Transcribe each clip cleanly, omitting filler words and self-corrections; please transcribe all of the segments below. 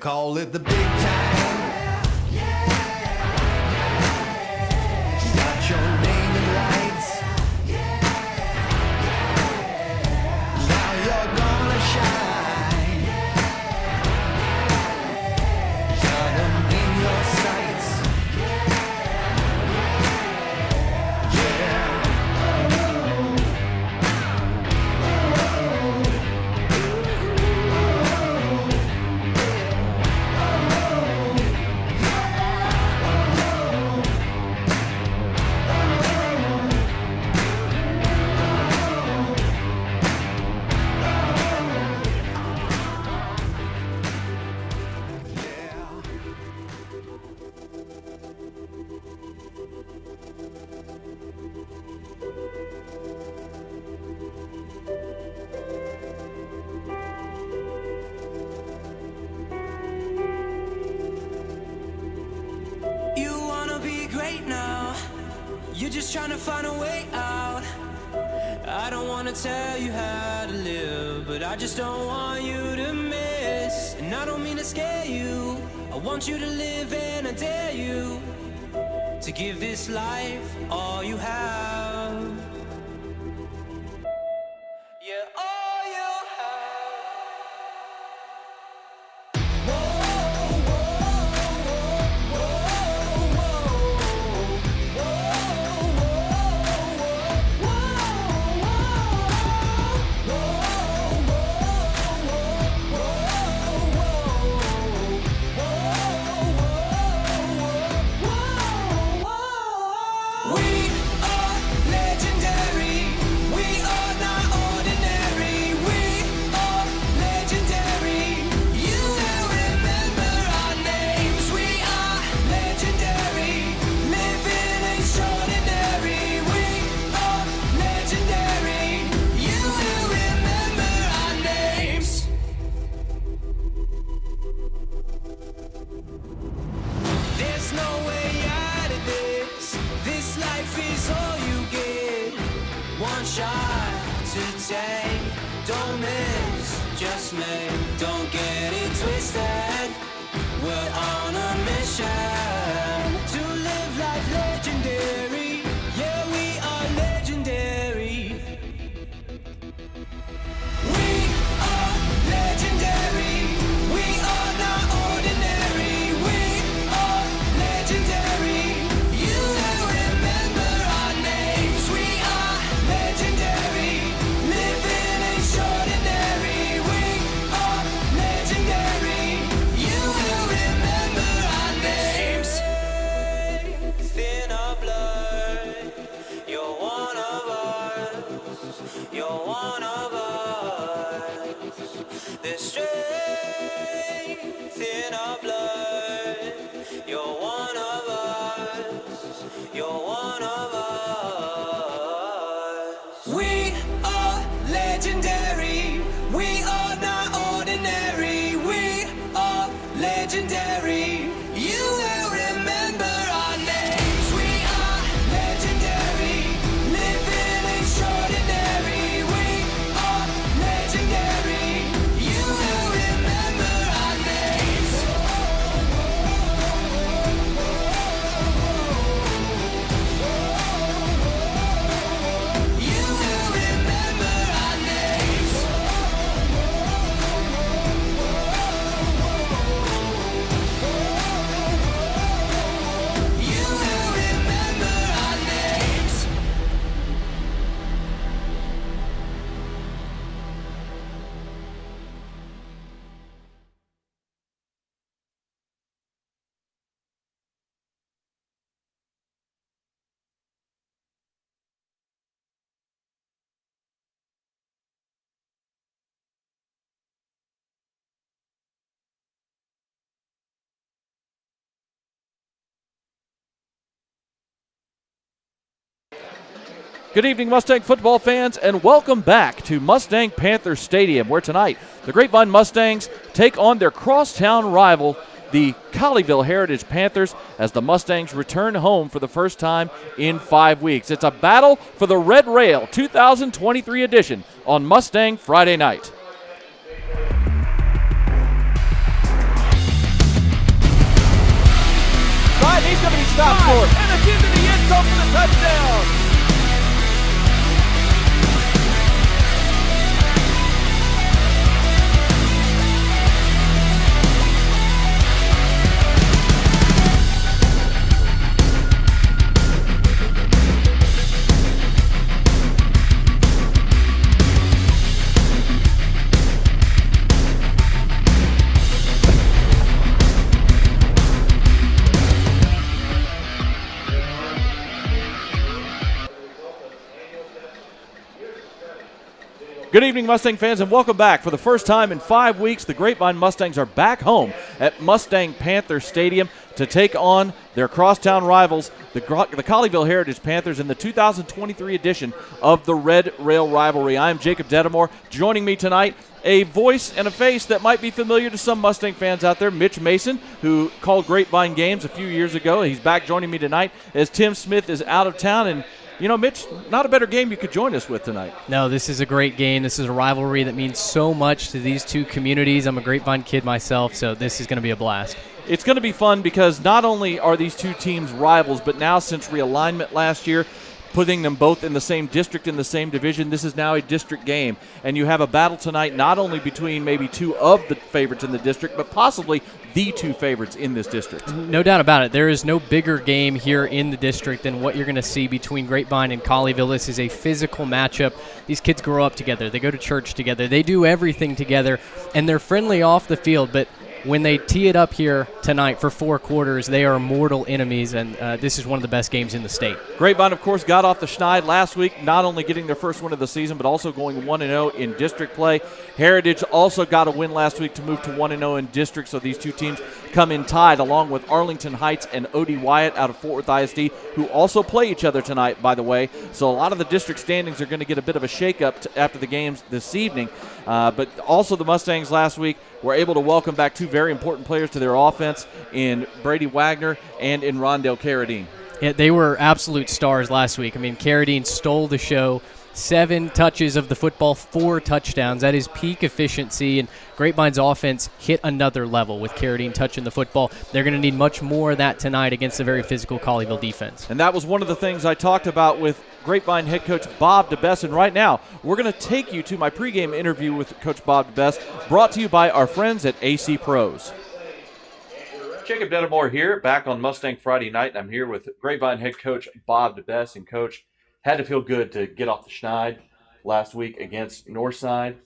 call it the big time. Got your name in lights. Now you're gonna shine. Got them in your sights. You're just trying to find a way out. I don't want to tell you how to live, but I just don't want you to miss. And I don't mean to scare you. I want you to live, and I dare you to give this life all you have. Yeah, all you have. Don't miss, just make, don't get it twisted. We're on a mission to live life legendary. Yeah, we are legendary. We are legendary. We are not ordinary. We are legendary. You will remember our names. We are legendary. Living extraordinary. We are legendary. You will remember our names. Thin our blood. You're one of us. You're one of us. There's strength in our blood. You're one of us. You're one of us. We are legendary. We are not ordinary. We are legendary. You will remember our names. We are legendary. Living extraordinary. We are legendary. You will remember our names. You will remember our names. You will remember our names. Good evening, Mustang football fans, and welcome back to Mustang Panther Stadium, where tonight the Grapevine Mustangs take on their crosstown rival, the Colleyville Heritage Panthers, as the Mustangs return home for the first time in 5 weeks. It's a battle for the Red Rail 2023 edition on Mustang Friday night. stops for it, and it's into the end zone for the touchdown. Good evening, Mustang fans, and welcome back. For the first time in 5 weeks, the Grapevine Mustangs are back home at Mustang Panthers Stadium to take on their crosstown rivals, the Colleyville Heritage Panthers, in the 2023 edition of the Red Rail Rivalry. I am Jacob Dedamore. Joining me tonight, a voice and a face that might be familiar to some Mustang fans out there, Mitch Mason, who called Grapevine games a few years ago. He's back joining me tonight as Tim Smith is out of town. And you know, Mitch, not a better game you could join us with tonight. No, this is a great game. This is a rivalry that means so much to these two communities. I'm a Grapevine kid myself, so this is going to be a blast. It's going to be fun because not only are these two teams rivals, but now since realignment last year, putting them both in the same district, in the same division, this is now a district game. And you have a battle tonight not only between maybe two of the favorites in the district, but possibly the two favorites in this district. No doubt about it. There is no bigger game here in the district than what you're going to see between Grapevine and Colleyville. This is a physical matchup. These kids grow up together. They go to church together. They do everything together, and they're friendly off the field, but when they tee it up here tonight for 4 quarters, they are mortal enemies, and this is one of the best games in the state. Grapevine, of course, got off the schneid last week, not only getting their first win of the season, but also going 1-0 in district play. Heritage also got a win last week to move to 1-0 in district, so these two teams come in tied, along with Arlington Heights and O.D. Wyatt out of Fort Worth ISD, who also play each other tonight, by the way. So a lot of the district standings are going to get a bit of a shakeup after the games this evening. But also the Mustangs last week were able to welcome back two very important players to their offense in Brady Wagner and in Rondell Carradine. Yeah, they were absolute stars last week. I mean, Carradine stole the show. 7 touches of the football, 4 touchdowns. That is peak efficiency, and Grapevine's offense hit another level with Carradine touching the football. They're going to need much more of that tonight against a very physical Colleyville defense. And that was one of the things I talked about with Grapevine head coach Bob DeBess. And right now, we're going to take you to my pregame interview with Coach Bob DeBess, brought to you by our friends at AC Pros. Jacob Dedamore here, back on Mustang Friday night. I'm here with Grapevine head coach Bob DeBess. And, Coach, had to feel good to get off the schneid last week against Northside.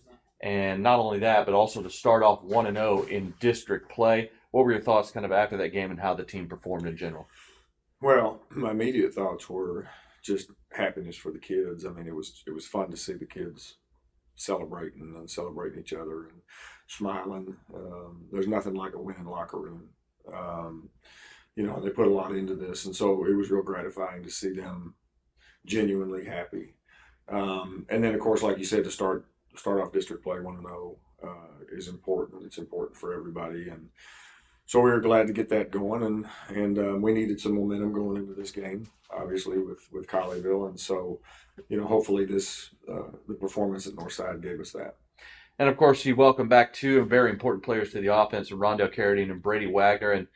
And not only that, but also to start off 1-0 in district play. What were your thoughts kind of after that game and how the team performed in general? Well, my immediate thoughts were just happiness for the kids. I mean, it was fun to see the kids celebrating and celebrating each other and smiling. There's nothing like a winning locker room. You know, they put a lot into this, and so it was real gratifying to see them genuinely happy. And then, of course, like you said, to start off district play 1-0 is important. It's important for everybody, and so we were glad to get that going. And we needed some momentum going into this game, obviously with Colleyville, and so hopefully this the performance at Northside gave us that. And of course, you welcome back two very important players to the offense, Rondell Carradine and Brady Wagner. And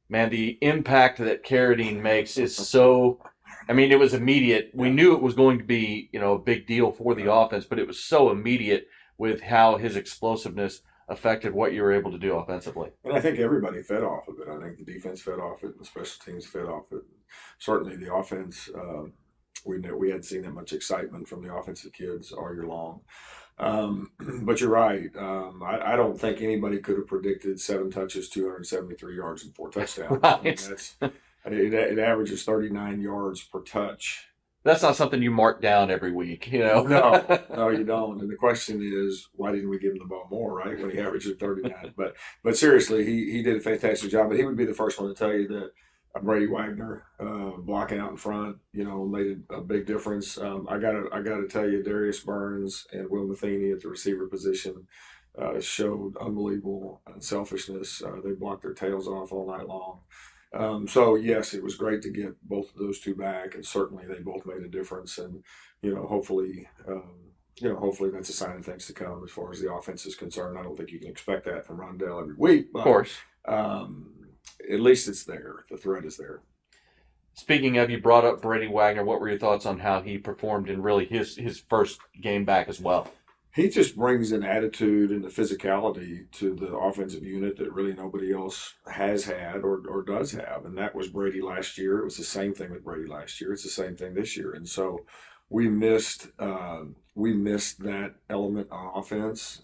man, the impact that Carradine makes is so. I mean, it was immediate. We knew it was going to be, a big deal for the offense, but it was so immediate with how his explosiveness affected what you were able to do offensively. And I think everybody fed off of it. I think the defense fed off it, the special teams fed off it. Certainly the offense, we hadn't seen that much excitement from the offensive kids all year long. But you're right. I don't think anybody could have predicted 7 touches, 273 yards, and 4 touchdowns. Right. I mean, it averages 39 yards per touch. That's not something you mark down every week, No, you don't. And the question is, why didn't we give him the ball more, right, when he averages 39? But seriously, he did a fantastic job. But he would be the first one to tell you that Brady Wagner blocking out in front, made a big difference. I gotta tell you, Darius Burns and Will Matheny at the receiver position showed unbelievable unselfishness. They blocked their tails off all night long. So yes, it was great to get both of those two back, and certainly they both made a difference. And hopefully that's a sign of things to come as far as the offense is concerned. I don't think you can expect that from Rondell every week, but, of course. At least it's there. The threat is there. Speaking of, you brought up Brady Wagner. What were your thoughts on how he performed in really his first game back as well? He just brings an attitude and the physicality to the offensive unit that really nobody else has had or does have. And that was Brady last year. It was the same thing with Brady last year. It's the same thing this year. And so we missed that element on offense.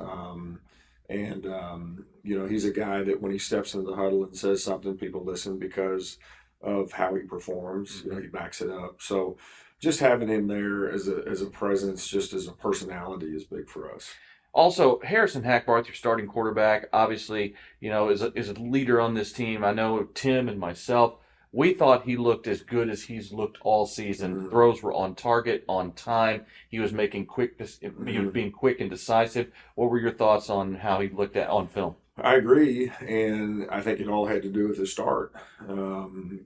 He's a guy that when he steps into the huddle and says something, people listen because of how he performs. He backs it up. So just having him there as a presence, just as a personality, is big for us. Also, Harrison Hackbarth, your starting quarterback, obviously, is a leader on this team. I know Tim and myself, we thought he looked as good as he's looked all season. Throws were on target, on time. He was making he was being quick and decisive. What were your thoughts on how he looked at on film? I agree, and I think it all had to do with his start. Even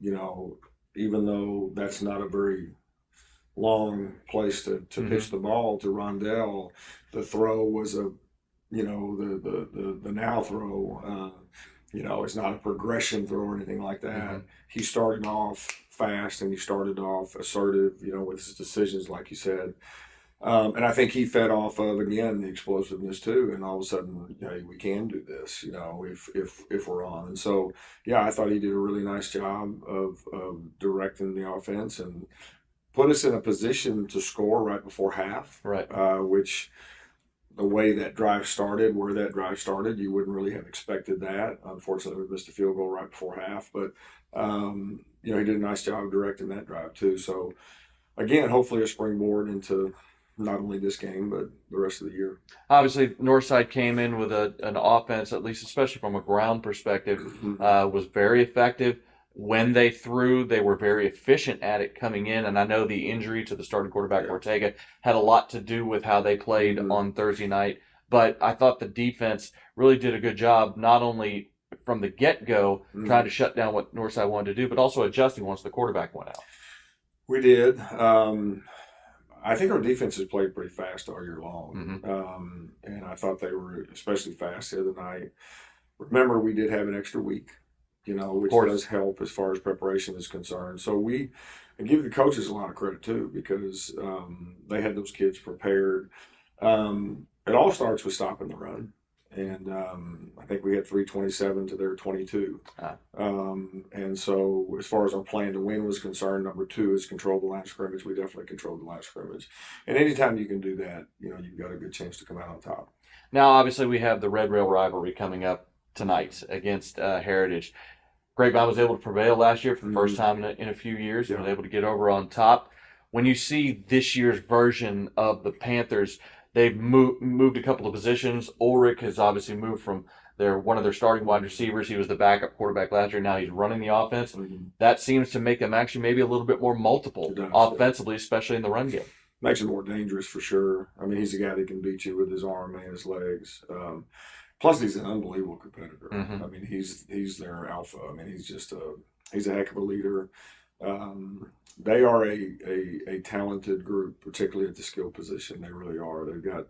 though that's not a very long place to pitch the ball to Rondell, the throw was the now throw. It's not a progression throw or anything like that. He started off fast and he started off assertive, with his decisions, like you said. And I think he fed off of, again, the explosiveness too. And all of a sudden, we can do this, if we're on. And so, I thought he did a really nice job of directing the offense and put us in a position to score right before half. Right. Which the way that drive started, where that drive started, you wouldn't really have expected that. Unfortunately, we missed a field goal right before half. But, he did a nice job directing that drive too. So, again, hopefully a springboard into not only this game, but the rest of the year. Obviously, Northside came in with an offense, at least especially from a ground perspective, was very effective. When they threw, they were very efficient at it coming in. And I know the injury to the starting quarterback, Ortega, had a lot to do with how they played on Thursday night. But I thought the defense really did a good job, not only from the get-go trying to shut down what Northside wanted to do, but also adjusting once the quarterback went out. We did. I think our defense has played pretty fast all year long. And I thought they were especially fast the other night. Remember, we did have an extra week, which does help as far as preparation is concerned. So I give the coaches a lot of credit too, because they had those kids prepared. It all starts with stopping the run. And I think we had 327 to their 22. And so as far as our plan to win was concerned, number 2 is control the line of scrimmage. We definitely controlled the line of scrimmage. And anytime you can do that, you've got a good chance to come out on top. Now, obviously, we have the Red Rail Rivalry coming up tonight against Heritage. Grapevine was able to prevail last year for the first time in a few years. They were able to get over on top. When you see this year's version of the Panthers, they've moved a couple of positions. Ulrich has obviously moved from one of their starting wide receivers. He was the backup quarterback last year. Now he's running the offense. That seems to make them actually maybe a little bit more multiple offensively, especially in the run game. Makes him more dangerous for sure. I mean, he's a guy that can beat you with his arm and his legs. Plus, he's an unbelievable competitor. I mean, he's their alpha. I mean, he's a heck of a leader. They are a talented group, particularly at the skill position. They really are. They've got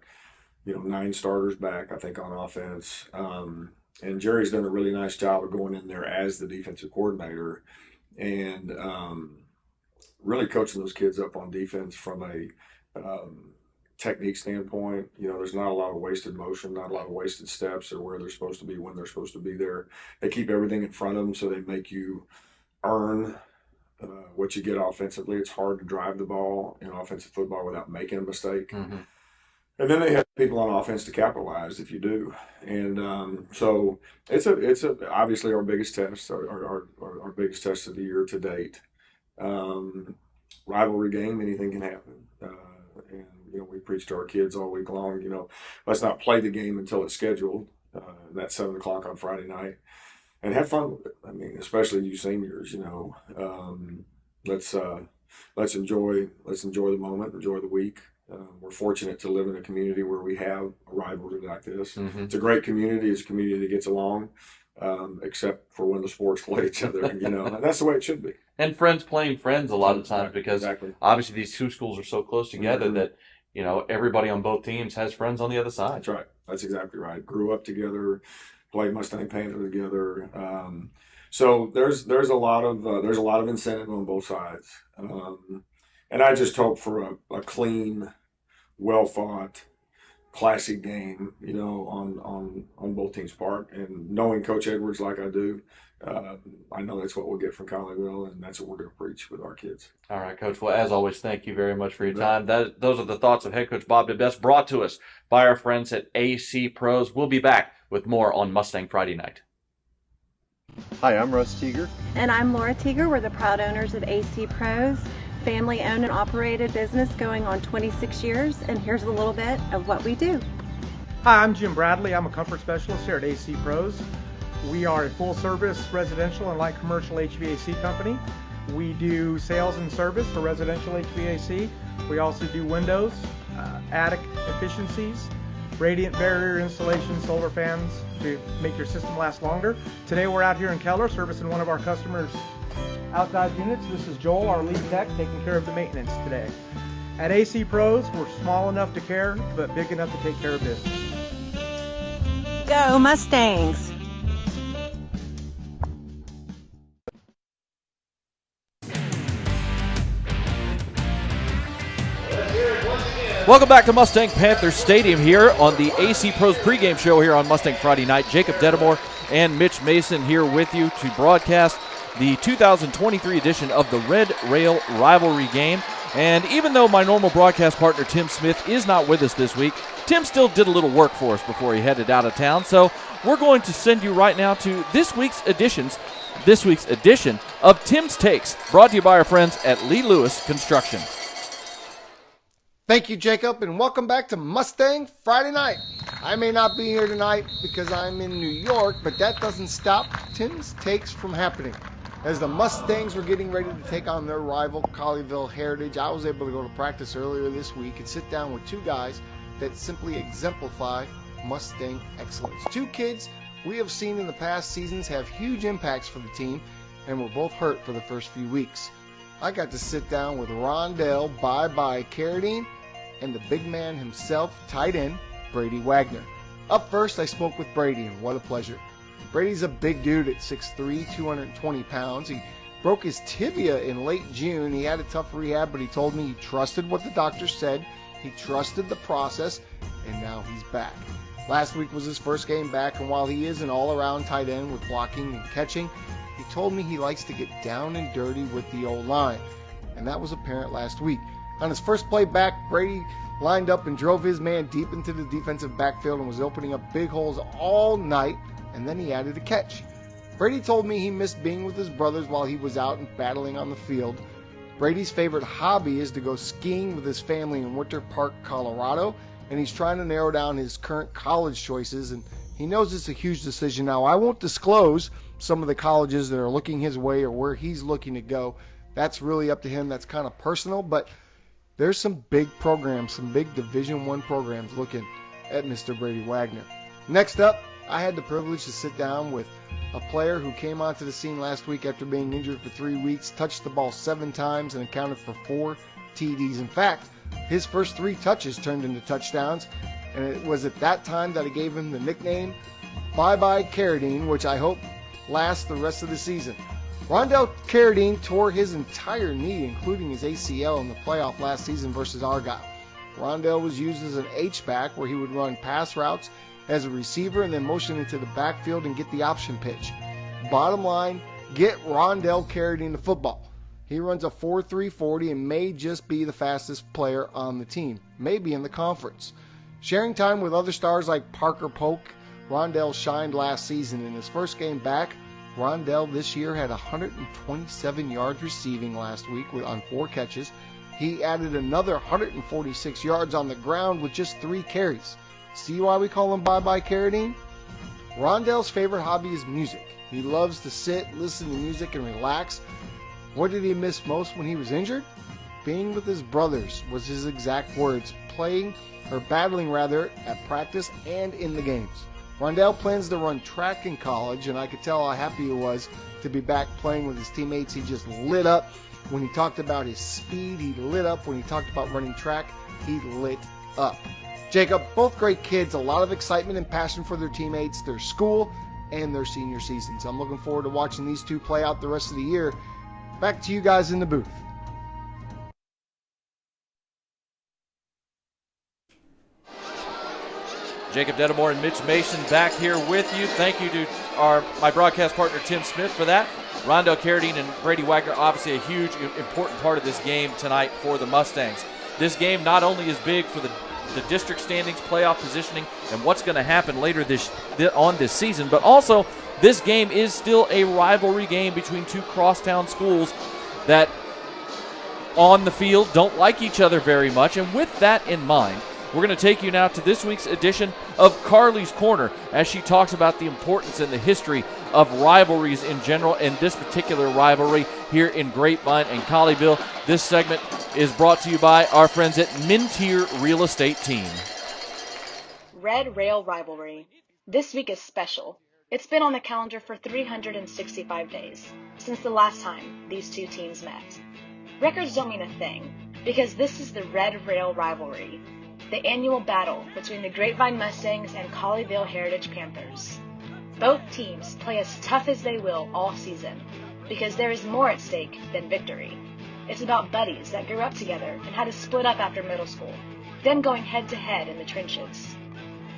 9 starters back, I think, on offense. And Jerry's done a really nice job of going in there as the defensive coordinator and really coaching those kids up on defense from a technique standpoint. There's not a lot of wasted motion, not a lot of wasted steps, or where they're supposed to be when they're supposed to be there. They keep everything in front of them, so they make you earn what you get offensively. It's hard to drive the ball in offensive football without making a mistake. And then they have people on offense to capitalize if you do. And so it's obviously our biggest test, our biggest test of the year to date. Rivalry game, anything can happen. And we preach to our kids all week long, let's not play the game until it's scheduled. That's 7 o'clock on Friday night. And have fun with it. I mean, especially you seniors, let's enjoy the moment, enjoy the week. We're fortunate to live in a community where we have a rivalry like this. It's a great community. It's a community that gets along, except for when the sports play each other, and that's the way it should be. And friends playing friends a lot of times because obviously these two schools are so close together that, everybody on both teams has friends on the other side. That's right. That's exactly right. Grew up together, played Mustang Panther together. So there's a lot of incentive on both sides, and I just hope for a clean, well fought, classic game, on both teams' part. And knowing Coach Edwards like I do, I know that's what we'll get from Colleyville, and that's what we're going to preach with our kids. All right, Coach. Well, as always, thank you very much for your time. Those are the thoughts of head coach Bob DeBest, brought to us by our friends at AC Pros. We'll be back with more on Mustang Friday Night. Hi, I'm Russ Teeger. And I'm Laura Teeger. We're the proud owners of AC Pros, family-owned and operated business going on 26 years. And here's a little bit of what we do. Hi, I'm Jim Bradley. I'm a comfort specialist here at AC Pros. We are a full-service residential and light commercial HVAC company. We do sales and service for residential HVAC. We also do windows, attic efficiencies, radiant barrier installation, solar fans to make your system last longer. Today we're out here in Keller servicing one of our customers' outside units. This is Joel, our lead tech, taking care of the maintenance today. At AC Pros, we're small enough to care, but big enough to take care of business. Go Mustangs! Welcome back to Mustang Panthers Stadium here on the AC Pros pregame show here on Mustang Friday Night. Jacob Dedamore and Mitch Mason here with you to broadcast the 2023 edition of the Red Rail Rivalry game. And even though my normal broadcast partner Tim Smith is not with us this week, Tim still did a little work for us before he headed out of town. So we're going to send you right now to this week's edition of Tim's Takes, brought to you by our friends at Lee Lewis Construction. Thank you, Jacob, and welcome back to Mustang Friday Night. I may not be here tonight because I'm in New York, but that doesn't stop Tim's Takes from happening. As the Mustangs were getting ready to take on their rival, Colleyville Heritage, I was able to go to practice earlier this week and sit down with two guys that simply exemplify Mustang excellence. Two kids we have seen in the past seasons have huge impacts for the team, and were both hurt for the first few weeks. I got to sit down with Rondell Bye-Bye Carradine and the big man himself, tight end Brady Wagner. Up first, I spoke with Brady, and what a pleasure. Brady's a big dude at 6'3", 220 pounds. He broke his tibia in late June. He had a tough rehab, but he told me he trusted what the doctor said. He trusted the process, and now he's back. Last week was his first game back, and while he is an all-around tight end with blocking and catching, he told me he likes to get down and dirty with the O-line, and that was apparent last week. On his first play back, Brady lined up and drove his man deep into the defensive backfield and was opening up big holes all night, and then he added a catch. Brady told me he missed being with his brothers while he was out and battling on the field. Brady's favorite hobby is to go skiing with his family in Winter Park, Colorado, and he's trying to narrow down his current college choices, and he knows it's a huge decision. Now, I won't disclose some of the colleges that are looking his way or where he's looking to go. That's really up to him. That's kind of personal, but there's some big programs, some big Division I programs looking at Mr. Brady Wagner. Next up, I had the privilege to sit down with a player who came onto the scene last week after being injured for 3 weeks, touched the ball 7 times, and accounted for 4 TDs. In fact, his first 3 touches turned into touchdowns, and it was at that time that I gave him the nickname Bye-Bye Carradine, which I hope lasts the rest of the season. Rondell Carradine tore his entire knee, including his ACL, in the playoff last season versus Argyle. Rondell was used as an H-back where he would run pass routes as a receiver and then motion into the backfield and get the option pitch. Bottom line, get Rondell Carradine the football. He runs a 4.3 40 and may just be the fastest player on the team, maybe in the conference. Sharing time with other stars like Parker Polk, Rondell shined last season. In his first game back, Rondell this year had 127 yards receiving last week on 4 catches. He added another 146 yards on the ground with just 3 carries. See why we call him Bye-Bye Carradine? Rondell's favorite hobby is music. He loves to sit, listen to music, and relax. What did he miss most when he was injured? Being with his brothers was his exact words. Battling at practice and in the games. Rondell plans to run track in college, and I could tell how happy he was to be back playing with his teammates. He just lit up when he talked about his speed. He lit up when he talked about running track. He lit up. Jacob, both great kids, a lot of excitement and passion for their teammates, their school, and their senior seasons. I'm looking forward to watching these two play out the rest of the year. Back to you guys in the booth. Jacob Dedamore and Mitch Mason back here with you. Thank you to my broadcast partner, Tim Smith, for that. Rondell Carradine and Brady Wagner, obviously a huge, important part of this game tonight for the Mustangs. This game not only is big for the district standings, playoff positioning, and what's going to happen later on this season, but also this game is still a rivalry game between two crosstown schools that on the field don't like each other very much. And with that in mind, we're going to take you now to this week's edition of Carly's Corner as she talks about the importance and the history of rivalries in general and this particular rivalry here in Grapevine and Colleyville. This segment is brought to you by our friends at Mintier Real Estate Team. Red Rail Rivalry. This week is special. It's been on the calendar for 365 days since the last time these two teams met. Records don't mean a thing because this is the Red Rail Rivalry, the annual battle between the Grapevine Mustangs and Colleyville Heritage Panthers. Both teams play as tough as they will all season because there is more at stake than victory. It's about buddies that grew up together and had to split up after middle school, then going head-to-head in the trenches.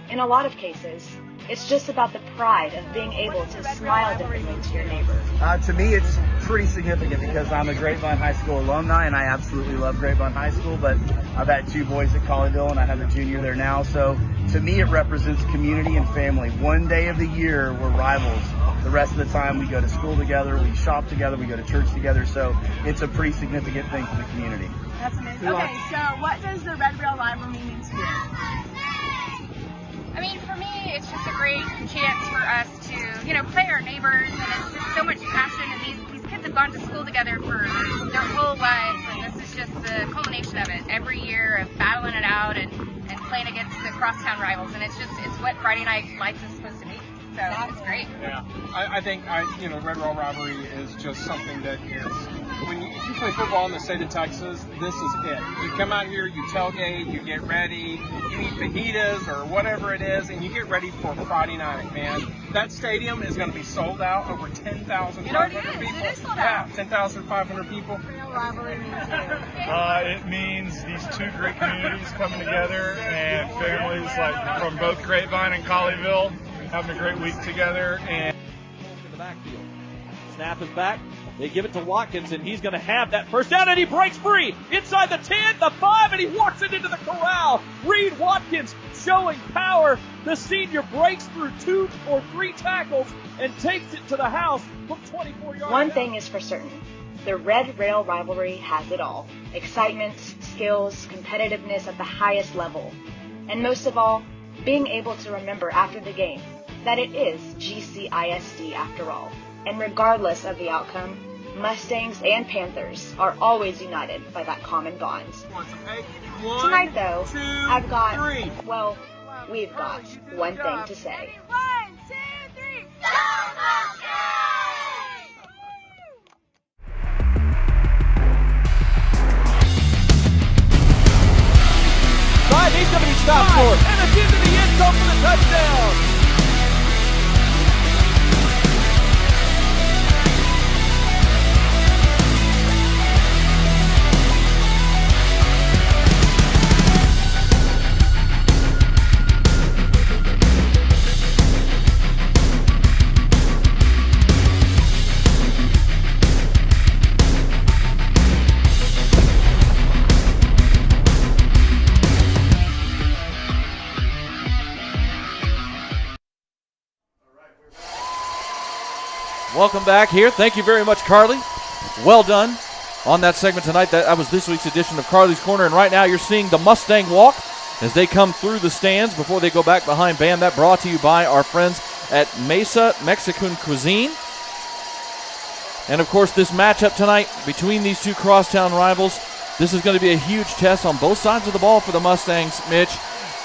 In a lot of cases, it's just about the pride of being able to smile differently to your neighbor. To me, it's pretty significant because I'm a Grapevine High School alumni, and I absolutely love Grapevine High School, but I've had two boys at Colleyville, and I have a junior there now. So to me, it represents community and family. One day of the year, we're rivals. The rest of the time, we go to school together, we shop together, we go to church together. So it's a pretty significant thing for the community. That's amazing. Okay, so what does the Red Rail Rivalry mean to you? I mean, for me, it's just a great chance for us to, play our neighbors, and it's just so much passion, and these kids have gone to school together for their whole lives, and this is just the culmination of it. Every year of battling it out and playing against the crosstown rivals, and it's what Friday Night Lights is supposed to be. So it's great. Yeah, I think Red Rail Rivalry is just something that is, if you play football in the state of Texas, this is it. You come out here, you tailgate, you get ready, you eat fajitas or whatever it is, and you get ready for Friday night, man. That stadium is going to be sold out, over 10,500 people. It is sold out. Yeah, 10,500 people. Rail Rivalry means it means these two great communities coming together and families like from both Grapevine and Colleyville having a great week together. And in the backfield, snap is back. They give it to Watkins, and he's going to have that first down, and he breaks free inside the 10, the 5, and he walks it into the corral. Reed Watkins showing power. The senior breaks through 2 or 3 tackles and takes it to the house from 24 yards. One thing is for certain. The Red Rail Rivalry has it all. Excitement, skills, competitiveness at the highest level. And most of all, being able to remember after the game that it is GCISD after all. And regardless of the outcome, Mustangs and Panthers are always united by that common bond. Tonight, though, I've got, we've got one thing to say. 1, 2, 3, go Mustangs! He's going to be stopped short, and it's into the end zone for the touchdown. Welcome back here. Thank you very much, Carly. Well done on that segment tonight. That was this week's edition of Carly's Corner. And right now you're seeing the Mustang walk as they come through the stands before they go back behind band. That brought to you by our friends at Mesa Mexican Cuisine. And, of course, this matchup tonight between these two crosstown rivals, this is going to be a huge test on both sides of the ball for the Mustangs, Mitch,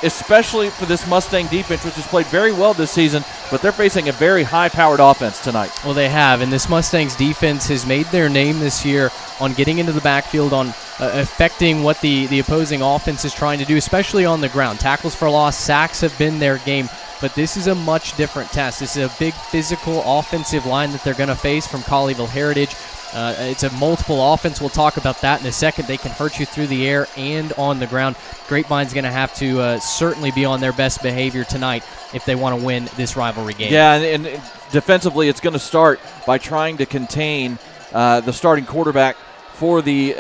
especially for this Mustang defense, which has played very well this season, but they're facing a very high-powered offense tonight. Well, they have, and this Mustangs defense has made their name this year on getting into the backfield, on affecting what the opposing offense is trying to do, especially on the ground. Tackles for loss, sacks have been their game. but this is a much different test. This is a big physical offensive line that they're going to face from Colleyville Heritage. It's a multiple offense. We'll talk about that in a second. They can hurt you through the air and on the ground. Grapevine's going to have to certainly be on their best behavior tonight if they want to win this rivalry game. Yeah, and defensively it's going to start by trying to contain the starting quarterback for the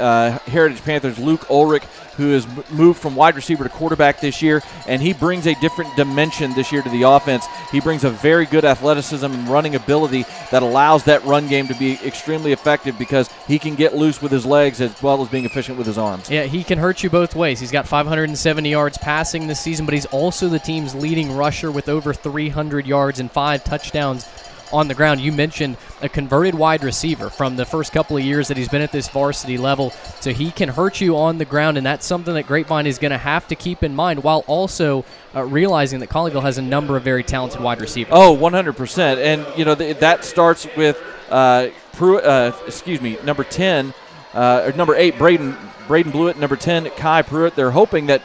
Heritage Panthers, Luke Ulrich, who has moved from wide receiver to quarterback this year, and he brings a different dimension this year to the offense. He brings a very good athleticism and running ability that allows that run game to be extremely effective because he can get loose with his legs as well as being efficient with his arms. Yeah, he can hurt you both ways. He's got 570 yards passing this season, but he's also the team's leading rusher with over 300 yards and 5 touchdowns on the ground. You mentioned a converted wide receiver from the first couple of years that he's been at this varsity level, so he can hurt you on the ground, and that's something that Grapevine is going to have to keep in mind while also realizing that Colleyville has a number of very talented wide receivers. Oh, 100%. And, that starts with number 10, or number 8, Braden Blewett, number 10, Kai Pruitt. They're hoping that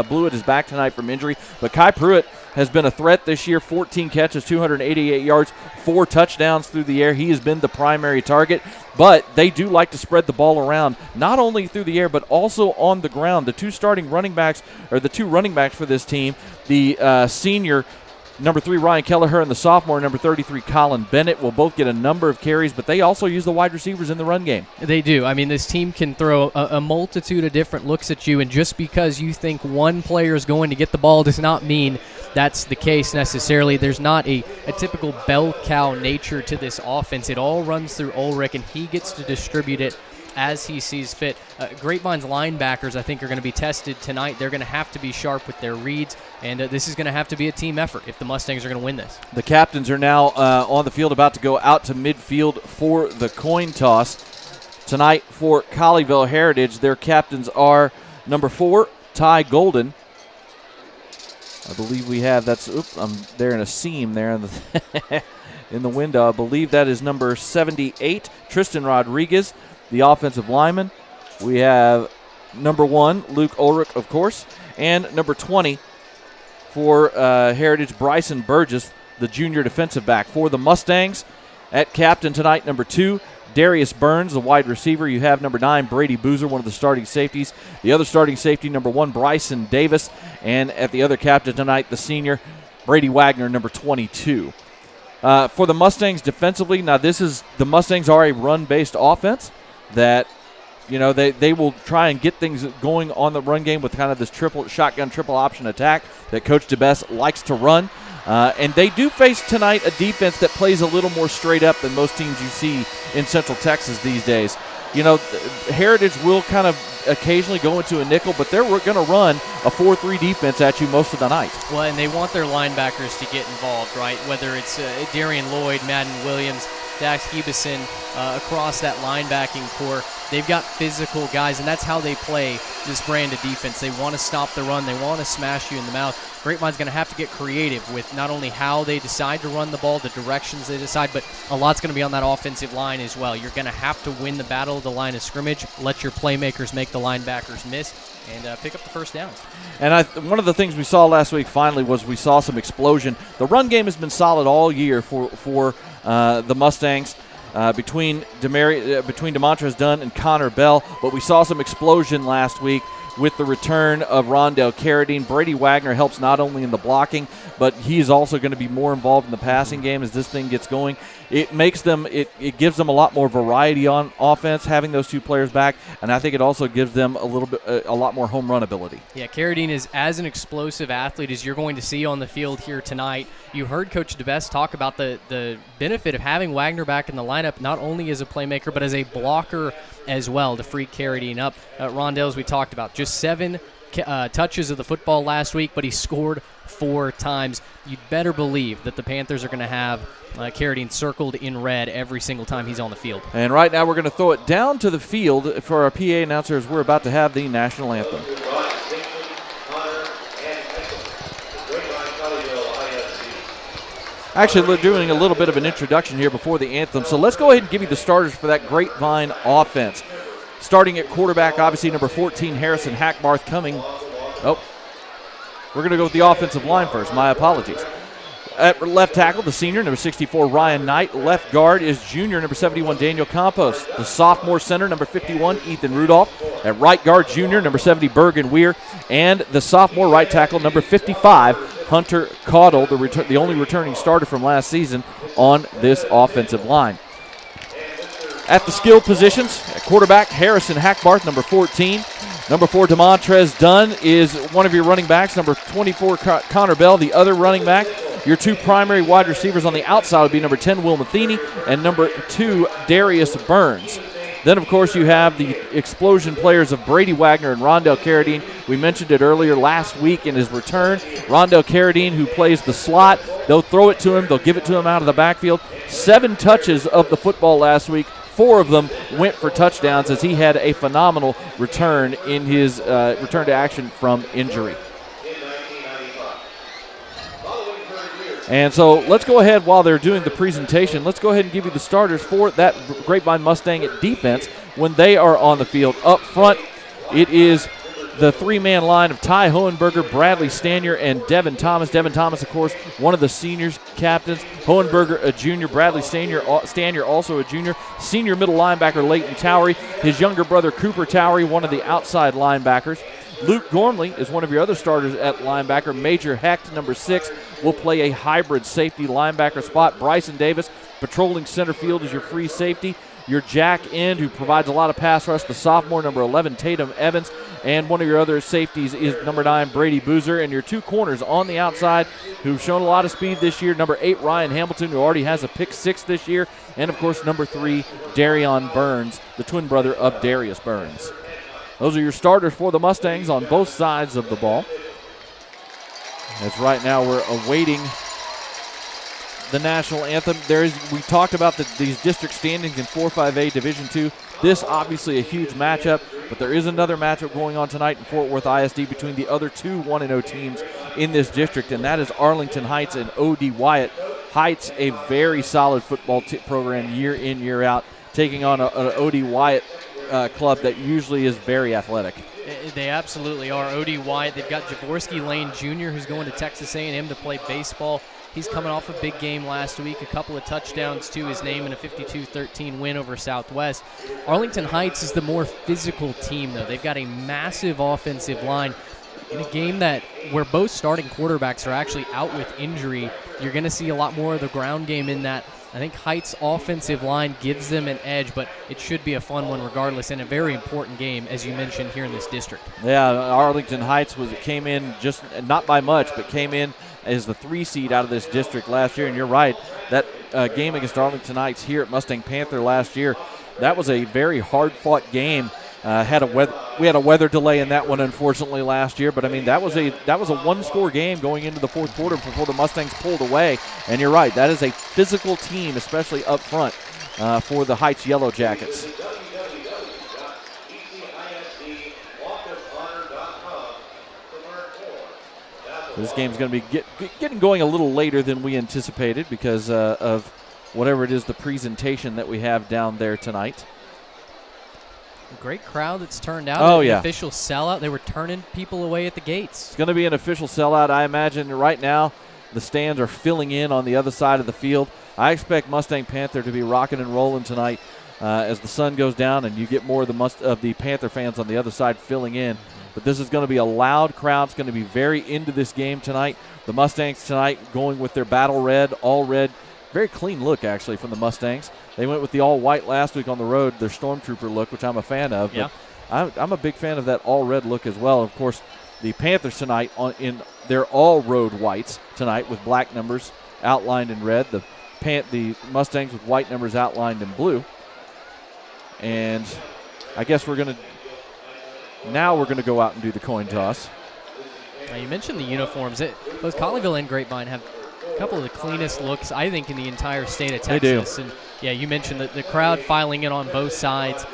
Blewett is back tonight from injury, but Kai Pruitt has been a threat this year. 14 catches, 288 yards, 4 touchdowns through the air. He has been the primary target, but they do like to spread the ball around, not only through the air, but also on the ground. The two running backs for this team, the senior number 3, Ryan Kelleher, and the sophomore, number 33, Colin Bennett, will both get a number of carries, but they also use the wide receivers in the run game. They do. I mean, this team can throw a multitude of different looks at you, and just because you think one player is going to get the ball does not mean that's the case necessarily. There's not a typical bell cow nature to this offense. It all runs through Ulrich, and he gets to distribute it as he sees fit. Grapevine's linebackers, I think, are going to be tested tonight. They're going to have to be sharp with their reads, and this is going to have to be a team effort if the Mustangs are going to win this. The captains are now on the field, about to go out to midfield for the coin toss. Tonight for Colleyville Heritage, their captains are number 4, Ty Golden. I believe we have, I'm there in a seam there in the, in the window. I believe that is number 78, Tristan Rodriguez, the offensive lineman. We have number 1, Luke Ulrich, of course, and number 20 for Heritage, Bryson Burgess, the junior defensive back. For the Mustangs, at captain tonight, number 2, Darius Burns, the wide receiver. You have number 9, Brady Boozer, one of the starting safeties. The other starting safety, number 1, Bryson Davis. And at the other captain tonight, the senior, Brady Wagner, number 22. For the Mustangs defensively, now the Mustangs are a run-based offense that, they will try and get things going on the run game with kind of this triple option attack that Coach DeBest likes to run. And they do face tonight a defense that plays a little more straight up than most teams you see in Central Texas these days. Heritage will kind of occasionally go into a nickel, but they're going to run a 4-3 defense at you most of the night. Well, and they want their linebackers to get involved, right? Whether it's Darian Lloyd, Madden Williams, Dax Gibeson, across that linebacking core. They've got physical guys, and that's how they play this brand of defense. They want to stop the run. They want to smash you in the mouth. Grapevine's going to have to get creative with not only how they decide to run the ball, the directions they decide, but a lot's going to be on that offensive line as well. You're going to have to win the battle of the line of scrimmage, let your playmakers make the linebackers miss, and pick up the first downs. And one of the things we saw last week finally was we saw some explosion. The run game has been solid all year for the Mustangs. Between Demontrez Dunn and Connor Bell, but we saw some explosion last week with the return of Rondell Carradine. Brady Wagner helps not only in the blocking, but he's also going to be more involved in the passing game as this thing gets going. It gives them a lot more variety on offense having those two players back, and I think it also gives them a lot more home run ability. Yeah, Carradine is as an explosive athlete as you're going to see on the field here tonight. You heard Coach DeBest talk about the benefit of having Wagner back in the lineup, not only as a playmaker but as a blocker as well to free Carradine up. Rondell, as we talked about, just 7 touches of the football last week, but he scored 4 times. You'd better believe that the Panthers are going to have Carradine circled in red every single time he's on the field. And right now we're going to throw it down to the field for our PA announcers. We're about to have the national anthem. Actually, we're doing a little bit of an introduction here before the anthem, so let's go ahead and give you the starters for that Grapevine offense. Starting at quarterback, obviously number 14, Harrison Hackbarth coming. We're going to go with the offensive line first. My apologies. At left tackle, the senior, number 64, Ryan Knight. Left guard is junior, number 71, Daniel Campos. The sophomore center, number 51, Ethan Rudolph. At right guard, junior, number 70, Bergen Weir. And the sophomore right tackle, number 55, Hunter Caudle, the only returning starter from last season on this offensive line. At the skill positions, at quarterback, Harrison Hackbarth, number 14. Number 4, Demontrez Dunn is one of your running backs. Number 24, Connor Bell, the other running back. Your two primary wide receivers on the outside would be number 10, Will Matheny, and number 2, Darius Burns. Then, of course, you have the explosion players of Brady Wagner and Rondell Carradine. We mentioned it earlier last week in his return. Rondell Carradine, who plays the slot, they'll throw it to him. They'll give it to him out of the backfield. 7 touches of the football last week. 4 of them went for touchdowns as he had a phenomenal return in his return to action from injury. And so let's go ahead while they're doing the presentation. Let's go ahead and give you the starters for that Grapevine Mustang at defense when they are on the field. Up front, it is the 3-man line of Ty Hohenberger, Bradley Stanier, and Devin Thomas. Devin Thomas, of course, one of the seniors captains. Hohenberger, a junior. Bradley Stanier, also a junior. Senior middle linebacker Leighton Towery. His younger brother Cooper Towery, one of the outside linebackers. Luke Gormley is one of your other starters at linebacker. Major Hecht, number 6, will play a hybrid safety linebacker spot. Bryson Davis, patrolling center field, is your free safety. Your jack end, who provides a lot of pass rush, the sophomore, number 11, Tatum Evans. And one of your other safeties is number 9, Brady Boozer. And your 2 corners on the outside, who've shown a lot of speed this year, number 8, Ryan Hamilton, who already has a pick 6 this year. And, of course, number 3, Darion Burns, the twin brother of Darius Burns. Those are your starters for the Mustangs on both sides of the ball. As right now we're awaiting the national anthem. We talked about these district standings in 4-5A Division II. This obviously a huge matchup, but there is another matchup going on tonight in Fort Worth ISD between the other 2 1-0 teams in this district, and that is Arlington Heights and O.D. Wyatt. Heights, a very solid football program year in, year out, taking on an O.D. Wyatt club that usually is very athletic. They absolutely are. O.D. Wyatt, they've got Jaworski Lane Jr., who's going to Texas A&M to play baseball. He's coming off a big game last week, a couple of touchdowns to his name in a 52-13 win over Southwest. Arlington Heights is the more physical team, though. They've got a massive offensive line. In a game where both starting quarterbacks are actually out with injury, you're going to see a lot more of the ground game in that. I think Heights' offensive line gives them an edge, but it should be a fun one regardless, and a very important game, as you mentioned, here in this district. Yeah, Arlington Heights came in just not by much, but came in as the 3 seed out of this district last year. And you're right, that game against Arlington Heights here at Mustang Panther last year, that was a very hard-fought game. We had a weather delay in that one, unfortunately, last year. But I mean, that was a 1-score game going into the 4th quarter before the Mustangs pulled away. And you're right, that is a physical team, especially up front for the Heights Yellow Jackets. This game's going to be getting going a little later than we anticipated because of whatever it is, the presentation that we have down there tonight. Great crowd that's turned out. Oh, yeah. Official sellout. They were turning people away at the gates. It's going to be an official sellout. I imagine right now the stands are filling in on the other side of the field. I expect Mustang Panther to be rocking and rolling tonight as the sun goes down and you get more of the Panther fans on the other side filling in. But this is going to be a loud crowd. It's going to be very into this game tonight. The Mustangs tonight going with their battle red, all red. Very clean look, actually, from the Mustangs. They went with the all-white last week on the road, their Stormtrooper look, which I'm a fan of. Yeah. But I'm a big fan of that all-red look as well. Of course, the Panthers tonight in their all-road whites tonight with black numbers outlined in red. The Mustangs with white numbers outlined in blue. And I guess we're going to go out and do the coin toss. Now you mentioned the uniforms. Both Colleyville and Grapevine have a couple of the cleanest looks, I think, in the entire state of Texas. They do. And yeah, you mentioned the crowd filing in on both sides.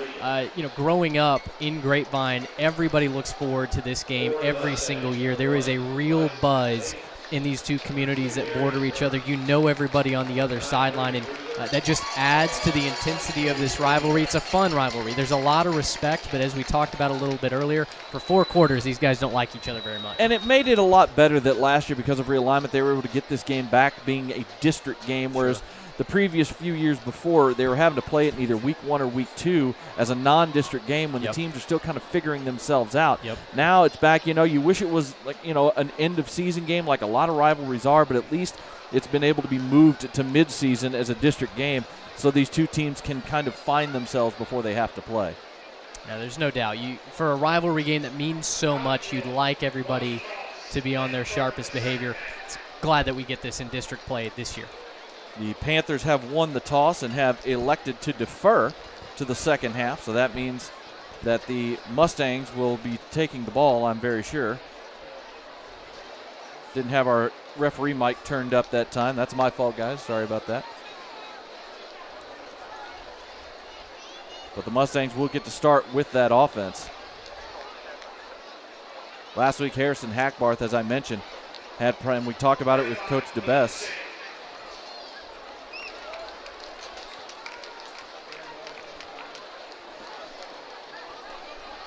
Growing up in Grapevine, everybody looks forward to this game every single year. There is a real buzz in these two communities that border each other. You know everybody on the other sideline, and that just adds to the intensity of this rivalry. It's a fun rivalry. There's a lot of respect, but as we talked about a little bit earlier, for 4 quarters, these guys don't like each other very much. And it made it a lot better that last year, because of realignment, they were able to get this game back being a district game, whereas the previous few years before, they were having to play it in either week 1 or week 2 as a non-district game when the teams are still kind of figuring themselves out. Now it's back, you wish it was like, an end-of-season game like a lot of rivalries are, but at least it's been able to be moved to mid-season as a district game so these two teams can kind of find themselves before they have to play. Yeah, there's no doubt. For a rivalry game that means so much, you'd like everybody to be on their sharpest behavior. It's glad that we get this in district play this year. The Panthers have won the toss and have elected to defer to the second half, so that means that the Mustangs will be taking the ball, I'm very sure. Didn't have our referee mic turned up that time. That's my fault, guys. Sorry about that. But the Mustangs will get to start with that offense. Last week, Harrison Hackbarth, as I mentioned, and we talked about it with Coach DeBess.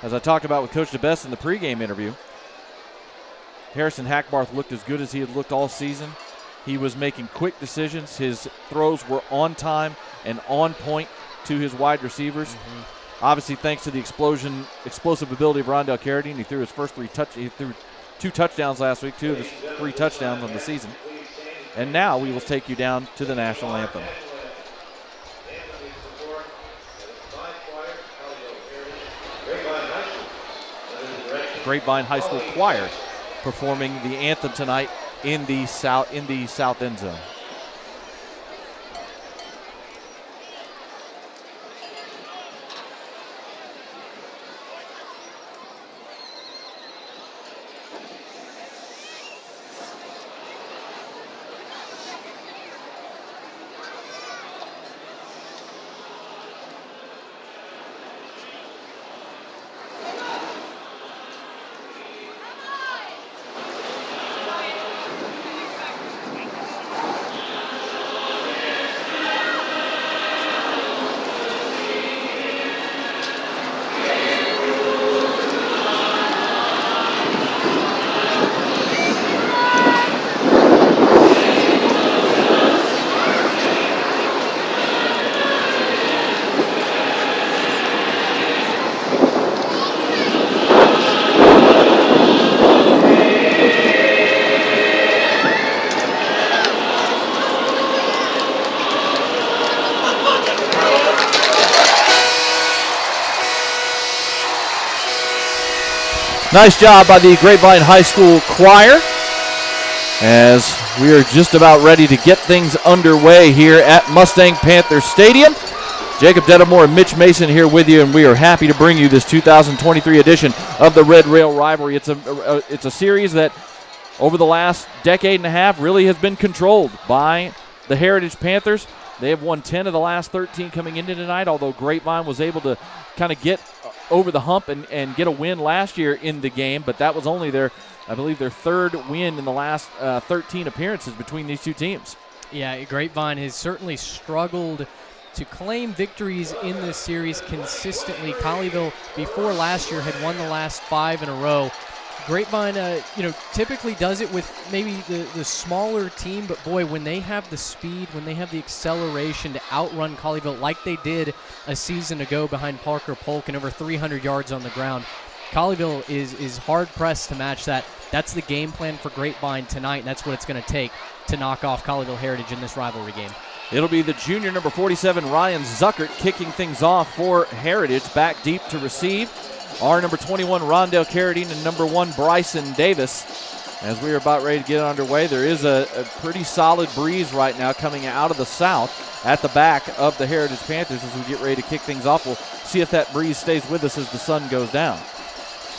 As I talked about with Coach DeBess in the pregame interview, Harrison Hackbarth looked as good as he had looked all season. He was making quick decisions. His throws were on time and on point to his wide receivers. Obviously, thanks to the explosive ability of Rondell Carradine, he threw his first he threw 2 touchdowns last week, 2 of his 3 touchdowns on the season. And now we will take you down to the national anthem. Grapevine High School Choir performing the anthem tonight in the south end zone. Nice job by the Grapevine High School Choir as we are just about ready to get things underway here at Mustang Panther Stadium. Jacob Dedamore and Mitch Mason here with you, and we are happy to bring you this 2023 edition of the Red Rail Rivalry. It's a series that over the last decade and a half really has been controlled by the Heritage Panthers. They have won 10 of the last 13 coming into tonight, although Grapevine was able to kind of get over the hump and get a win last year in the game, but that was only their 3rd win in the last 13 appearances between these two teams. Yeah, Grapevine has certainly struggled to claim victories in this series consistently. Colleyville, before last year, had won the last 5 in a row. Grapevine, typically does it with maybe the smaller team, but boy, when they have the speed, when they have the acceleration to outrun Colleyville like they did a season ago behind Parker Polk and over 300 yards on the ground, Colleyville is hard-pressed to match that. That's the game plan for Grapevine tonight, and that's what it's going to take to knock off Colleyville Heritage in this rivalry game. It'll be the junior number 47, Ryan Zuckert, kicking things off for Heritage, back deep to receive. Our number 21, Rondell Carradine, and number 1, Bryson Davis. As we are about ready to get underway, there is a pretty solid breeze right now coming out of the south at the back of the Heritage Panthers as we get ready to kick things off. We'll see if that breeze stays with us as the sun goes down.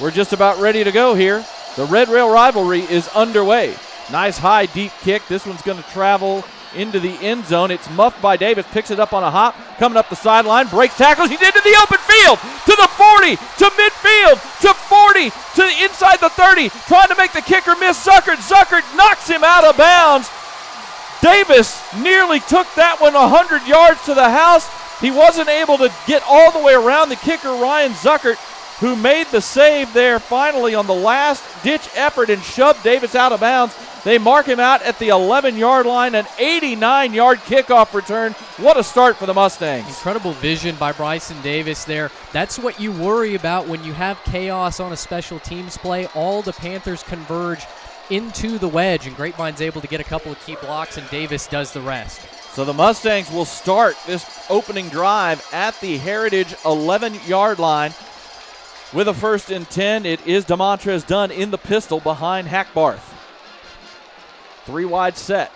We're just about ready to go here. The Red Rail Rivalry is underway. Nice high, deep kick. This one's going to travel into the end zone. It's muffed by Davis, picks it up on a hop, coming up the sideline, breaks tackles. He's into the open field, to the 40, to midfield, to 40, to inside the 30. 30, trying to make the kicker miss Zuckert. Zuckert knocks him out of bounds. Davis nearly took that one 100 yards to the house. He wasn't able to get all the way around the kicker, Ryan Zuckert, who made the save there finally on the last-ditch effort and shoved Davis out of bounds. They mark him out at the 11-yard line, an 89-yard kickoff return. What a start for the Mustangs. Incredible vision by Bryson Davis there. That's what you worry about when you have chaos on a special teams play. All the Panthers converge into the wedge, and Grapevine's able to get a couple of key blocks, and Davis does the rest. So the Mustangs will start this opening drive at the Heritage 11-yard line. With a 1st and 10, it is DeMontrez Dunn in the pistol behind Hackbarth. 3-wide set.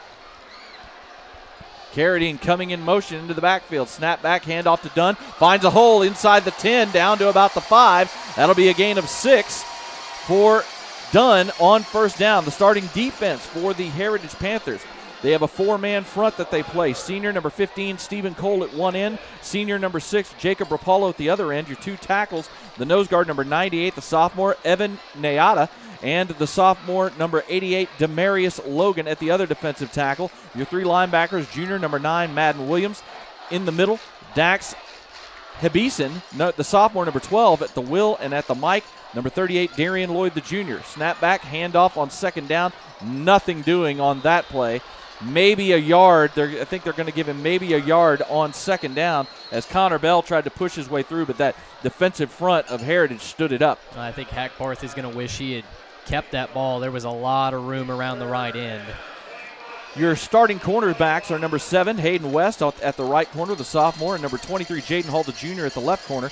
Carradine coming in motion into the backfield. Snap back, handoff to Dunn. Finds a hole inside the 10, down to about the 5. That'll be a gain of 6 for Dunn on 1st down. The starting defense for the Heritage Panthers. They have a 4-man front that they play. Senior number 15, Stephen Cole at one end. Senior number 6, Jacob Rapallo at the other end. Your 2 tackles, the nose guard number 98, the sophomore, Evan Nayata, and the sophomore number 88, Demarius Logan at the other defensive tackle. Your 3 linebackers, junior number 9, Madden Williams. In the middle, Dax Hebison, the sophomore number 12 at the will and at the mic. Number 38, Darian Lloyd, the junior. Snap back, handoff on 2nd down. Nothing doing on that play. Maybe a yard. I think they're going to give him maybe a yard on 2nd down as Connor Bell tried to push his way through, but that defensive front of Heritage stood it up. I think Hackbarth is going to wish he had kept that ball. There was a lot of room around the right end. Your starting cornerbacks are number 7, Hayden West at the right corner, the sophomore, and number 23, Jaden Hall, the junior, at the left corner.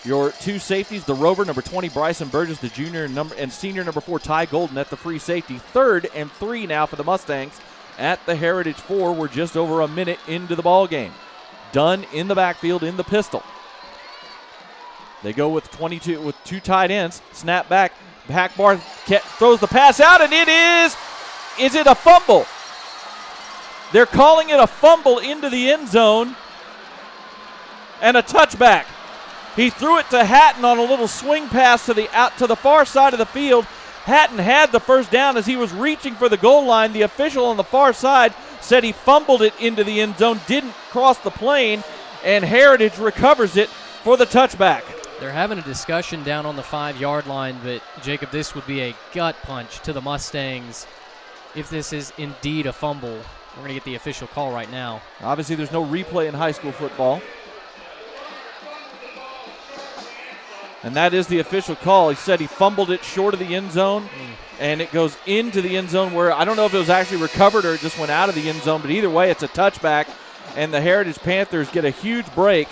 Your 2 safeties, the rover, number 20, Bryson Burgess, the junior, and senior number 4, Ty Golden at the free safety. 3rd and 3 now for the Mustangs at the Heritage 4. We're just over a minute into the ball game. Dunn in the backfield in the pistol. They go with 22 with 2 tight ends. Snap back. Hackbarth throws the pass out, and it is it a fumble? They're calling it a fumble into the end zone and a touchback. He threw it to Hatton on a little swing pass to the far side of the field. Hatton had the 1st down as he was reaching for the goal line. The official on the far side said he fumbled it into the end zone, didn't cross the plane, and Heritage recovers it for the touchback. They're having a discussion down on the 5-yard line, but Jacob, this would be a gut punch to the Mustangs if this is indeed a fumble. We're going to get the official call right now. Obviously, there's no replay in high school football. And that is the official call. He said he fumbled it short of the end zone, and it goes into the end zone where I don't know if it was actually recovered or it just went out of the end zone, but either way, it's a touchback, and the Heritage Panthers get a huge break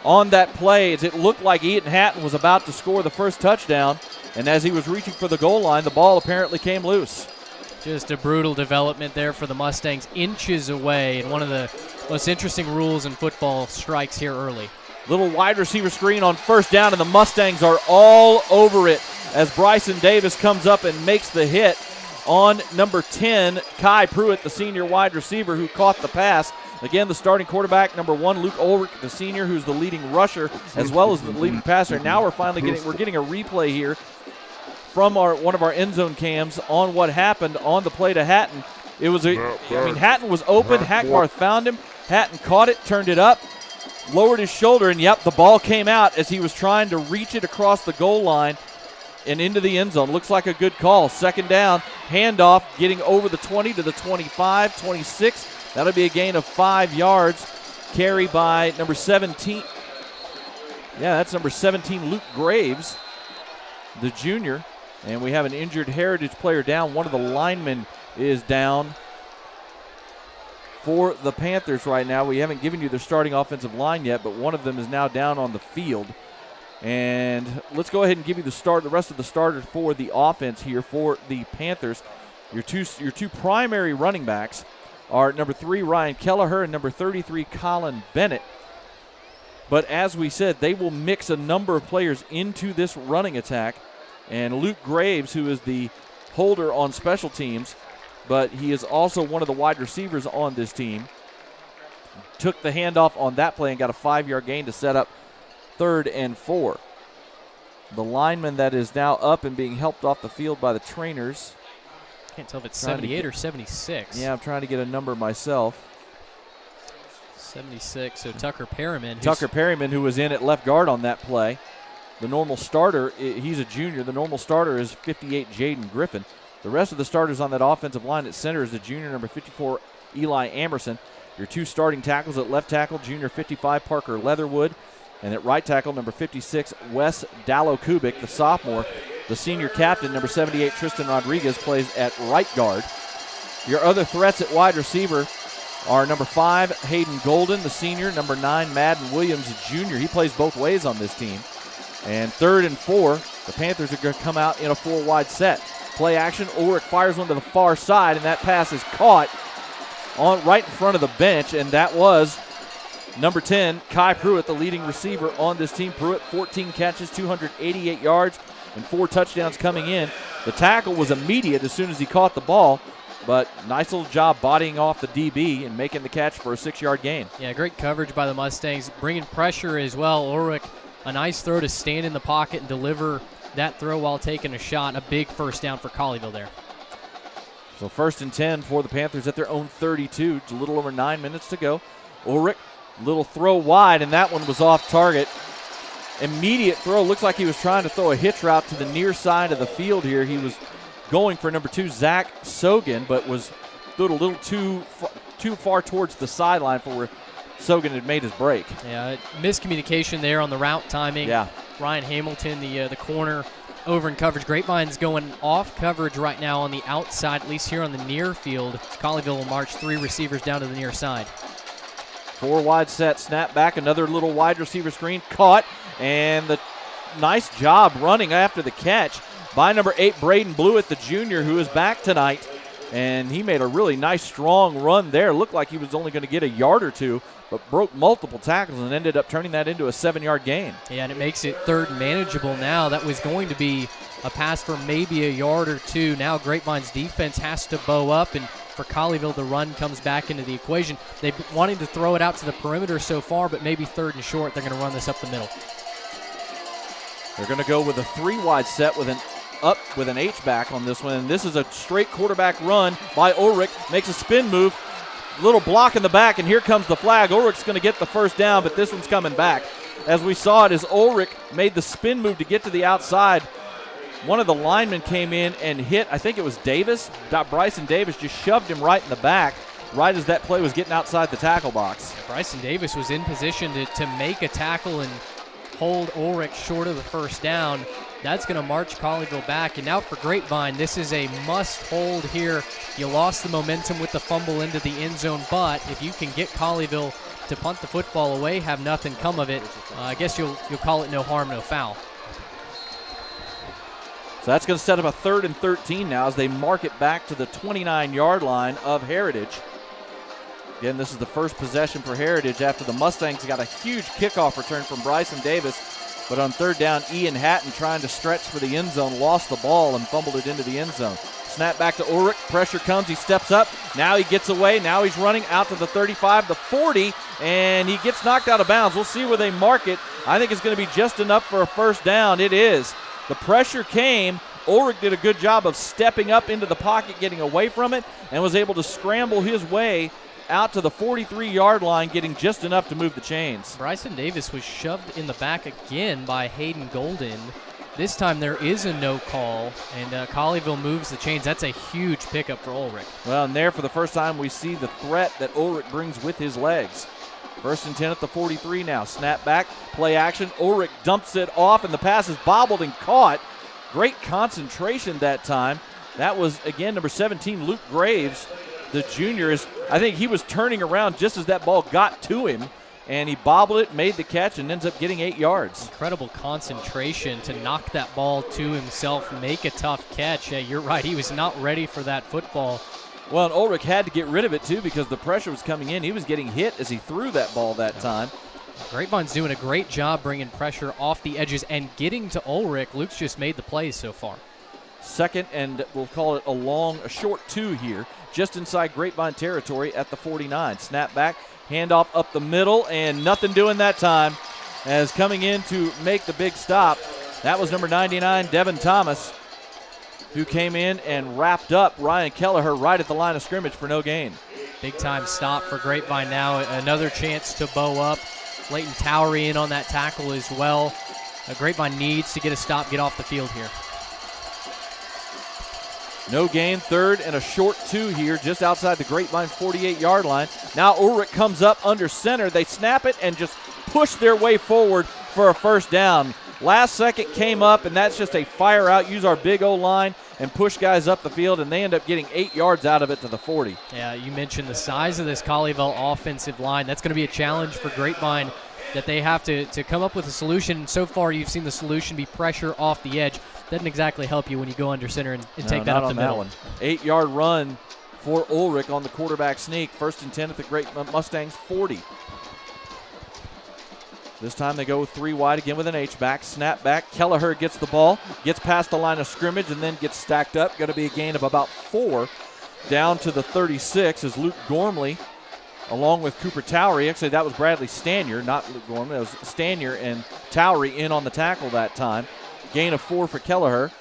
on that play as it looked like Eaton Hatton was about to score the 1st touchdown, and as he was reaching for the goal line, the ball apparently came loose. Just a brutal development there for the Mustangs, inches away, and one of the most interesting rules in football strikes here early. Little wide receiver screen on 1st down, and the Mustangs are all over it as Bryson Davis comes up and makes the hit on number 10, Kai Pruitt, the senior wide receiver who caught the pass. Again, the starting quarterback, number 1, Luke Ulrich, the senior, who's the leading rusher as well as the leading passer. Now we're getting a replay here from one of our end zone cams on what happened on the play to Hatton. Hatton was open. Hackbarth found him. Hatton caught it, turned it up, lowered his shoulder, and the ball came out as he was trying to reach it across the goal line and into the end zone. Looks like a good call. 2nd down, handoff, getting over the 20 to the 25, 26. That'll be a gain of 5 yards. Carry by number 17. Yeah, that's number 17, Luke Graves, the junior. And we have an injured Heritage player down. One of the linemen is down for the Panthers right now. We haven't given you their starting offensive line yet, but one of them is now down on the field. And let's go ahead and give you the rest of the starters for the offense here for the Panthers. Your two primary running backs are number 3, Ryan Kelleher, and number 33, Colin Bennett. But as we said, they will mix a number of players into this running attack. And Luke Graves, who is the holder on special teams, but he is also one of the wide receivers on this team, took the handoff on that play and got a 5-yard gain to set up 3rd and 4. The lineman that is now up and being helped off the field by the trainers. Can't tell if it's 78 or 76. Yeah, I'm trying to get a number myself. 76, so Tucker Perryman. Tucker Perryman, who was in at left guard on that play. The normal starter, he's a junior. The normal starter is 58, Jaden Griffin. The rest of the starters on that offensive line at center is the junior, number 54, Eli Amerson. Your two starting tackles at left tackle, junior 55, Parker Leatherwood. And at right tackle, number 56, Wes Dallo-Kubik, the sophomore. The senior captain, number 78, Tristan Rodriguez, plays at right guard. Your other threats at wide receiver are number 5, Hayden Golden, the senior, number 9, Madden Williams, junior. He plays both ways on this team. And 3rd and 4, the Panthers are going to come out in a 4-wide set. Play action, Ulrich fires one to the far side, and that pass is caught right in front of the bench, and that was number 10, Kai Pruitt, the leading receiver on this team. Pruitt, 14 catches, 288 yards, and 4 touchdowns coming in. The tackle was immediate as soon as he caught the ball, but nice little job bodying off the DB and making the catch for a 6-yard gain. Yeah, great coverage by the Mustangs, bringing pressure as well. Ulrich, a nice throw to stand in the pocket and deliver that throw while taking a shot. A big first down for Colleyville there. So 1st and 10 for the Panthers at their own 32. Just a little over 9 minutes to go. Ulrich, little throw wide, and that one was off target. Immediate throw. Looks like he was trying to throw a hitch route to the near side of the field here. He was going for number 2, Zach Sogan, but was threw it a little too far towards the sideline for where Sogan had made his break. Yeah, miscommunication there on the route timing. Yeah. Ryan Hamilton, the corner, over in coverage. Grapevine's going off coverage right now on the outside, at least here on the near field. Colleyville will march 3 receivers down to the near side. 4 wide set, snap back, another little wide receiver screen, caught, and the nice job running after the catch by number 8, Braden Blewett, the junior, who is back tonight. And he made a really nice, strong run there. Looked like he was only going to get a yard or two, but broke multiple tackles and ended up turning that into a 7-yard gain. Yeah, and it makes it 3rd and manageable now. That was going to be a pass for maybe a yard or 2. Now Grapevine's defense has to bow up, and for Colleyville, the run comes back into the equation. They've been wanting to throw it out to the perimeter so far, but maybe 3rd and short, they're going to run this up the middle. They're going to go with a 3-wide set with an H-back on this one, and this is a straight quarterback run by Ulrich. Makes a spin move, little block in the back, and here comes the flag. Ulrich's going to get the first down, but this one's coming back. As we saw it, as Ulrich made the spin move to get to the outside, one of the linemen came in and hit, I think it was Davis. Bryson Davis just shoved him right in the back right as that play was getting outside the tackle box. Bryson Davis was in position to make a tackle and hold Ulrich short of the first down. That's going to march Colleyville back. And now for Grapevine, this is a must-hold here. You lost the momentum with the fumble into the end zone, but if you can get Colleyville to punt the football away, have nothing come of it, I guess you'll call it no harm, no foul. So that's going to set up a 3rd and 13 now as they mark it back to the 29-yard line of Heritage. Again, this is the first possession for Heritage after the Mustangs got a huge kickoff return from Bryson Davis. But on 3rd down, Ian Hatton trying to stretch for the end zone, lost the ball and fumbled it into the end zone. Snap back to Ulrich. Pressure comes. He steps up. Now he gets away. Now he's running out to the 35, the 40, and he gets knocked out of bounds. We'll see where they mark it. I think it's going to be just enough for a first down. It is. The pressure came. Ulrich did a good job of stepping up into the pocket, getting away from it, and was able to scramble his way out to the 43-yard line, getting just enough to move the chains. Bryson Davis was shoved in the back again by Hayden Golden. This time there is a no call, and Colleyville moves the chains. That's a huge pickup for Ulrich. Well, and there for the first time we see the threat that Ulrich brings with his legs. 1st and 10 at the 43 now. Snap back, play action. Ulrich dumps it off, and the pass is bobbled and caught. Great concentration that time. That was, again, number 17, Luke Graves, the junior. I think he was turning around just as that ball got to him, and he bobbled it, made the catch, and ends up getting 8 yards. Incredible concentration to knock that ball to himself, make a tough catch. You're right, he was not ready for that football. Well, and Ulrich had to get rid of it, too, because the pressure was coming in. He was getting hit as he threw that ball that time. Grapevine's doing a great job bringing pressure off the edges and getting to Ulrich. Luke's just made the plays so far. 2nd, and we'll call it a short 2 here, just inside Grapevine territory at the 49. Snap back, handoff up the middle, and nothing doing that time. As coming in to make the big stop That was number 99, Devin Thomas, who came in and wrapped up Ryan Kelleher right at the line of scrimmage for no gain. Big time stop for Grapevine now. Another chance to bow up. Leighton Towery in on that tackle as well. Grapevine needs to get a stop, get off the field here. No gain, third and a short 2 here just outside the Grapevine 48-yard line. Now Ulrich comes up under center. They snap it and just push their way forward for a first down. Last second came up, and that's just a fire out, use our big O-line and push guys up the field, and they end up getting 8 yards out of it to the 40. Yeah, you mentioned the size of this Colleyville offensive line. That's going to be a challenge for Grapevine that they have to come up with a solution. So far, you've seen the solution be pressure off the edge. Doesn't exactly help you when you go under center and take that up the middle. 8-yard run for Ulrich on the quarterback sneak. 1st and 10 at the Great Mustangs 40. This time they go 3 wide again with an H-back. Snap back. Kelleher gets the ball, gets past the line of scrimmage, and then gets stacked up. Going to be a gain of about 4 down to the 36 as Luke Gormley, along with Cooper Towery. Actually, that was Bradley Stanier, not Luke Gormley. It was Stanier and Towery in on the tackle that time. Gain of 4 for Kelleher.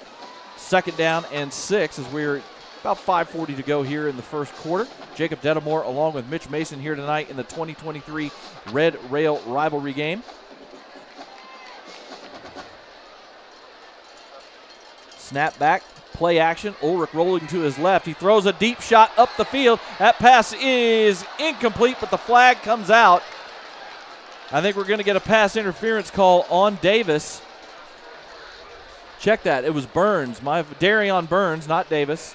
2nd down and 6 as we're about 5:40 to go here in the first quarter. Jacob Dedamore along with Mitch Mason here tonight in the 2023 Red Rail Rivalry game. Snap back, play action. Ulrich rolling to his left. He throws a deep shot up the field. That pass is incomplete, but the flag comes out. I think we're going to get a pass interference call on Davis. Check that. It was Burns. Darion Burns, not Davis.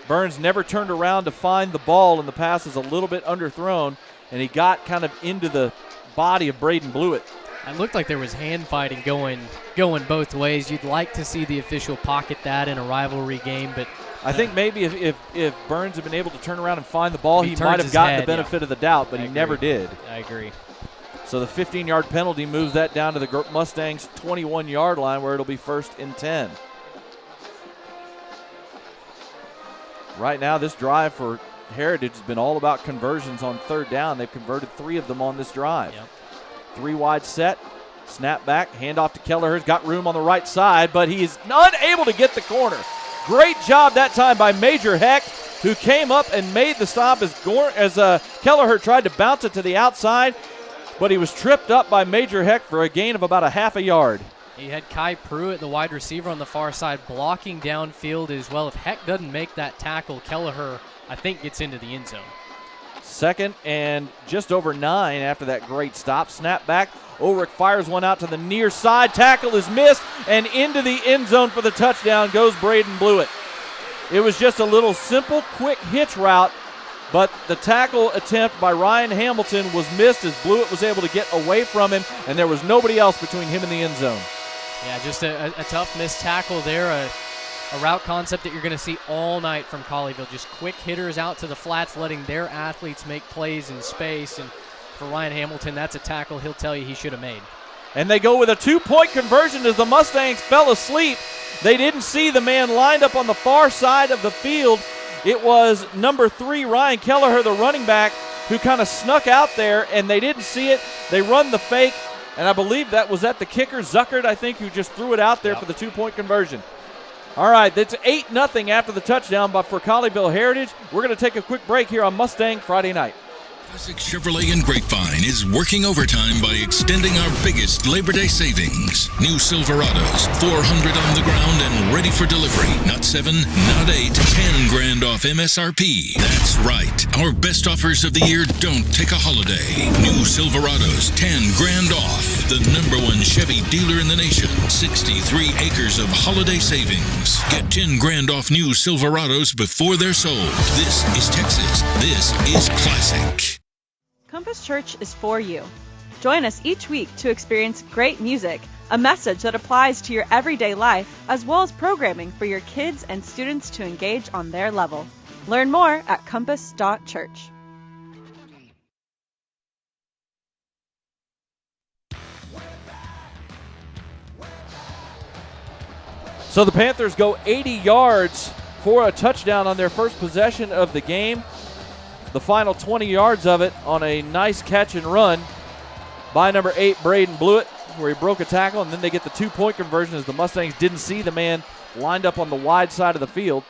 Burns never turned around to find the ball, and the pass is a little bit underthrown, and he got kind of into the body of Braden Blewett. It looked like there was hand fighting going both ways. You'd like to see the official pocket that in a rivalry game, but I think maybe if Burns had been able to turn around and find the ball, he might have gotten the benefit of the doubt, but he never did. I agree. So the 15-yard penalty moves that down to the Mustangs' 21-yard line where it'll be 1st and 10. Right now, this drive for Heritage has been all about conversions on 3rd down. They've converted 3 of them on this drive. Yep. 3 wide set, snap back, handoff to Kelleher. He's got room on the right side, but he is unable to get the corner. Great job that time by Major Heck, who came up and made the stop as Kelleher tried to bounce it to the outside, but he was tripped up by Major Heck for a gain of about a half a yard. He had Kai Pruitt, the wide receiver on the far side, blocking downfield as well. If Heck doesn't make that tackle, Kelleher, I think, gets into the end zone. 2nd and just over 9 after that great stop. Snap back. Ulrich fires one out to the near side. Tackle is missed, and into the end zone for the touchdown goes Braden Blewett. It was just a little simple, quick hitch route, but the tackle attempt by Ryan Hamilton was missed as Blewett was able to get away from him, and there was nobody else between him and the end zone. Yeah, just a tough missed tackle there. A route concept that you're going to see all night from Colleyville. Just quick hitters out to the flats, letting their athletes make plays in space. And for Ryan Hamilton, that's a tackle he'll tell you he should have made. And they go with a 2-point conversion as the Mustangs fell asleep. They didn't see the man lined up on the far side of the field. It was number 3, Ryan Kelleher, the running back, who kind of snuck out there, and they didn't see it. They run the fake, and I believe that was at the kicker, Zuckert, I think, who just threw it out there for the 2-point conversion. All right, that's 8-0 after the touchdown for Colleyville Heritage. We're going to take a quick break here on Mustang Friday Night. Classic Chevrolet in Grapevine is working overtime by extending our biggest Labor Day savings. New Silverados, 400 on the ground and ready for delivery. Not 7, not 8, 10 grand off MSRP. That's right. Our best offers of the year don't take a holiday. New Silverados, 10 grand off. The #1 Chevy dealer in the nation. 63 acres of holiday savings. Get 10 grand off new Silverados before they're sold. This is Texas. This is classic. Compass Church is for you. Join us each week to experience great music, a message that applies to your everyday life, as well as programming for your kids and students to engage on their level. Learn more at compass.church. So the Panthers go 80 yards for a touchdown on their first possession of the game. The final 20 yards of it on a nice catch and run by number 8, Braden Blewett. where he broke a tackle, and then they get the 2-point conversion as the Mustangs didn't see the man lined up on the wide side of the field.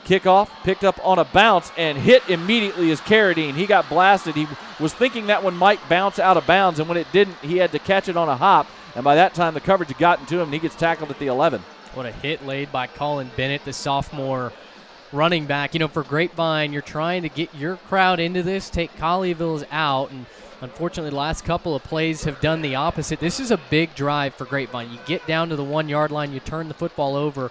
Kickoff picked up on a bounce and hit immediately is Carradine. He got blasted. He was thinking that one might bounce out of bounds, and when it didn't, he had to catch it on a hop. And by that time, the coverage had gotten to him, and he gets tackled at the 11. What a hit laid by Colin Bennett, the sophomore running back. For Grapevine, you're trying to get your crowd into this, take Colleyville's out, and unfortunately, the last couple of plays have done the opposite. This is a big drive for Grapevine. You get down to the 1-yard line, you turn the football over,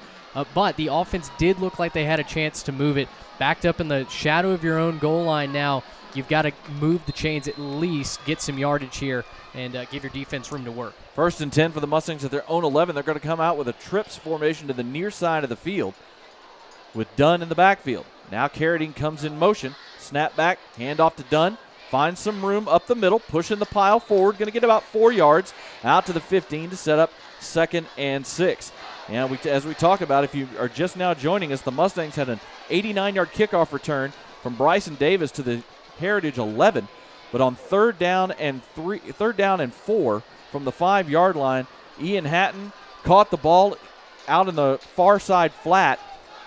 but the offense did look like they had a chance to move it. Backed up in the shadow of your own goal line now, you've got to move the chains at least, get some yardage here, and give your defense room to work. 1st and 10 for the Mustangs at their own 11. They're going to come out with a trips formation to the near side of the field with Dunn in the backfield. Now Carradine comes in motion. Snap back, hand off to Dunn. Finds some room up the middle, pushing the pile forward. Going to get about 4 yards out to the 15 to set up 2nd and 6. And as we talk about, if you are just now joining us, the Mustangs had an 89-yard kickoff return from Bryson Davis to the Heritage 11. But on 3rd down and 4 from the 5-yard line, Ian Hatton caught the ball out in the far side flat.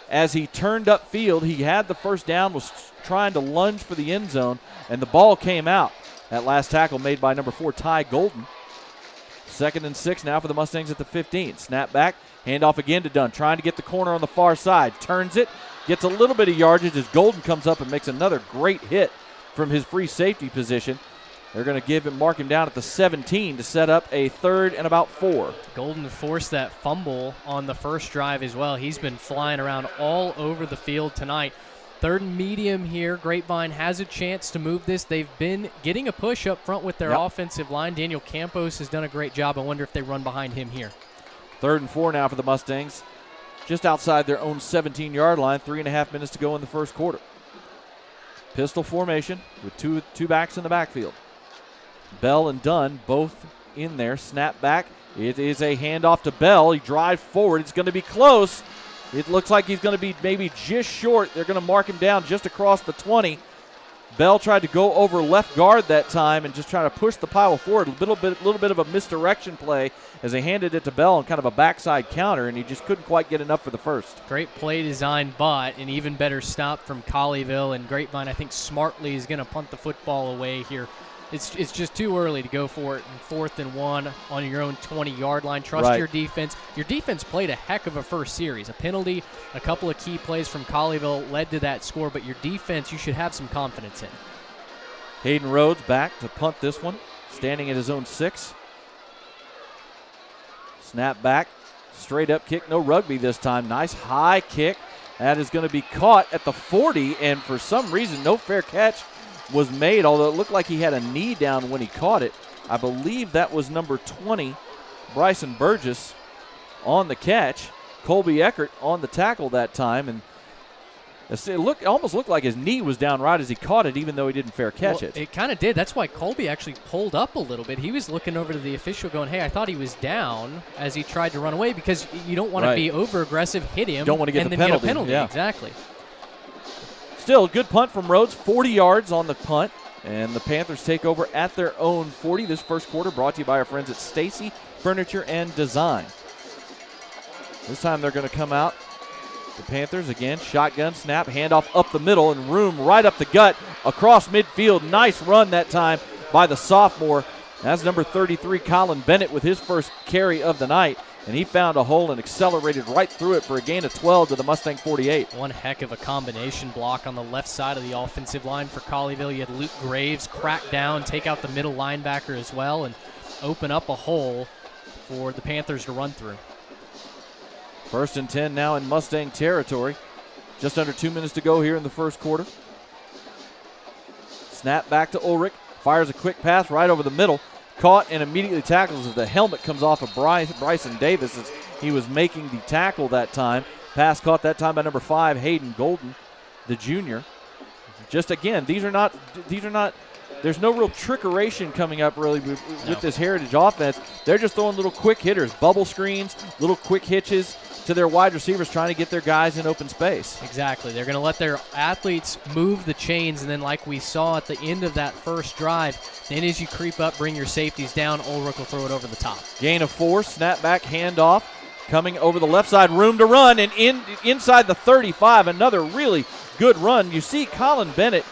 As he turned upfield, he had the first down, was trying to lunge for the end zone, and the ball came out. That last tackle made by number 4, Ty Golden. 2nd and 6 now for the Mustangs at the 15. Snap back, handoff again to Dunn, trying to get the corner on the far side. Turns it, gets a little bit of yardage as Golden comes up and makes another great hit from his free safety position. They're going to mark him down at the 17 to set up a 3rd and about 4. Golden forced that fumble on the first drive as well. He's been flying around all over the field tonight. 3rd and medium here. Grapevine has a chance to move this. They've been getting a push up front with their offensive line. Daniel Campos has done a great job. I wonder if they run behind him here. 3rd and 4 now for the Mustangs. Just outside their own 17-yard line. 3.5 minutes to go in the first quarter. Pistol formation with two backs in the backfield. Bell and Dunn both in there. Snap back. It is a handoff to Bell. He drives forward. It's going to be close. It looks like he's going to be maybe just short. They're going to mark him down just across the 20. Bell tried to go over left guard that time and just try to push the pile forward. A little bit of a misdirection play as they handed it to Bell on kind of a backside counter, and he just couldn't quite get enough for the first. Great play design, but an even better stop from Colleyville, and Grapevine, I think, smartly is going to punt the football away here. It's just too early to go for it in 4th and 1 on your own 20-yard line. Trust your defense. Your defense played a heck of a first series. A penalty, a couple of key plays from Colleyville led to that score, but your defense you should have some confidence in. Hayden Rhodes back to punt this one, standing at his own 6. Snap back, straight up kick, no rugby this time. Nice high kick. That is going to be caught at the 40, and for some reason no fair catch was made, although it looked like he had a knee down when he caught it. I believe that was number 20, Bryson Burgess, on the catch. Colby Eckert on the tackle that time, and it almost looked like his knee was down right as he caught it, even though he didn't fair catch it. It kind of did. That's why Colby actually pulled up a little bit. He was looking over to the official going, hey, I thought he was down, as he tried to run away, because you don't want to be over-aggressive, hit him, don't want to get and the then penalty. Get a penalty. Yeah. Exactly. Still, good punt from Rhodes, 40 yards on the punt, and the Panthers take over at their own 40 this first quarter, brought to you by our friends at Stacy Furniture and Design. This time they're going to come out, the Panthers again, shotgun snap, handoff up the middle, and room right up the gut, across midfield. Nice run that time by the sophomore. That's number 33, Colin Bennett, with his first carry of the night. And he found a hole and accelerated right through it for a gain of 12 to the Mustang 48. One heck of a combination block on the left side of the offensive line for Colleyville. You had Luke Graves crack down, take out the middle linebacker as well, and open up a hole for the Panthers to run through. 1st and 10 now in Mustang territory. Just under 2 minutes to go here in the first quarter. Snap back to Ulrich. Fires a quick pass right over the middle. Caught and immediately tackles as the helmet comes off of Bryson Davis as he was making the tackle that time. Pass caught that time by number 5, Hayden Golden, the junior. Just again, these are not. There's no real trickeration coming up really with this Heritage offense. They're just throwing little quick hitters, bubble screens, little quick hitches, to their wide receivers trying to get their guys in open space. Exactly. They're going to let their athletes move the chains, and then like we saw at the end of that first drive, then as you creep up, bring your safeties down, Ulrich will throw it over the top. Gain of 4, snap back, handoff, coming over the left side, room to run, and inside the 35, another really good run. You see Colin Bennett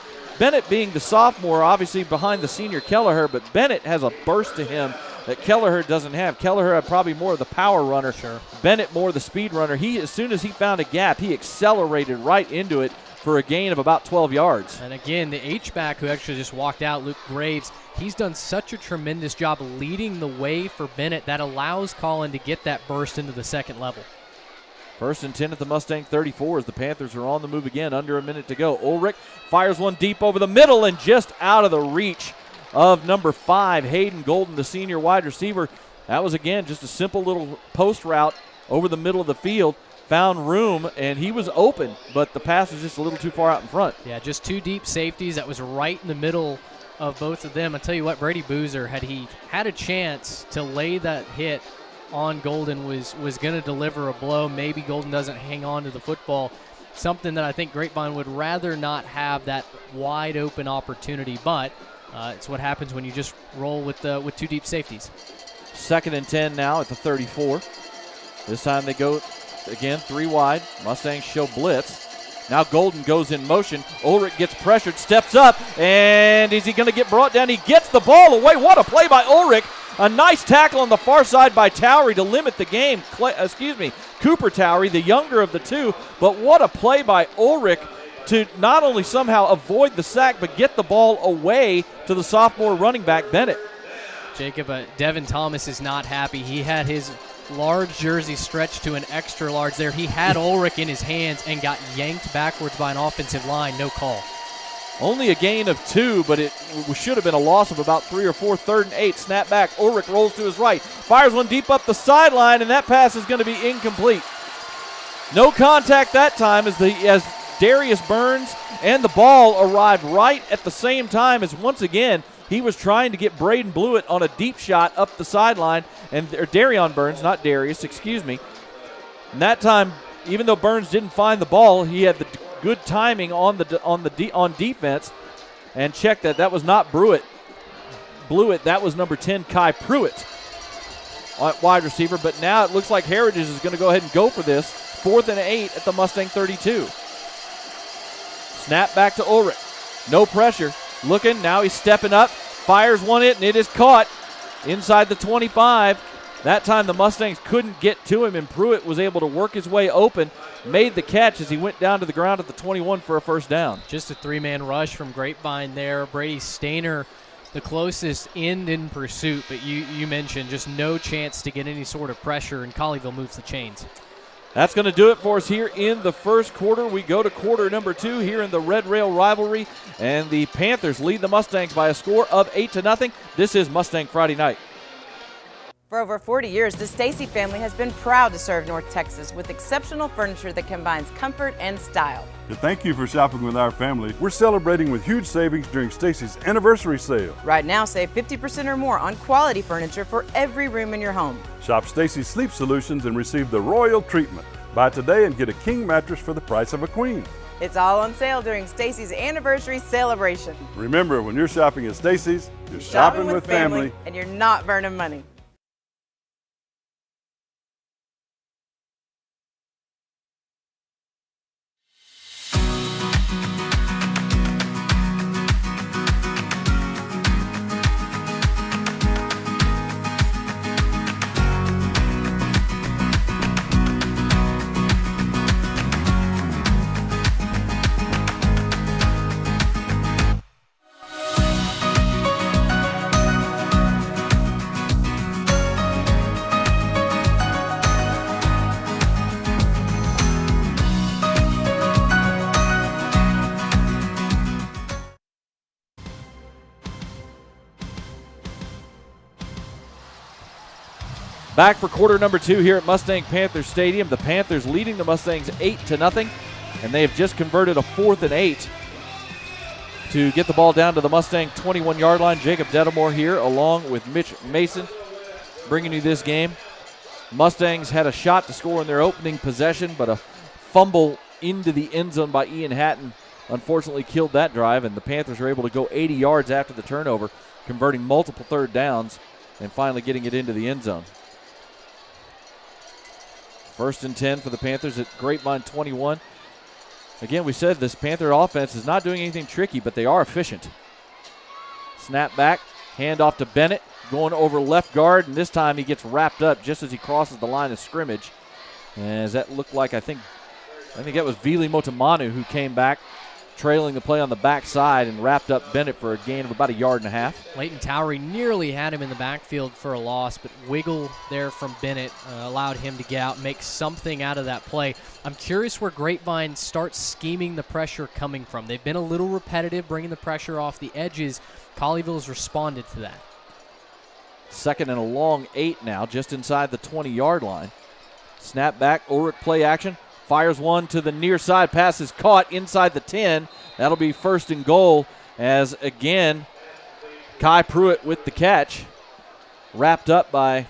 being the sophomore, obviously behind the senior Kelleher, but Bennett has a burst to him that Kelleher doesn't have. Kelleher had probably more of the power runner. Sure. Bennett more the speed runner. As soon as he found a gap, he accelerated right into it for a gain of about 12 yards. And again, the H-back who actually just walked out, Luke Graves, he's done such a tremendous job leading the way for Bennett that allows Colin to get that burst into the second level. 1st and 10 at the Mustang 34 as the Panthers are on the move again, under a minute to go. Ulrich fires one deep over the middle and just out of the reach of number 5, Hayden Golden, the senior wide receiver. That was, again, just a simple little post route over the middle of the field. Found room, and he was open, but the pass was just a little too far out in front. Yeah, just 2 deep safeties. That was right in the middle of both of them. I tell you what, Brady Boozer, had he had a chance to lay that hit on Golden, was going to deliver a blow. Maybe Golden doesn't hang on to the football. Something that I think Grapevine would rather not have that wide open opportunity, but it's what happens when you just roll with 2 deep safeties. 2nd and 10 now at the 34. This time they go again 3 wide. Mustangs show blitz. Now Golden goes in motion. Ulrich gets pressured, steps up, and is he going to get brought down? He gets the ball away. What a play by Ulrich. A nice tackle on the far side by Towery to limit the game. Cooper Towery, the younger of the two. But what a play by Ulrich to not only somehow avoid the sack, but get the ball away to the sophomore running back, Bennett. Jacob, Devin Thomas is not happy. He had his large jersey stretched to an extra large there. He had Ulrich in his hands and got yanked backwards by an offensive line. No call. Only a gain of 2, but it should have been a loss of about 3 or 4. 3rd and 8, snap back. Ulrich rolls to his right, fires one deep up the sideline, and that pass is going to be incomplete. No contact that time as Darius Burns and the ball arrived right at the same time as once again he was trying to get Braden Blewett on a deep shot up the sideline, or Darion Burns, not Darius, excuse me. And that time, even though Burns didn't find the ball, he had the good timing on defense, and check that was not Blewett, that was number 10 Kai Pruitt, wide receiver. But now it looks like Heritage is going to go ahead and go for this. 4th and 8 at the Mustang 32. Snap back to Ulrich, no pressure, looking, now he's stepping up, fires one in, and it is caught inside the 25. That time the Mustangs couldn't get to him, and Pruitt was able to work his way open, made the catch as he went down to the ground at the 21 for a first down. Just a 3-man rush from Grapevine there. Brady Stainer, the closest end in pursuit, but you mentioned just no chance to get any sort of pressure, and Colleyville moves the chains. That's going to do it for us here in the first quarter. We go to quarter number 2 here in the Red Rail Rivalry, and the Panthers lead the Mustangs by a score of 8-0. This is Mustang Friday Night. For over 40 years, the Stacy family has been proud to serve North Texas with exceptional furniture that combines comfort and style. To thank you for shopping with our family, we're celebrating with huge savings during Stacy's anniversary sale. Right now, save 50% or more on quality furniture for every room in your home. Shop Stacy's Sleep Solutions and receive the royal treatment. Buy today and get a king mattress for the price of a queen. It's all on sale during Stacy's anniversary celebration. Remember, when you're shopping at Stacy's, you're shopping with family. And you're not burning money. Back for quarter number 2 here at Mustang Panther Stadium. The Panthers leading the Mustangs 8-0, and they have just converted a 4th and 8 to get the ball down to the Mustang 21-yard line. Jacob Dedamore here along with Mitch Mason bringing you this game. Mustangs had a shot to score in their opening possession, but a fumble into the end zone by Ian Hatton unfortunately killed that drive, and the Panthers were able to go 80 yards after the turnover, converting multiple third downs and finally getting it into the end zone. 1st and 10 for the Panthers at Grapevine 21. Again, we said this Panther offense is not doing anything tricky, but they are efficient. Snap back, hand off to Bennett, going over left guard, and this time he gets wrapped up just as he crosses the line of scrimmage. As that looked like, I think that was Vili Motamanu who came back, trailing the play on the backside and wrapped up Bennett for a gain of about 1.5 yards. Leighton Towery nearly had him in the backfield for a loss, but wiggle there from Bennett allowed him to get out, make something out of that play. I'm curious where Grapevine starts scheming the pressure coming from. They've been a little repetitive, bringing the pressure off the edges. Colleyville's responded to that. 2nd and a long 8 now, just inside the 20-yard line. Snap back, Ulrich play action. Fires one to the near side. Pass is caught inside the 10. That'll be 1st and goal as, again, Kai Pruitt with the catch. Wrapped up by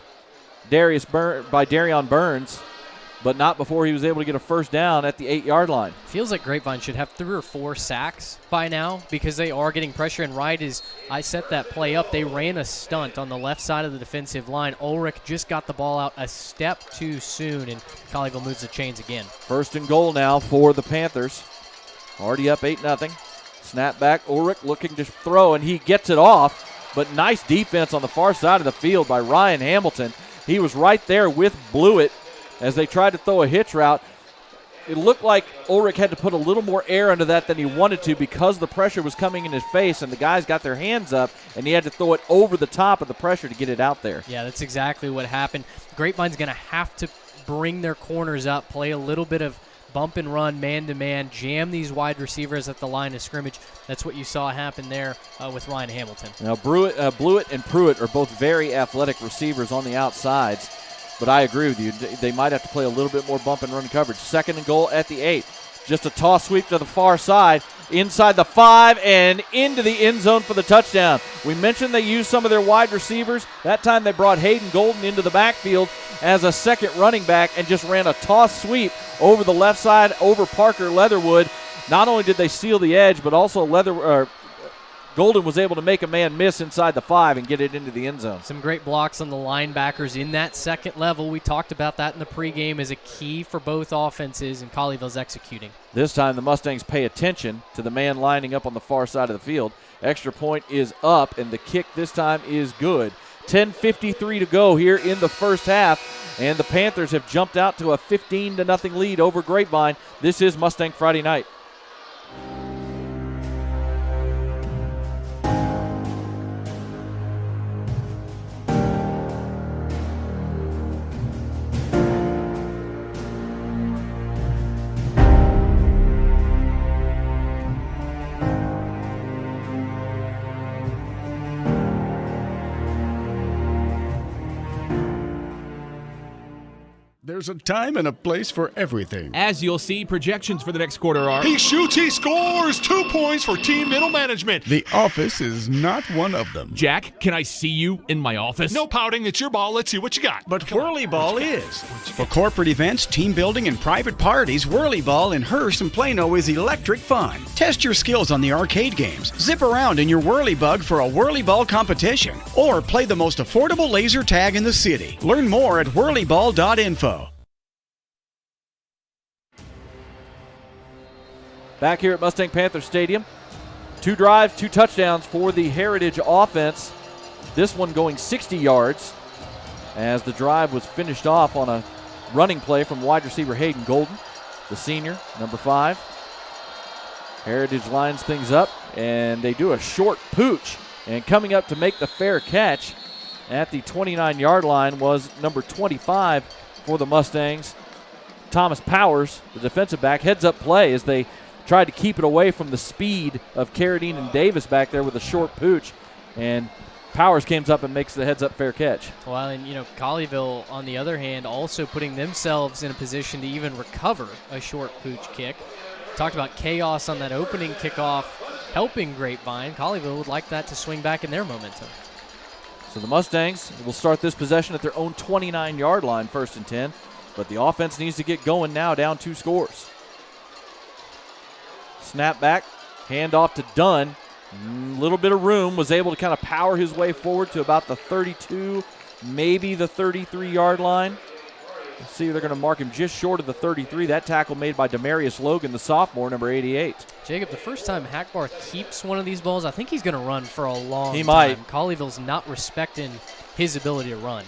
Darion Burns, but not before he was able to get a 1st down at the 8-yard line. Feels like Grapevine should have 3 or 4 sacks by now because they are getting pressure. And right as I set that play up, they ran a stunt on the left side of the defensive line. Ulrich just got the ball out a step too soon, and Colleyville moves the chains again. 1st and goal now for the Panthers. Already up 8-0. Snap back, Ulrich looking to throw, and he gets it off. But nice defense on the far side of the field by Ryan Hamilton. He was right there with Blewett as they tried to throw a hitch route. It looked like Ulrich had to put a little more air into that than he wanted to because the pressure was coming in his face, and the guys got their hands up, and he had to throw it over the top of the pressure to get it out there. Yeah, that's exactly what happened. Grapevine's going to have to bring their corners up, play a little bit of bump and run, man-to-man, jam these wide receivers at the line of scrimmage. That's what you saw happen there with Ryan Hamilton. Now, Blewett and Pruitt are both very athletic receivers on the outsides. But I agree with you. They might have to play a little bit more bump and run coverage. 2nd and goal at the 8. Just a toss sweep to the far side, inside the 5, and into the end zone for the touchdown. We mentioned they used some of their wide receivers. That time they brought Hayden Golden into the backfield as a second running back and just ran a toss sweep over the left side over Parker Leatherwood. Not only did they seal the edge, but also Golden was able to make a man miss inside the 5 and get it into the end zone. Some great blocks on the linebackers in that second level. We talked about that in the pregame as a key for both offenses, and Colleyville's executing. This time the Mustangs pay attention to the man lining up on the far side of the field. Extra point is up, and the kick this time is good. 10:53 to go here in the first half, and the Panthers have jumped out to a 15-0 lead over Grapevine. This is Mustang Friday Night. There's a time and a place for everything. As you'll see, projections for the next quarter are... He shoots, he scores! 2 points for team middle management. The office is not one of them. Jack, can I see you in my office? No pouting, it's your ball. Let's see what you got. But Whirly Ball is. For corporate events, team building, and private parties, Whirly Ball in Hearst and Plano is electric fun. Test your skills on the arcade games. Zip around in your Whirly Bug for a Whirly Ball competition. Or play the most affordable laser tag in the city. Learn more at whirlyball.info. Back here at Mustang Panther Stadium. 2 drives, 2 touchdowns for the Heritage offense. This one going 60 yards as the drive was finished off on a running play from wide receiver Hayden Golden, the senior, number 5. Heritage lines things up, and they do a short pooch. And coming up to make the fair catch at the 29-yard line was number 25 for the Mustangs, Thomas Powers, the defensive back. Heads-up play as they tried to keep it away from the speed of Carradine and Davis back there with a short pooch, and Powers comes up and makes the heads-up fair catch. Well, and, Colleyville, on the other hand, also putting themselves in a position to even recover a short pooch kick. Talked about chaos on that opening kickoff helping Grapevine. Colleyville would like that to swing back in their momentum. So the Mustangs will start this possession at their own 29-yard line, 1st and 10. But the offense needs to get going now, down 2 scores. Snap back, hand off to Dunn. Little bit of room, was able to kind of power his way forward to about the 32, maybe the 33-yard line. Let's see if they're going to mark him just short of the 33. That tackle made by Demarius Logan, the sophomore, number 88. Jacob, the first time Hackbarth keeps one of these balls, I think he's going to run for a long time. He might. Colleyville's not respecting his ability to run.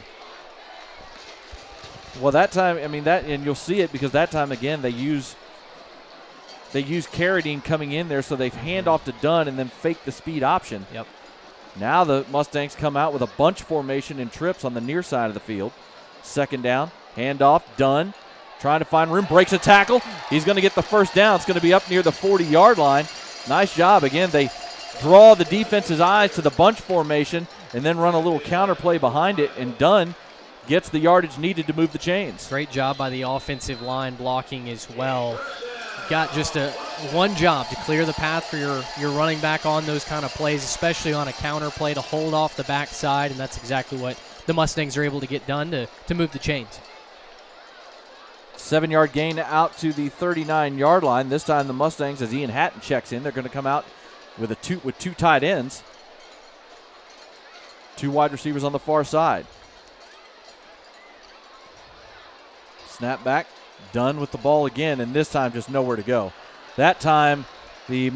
Well, that time, I mean, that, and you'll see it because that time, again, they use Carradine coming in there, so they hand off to Dunn and then fake the speed option. Yep. Now the Mustangs come out with a bunch formation and trips on the near side of the field. 2nd down, hand off, Dunn, trying to find room, breaks a tackle. He's going to get the 1st down. It's going to be up near the 40-yard line. Nice job. Again, they draw the defense's eyes to the bunch formation and then run a little counter play behind it, and Dunn gets the yardage needed to move the chains. Great job by the offensive line blocking as well. Got just one job to clear the path for your running back on those kind of plays, especially on a counter play to hold off the backside, and that's exactly what the Mustangs are able to get done to move the chains. 7-yard gain out to the 39-yard line. This time the Mustangs, as Ian Hatton checks in, they're going to come out with two tight ends. 2 wide receivers on the far side. Snap back, Dunn with the ball again, and this time just nowhere to go. That time the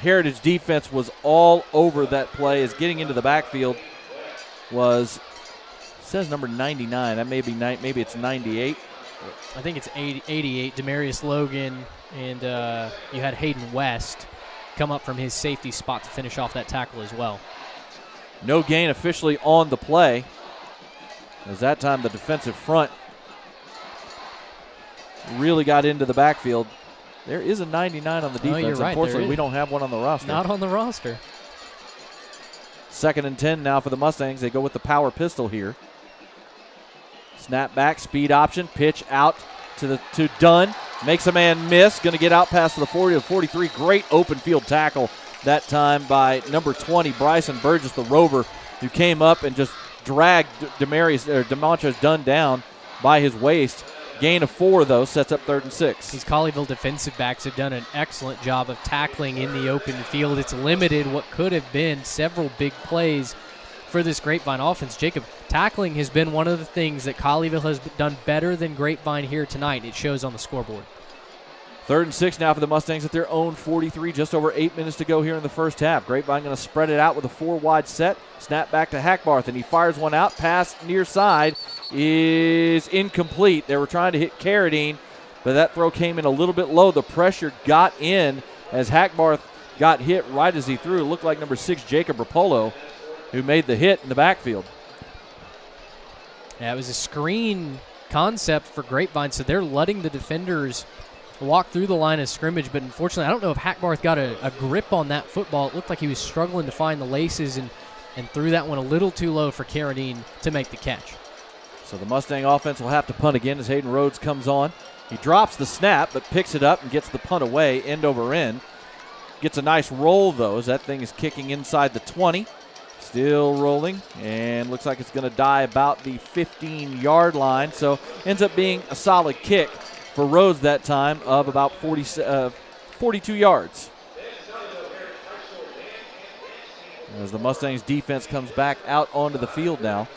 Heritage defense was all over that play, as getting into the backfield was, it says number 99. That may be maybe it's 98. I think it's 88. Demarius Logan, and you had Hayden West come up from his safety spot to finish off that tackle as well. No gain officially on the play, as that time the defensive front really got into the backfield. There is a 99 on the defense. You're right, unfortunately, we don't have one on the roster. Not on the roster. 2nd and 10 now for the Mustangs. They go with the power pistol here. Snap back, speed option, pitch out to Dunn. Makes a man miss. Going to get out past the 40 to 43. Great open field tackle that time by number 20, Bryson Burgess, the Rover, who came up and just dragged Demontrez Dunn down by his waist. Gain of 4, though, sets up 3rd and 6. These Colleyville defensive backs have done an excellent job of tackling in the open field. It's limited what could have been several big plays for this Grapevine offense. Jacob, tackling has been one of the things that Colleyville has done better than Grapevine here tonight. It shows on the scoreboard. 3rd and 6 now for the Mustangs at their own 43. Just over 8 minutes to go here in the first half. Grapevine going to spread it out with a 4-wide set. Snap back to Hackbarth, and he fires one out. Pass near side is incomplete. They were trying to hit Carradine, but that throw came in a little bit low. The pressure got in as Hackbarth got hit right as he threw. It looked like number 6, Jacob Rapolo, who made the hit in the backfield. Yeah, it was a screen concept for Grapevine, so they're letting the defenders walk through the line of scrimmage, but unfortunately, I don't know if Hackbarth got a grip on that football. It looked like he was struggling to find the laces and threw that one a little too low for Carradine to make the catch. So the Mustang offense will have to punt again as Hayden Rhodes comes on. He drops the snap, but picks it up and gets the punt away, end over end. Gets a nice roll, though, as that thing is kicking inside the 20. Still rolling, and looks like it's going to die about the 15-yard line. So ends up being a solid kick for Rhodes that time of about 42 yards. As the Mustangs defense comes back out onto the field now.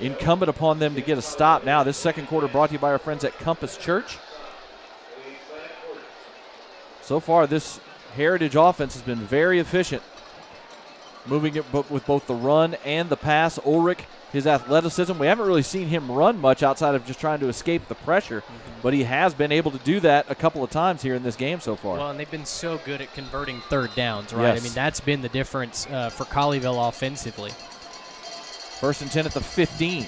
Incumbent upon them to get a stop now. This second quarter brought to you by our friends at Compass Church. So far, this Heritage offense has been very efficient, moving it with both the run and the pass. Ulrich, his athleticism, we haven't really seen him run much outside of just trying to escape the pressure, but he has been able to do that a couple of times here in this game so far. Well, and they've been so good at converting 3rd downs, right? Yes. I mean, that's been the difference for Colleyville offensively. 1st and 10 at the 15.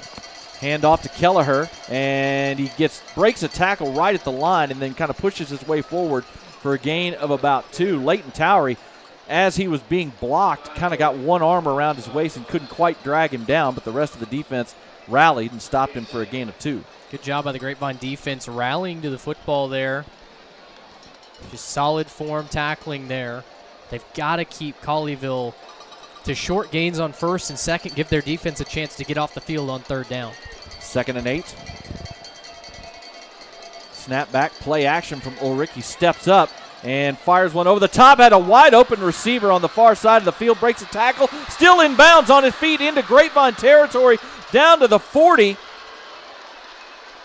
Hand off to Kelleher, and he breaks a tackle right at the line and then kind of pushes his way forward for a gain of about 2. Leighton Towery, as he was being blocked, kind of got one arm around his waist and couldn't quite drag him down, but the rest of the defense rallied and stopped him for a gain of 2. Good job by the Grapevine defense rallying to the football there. Just solid form tackling there. They've got to keep Colleyville to short gains on first and second, give their defense a chance to get off the field on third down. 2nd and 8. Snap back, play action from Ulrich. He steps up and fires one over the top. Had a wide open receiver on the far side of the field. Breaks a tackle. Still in bounds on his feet into Grapevine territory. Down to the 40.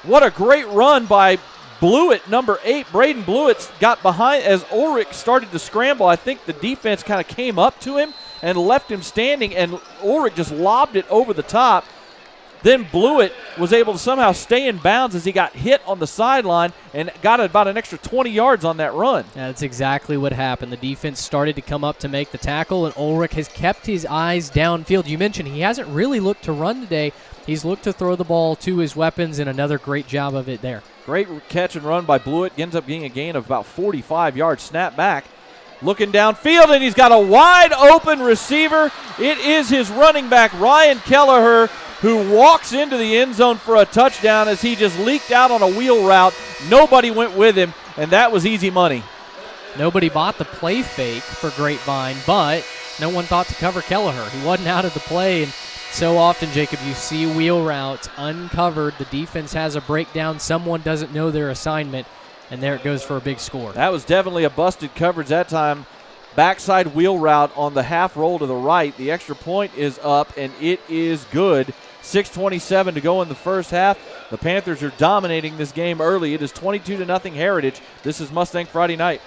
What a great run by Blewett, number 8. Braden Blewett got behind as Ulrich started to scramble. I think the defense kind of came up to him and left him standing, and Ulrich just lobbed it over the top. Then Blewett was able to somehow stay in bounds as he got hit on the sideline and got about an extra 20 yards on that run. Yeah, that's exactly what happened. The defense started to come up to make the tackle, and Ulrich has kept his eyes downfield. You mentioned he hasn't really looked to run today. He's looked to throw the ball to his weapons, and another great job of it there. Great catch and run by Blewett. Ends up being a gain of about 45 yards. Snap back. Looking downfield, and he's got a wide open receiver. It is his running back, Ryan Kelleher, who walks into the end zone for a touchdown as he just leaked out on a wheel route. Nobody went with him, and that was easy money. Nobody bought the play fake for Grapevine, but no one thought to cover Kelleher. He wasn't out of the play, and so often, Jacob, you see wheel routes uncovered. The defense has a breakdown. Someone doesn't know their assignment, and there it goes for a big score. That was definitely a busted coverage that time. Backside wheel route on the half roll to the right. The extra point is up, and it is good. 6:27 to go in the first half. The Panthers are dominating this game early. It is 22-0 Heritage. This is Mustang Friday Night.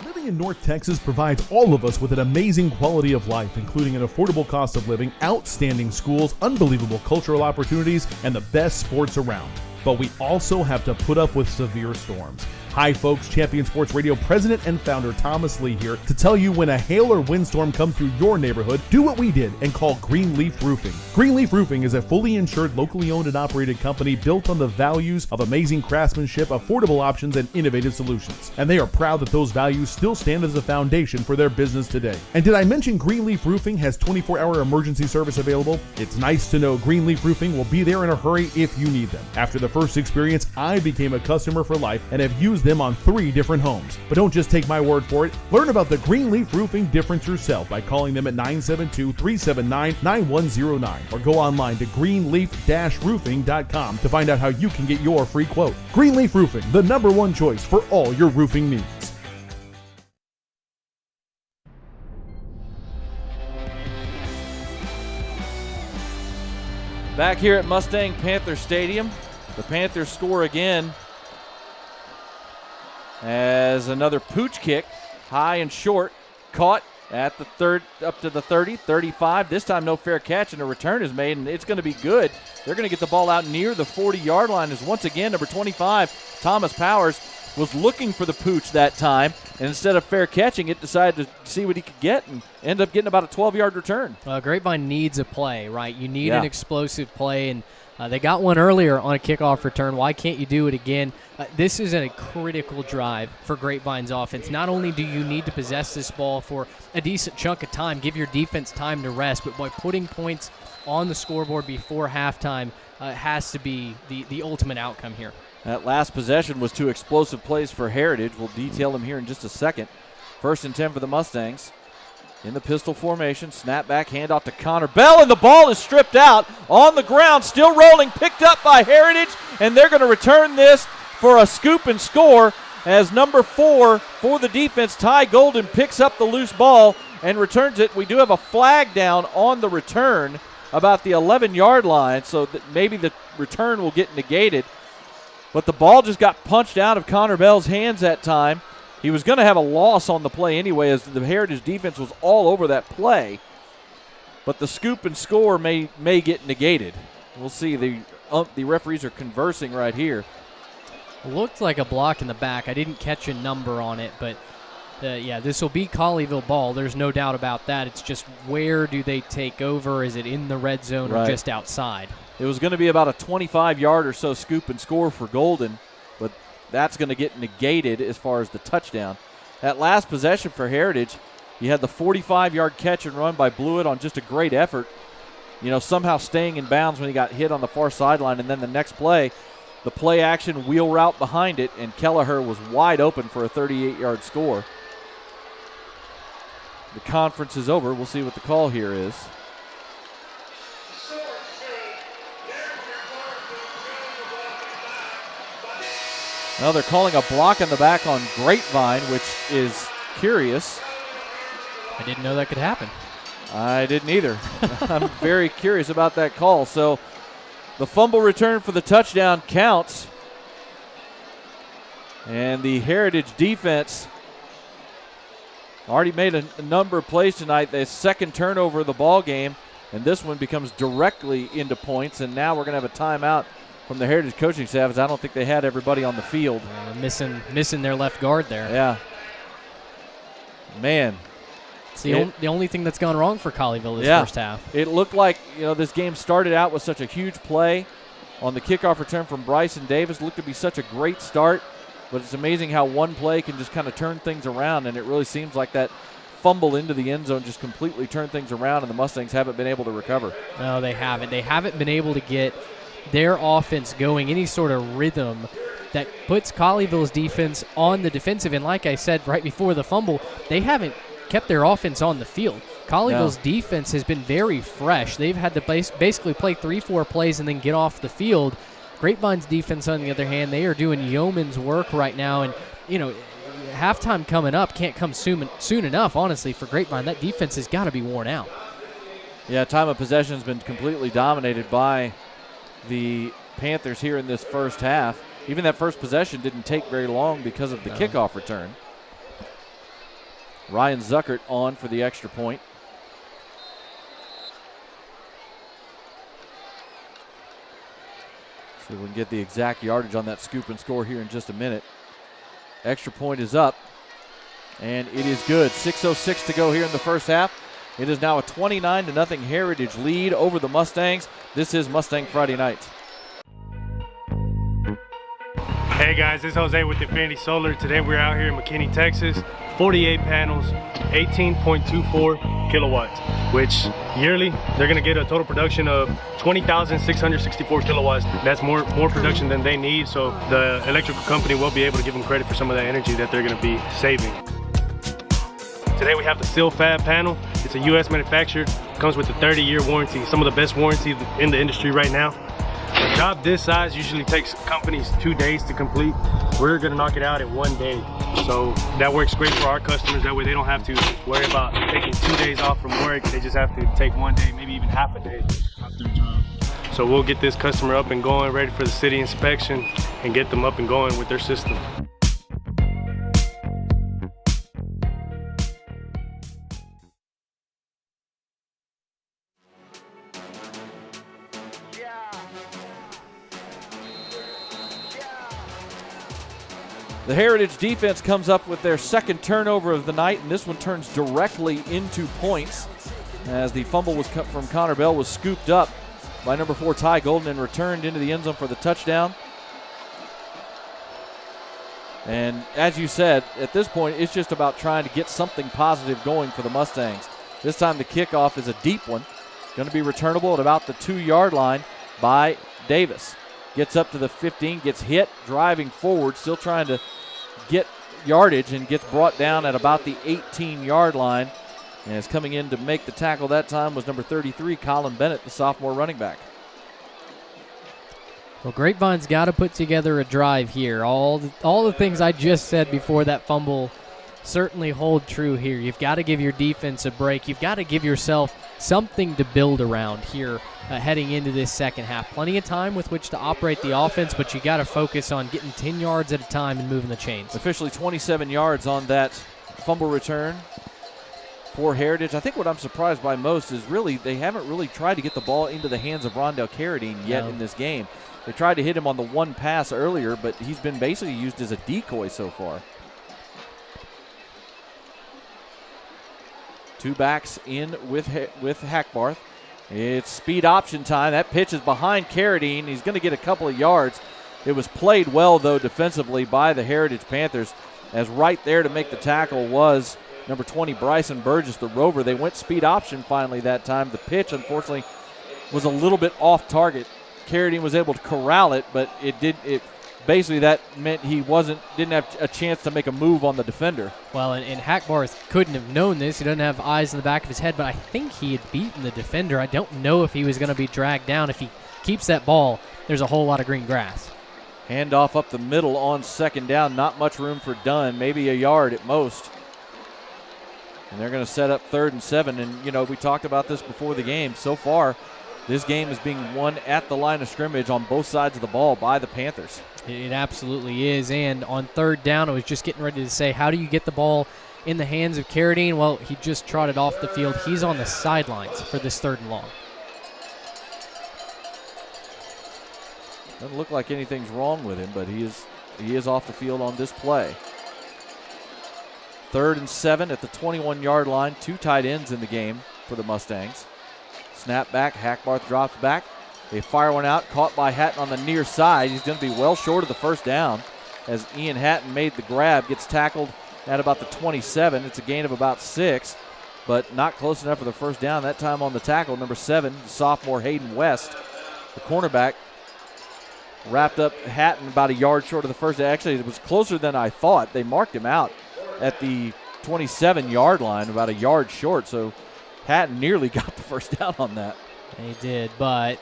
Living in North Texas provides all of us with an amazing quality of life, including an affordable cost of living, outstanding schools, unbelievable cultural opportunities, and the best sports around. But we also have to put up with severe storms. Hi folks, Champion Sports Radio President and Founder Thomas Lee here to tell you when a hail or windstorm comes through your neighborhood, do what we did and call Greenleaf Roofing. Greenleaf Roofing is a fully insured, locally owned and operated company built on the values of amazing craftsmanship, affordable options, and innovative solutions. And they are proud that those values still stand as a foundation for their business today. And did I mention Greenleaf Roofing has 24-hour emergency service available? It's nice to know Greenleaf Roofing will be there in a hurry if you need them. After the first experience, I became a customer for life and have used them on 3 different homes. But don't just take my word for it. Learn about the Greenleaf Roofing difference yourself by calling them at 972-379-9109 or go online to greenleaf-roofing.com to find out how you can get your free quote. Greenleaf Roofing, the #1 choice for all your roofing needs. Back here at Mustang Panther Stadium, the Panthers score again as another pooch kick, high and short, caught at the third, up to the 30, 35. This time no fair catch, and a return is made, and it's going to be good. They're going to get the ball out near the 40-yard line as once again number 25, Thomas Powers, was looking for the pooch that time, and instead of fair catching it, decided to see what he could get and end up getting about a 12-yard return. Grapevine needs a play, right? You need an explosive play, and they got one earlier on a kickoff return. Why can't you do it again? This is a critical drive for Grapevine's offense. Not only do you need to possess this ball for a decent chunk of time, give your defense time to rest, but by putting points on the scoreboard before halftime has to be the ultimate outcome here. That last possession was 2 explosive plays for Heritage. We'll detail them here in just a second. 1st and 10 for the Mustangs. In the pistol formation, snap back, handoff to Connor Bell, and the ball is stripped out on the ground, still rolling, picked up by Heritage, and they're going to return this for a scoop and score as number 4 for the defense, Ty Golden, picks up the loose ball and returns it. We do have a flag down on the return about the 11-yard line, so that maybe the return will get negated. But the ball just got punched out of Connor Bell's hands that time. He was going to have a loss on the play anyway, as the Heritage defense was all over that play. But the scoop and score may get negated. We'll see. The referees are conversing right here. Looked like a block in the back. I didn't catch a number on it, but this will be Colleyville ball. There's no doubt about that. It's just where do they take over? Is it in the red zone or just outside? It was going to be about a 25-yard or so scoop and score for Golden, but that's going to get negated as far as the touchdown. That last possession for Heritage, you had the 45-yard catch and run by Blewett on just a great effort, somehow staying in bounds when he got hit on the far sideline, and then the next play, the play action wheel route behind it, and Kelleher was wide open for a 38-yard score. the conference is over. We'll see what the call here is. Now they're calling a block in the back on Grapevine, which is curious. I didn't know that could happen. I didn't either. I'm very curious about that call. So the fumble return for the touchdown counts. And the Heritage defense already made a number of plays tonight. The second turnover of the ball game, and this one becomes directly into points. And now we're going to have a timeout from the Heritage coaching staff, as I don't think they had everybody on the field. Missing their left guard there. Yeah. Man. It's the only thing that's gone wrong for Colleyville this first half. It looked like, this game started out with such a huge play on the kickoff return from Bryson Davis. It looked to be such a great start, but it's amazing how one play can just kind of turn things around, and it really seems like that fumble into the end zone just completely turned things around, and the Mustangs haven't been able to recover. No, they haven't. They haven't been able to get their offense going, any sort of rhythm that puts Colleyville's defense on the defensive. And like I said right before the fumble, they haven't kept their offense on the field. Colleyville's defense has been very fresh. They've had to basically play 3-4 plays and then get off the field. Grapevine's defense, on the other hand, they are doing yeoman's work right now. And, halftime coming up can't come soon enough, honestly, for Grapevine. That defense has got to be worn out. Yeah, time of possession has been completely dominated by the Panthers here in this first half. Even that first possession didn't take very long because of the kickoff return. Ryan Zuckert on for the extra point. See if we can get the exact yardage on that scoop and score here in just a minute. Extra point is up, and it is good. 6:06 to go here in the first half. It is now a 29-0 Heritage lead over the Mustangs. This is Mustang Friday Night. Hey guys, this is Jose with Infinity Solar. Today we're out here in McKinney, Texas. 48 panels, 18.24 kilowatts, which yearly they're gonna get a total production of 20,664 kilowatts. That's more production than they need, so the electrical company will be able to give them credit for some of that energy that they're gonna be saving. Today we have the SealFab panel. It's a US manufacturer, comes with a 30-year warranty, some of the best warranty in the industry right now. A job this size usually takes companies 2 days to complete. We're gonna knock it out in 1 day. So that works great for our customers. That way they don't have to worry about taking 2 days off from work. They just have to take 1 day, maybe even half a day off their job. So we'll get this customer up and going, ready for the city inspection, and get them up and going with their system. The Heritage defense comes up with their second turnover of the night, and this one turns directly into points as the fumble from Connor Bell was scooped up by number 4 Ty Golden and returned into the end zone for the touchdown. And as you said, at this point, it's just about trying to get something positive going for the Mustangs. This time the kickoff is a deep one, going to be returnable at about the 2-yard line by Davis. Gets up to the 15, gets hit, driving forward, still trying to get yardage, and gets brought down at about the 18-yard line. And is coming in to make the tackle that time was number 33, Colin Bennett, the sophomore running back. Well, Grapevine's got to put together a drive here. All the things I just said before that fumble certainly hold true here. You've got to give your defense a break. You've got to give yourself something to build around here heading into this second half. Plenty of time with which to operate the offense, but you got to focus on getting 10 yards at a time and moving the chains. Officially 27 yards on that fumble return for Heritage. I think what I'm surprised by most is really they haven't really tried to get the ball into the hands of Rondell Carradine yet in this game. They tried to hit him on the one pass earlier, but he's been basically used as a decoy so far. 2 backs in with Hackbarth. It's speed option time. That pitch is behind Carradine. He's going to get a couple of yards. It was played well, though, defensively by the Heritage Panthers, as right there to make the tackle was number 20, Bryson Burgess, the Rover. They went speed option finally that time. The pitch, unfortunately, was a little bit off target. Carradine was able to corral it, but it basically that meant he didn't have a chance to make a move on the defender. Well, and Hackbarth couldn't have known this. He doesn't have eyes in the back of his head, but I think he had beaten the defender. I don't know if he was going to be dragged down. If he keeps that ball, there's a whole lot of green grass. Handoff up the middle on second down. Not much room for Dunn, maybe a yard at most. And they're going to set up 3rd and 7. And, we talked about this before the game. So far, this game is being won at the line of scrimmage on both sides of the ball by the Panthers. It absolutely is. And on 3rd down, I was just getting ready to say, how do you get the ball in the hands of Carradine? Well, he just trotted off the field. He's on the sidelines for this 3rd and long. Doesn't look like anything's wrong with him, but he is off the field on this play. 3rd and 7 at the 21-yard line. 2 tight ends in the game for the Mustangs. Snap back. Hackbarth drops back. They fire one out. Caught by Hatton on the near side. He's going to be well short of the first down as Ian Hatton made the grab. Gets tackled at about the 27. It's a gain of about 6, but not close enough for the first down. That time on the tackle, number 7, sophomore Hayden West. The cornerback wrapped up Hatton about a yard short of the first. Actually, it was closer than I thought. They marked him out at the 27-yard line, about a yard short. So Hatton nearly got the first down on that. They did, but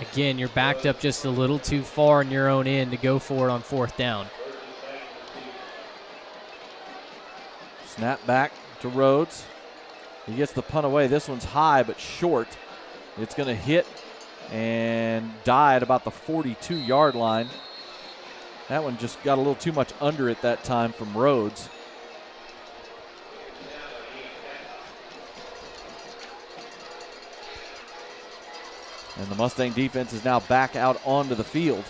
again, you're backed up just a little too far in your own end to go for it on 4th down. Snap back to Rhodes. He gets the punt away. This one's high but short. It's going to hit and die at about the 42-yard line. That one just got a little too much under it that time from Rhodes. And the Mustang defense is now back out onto the field.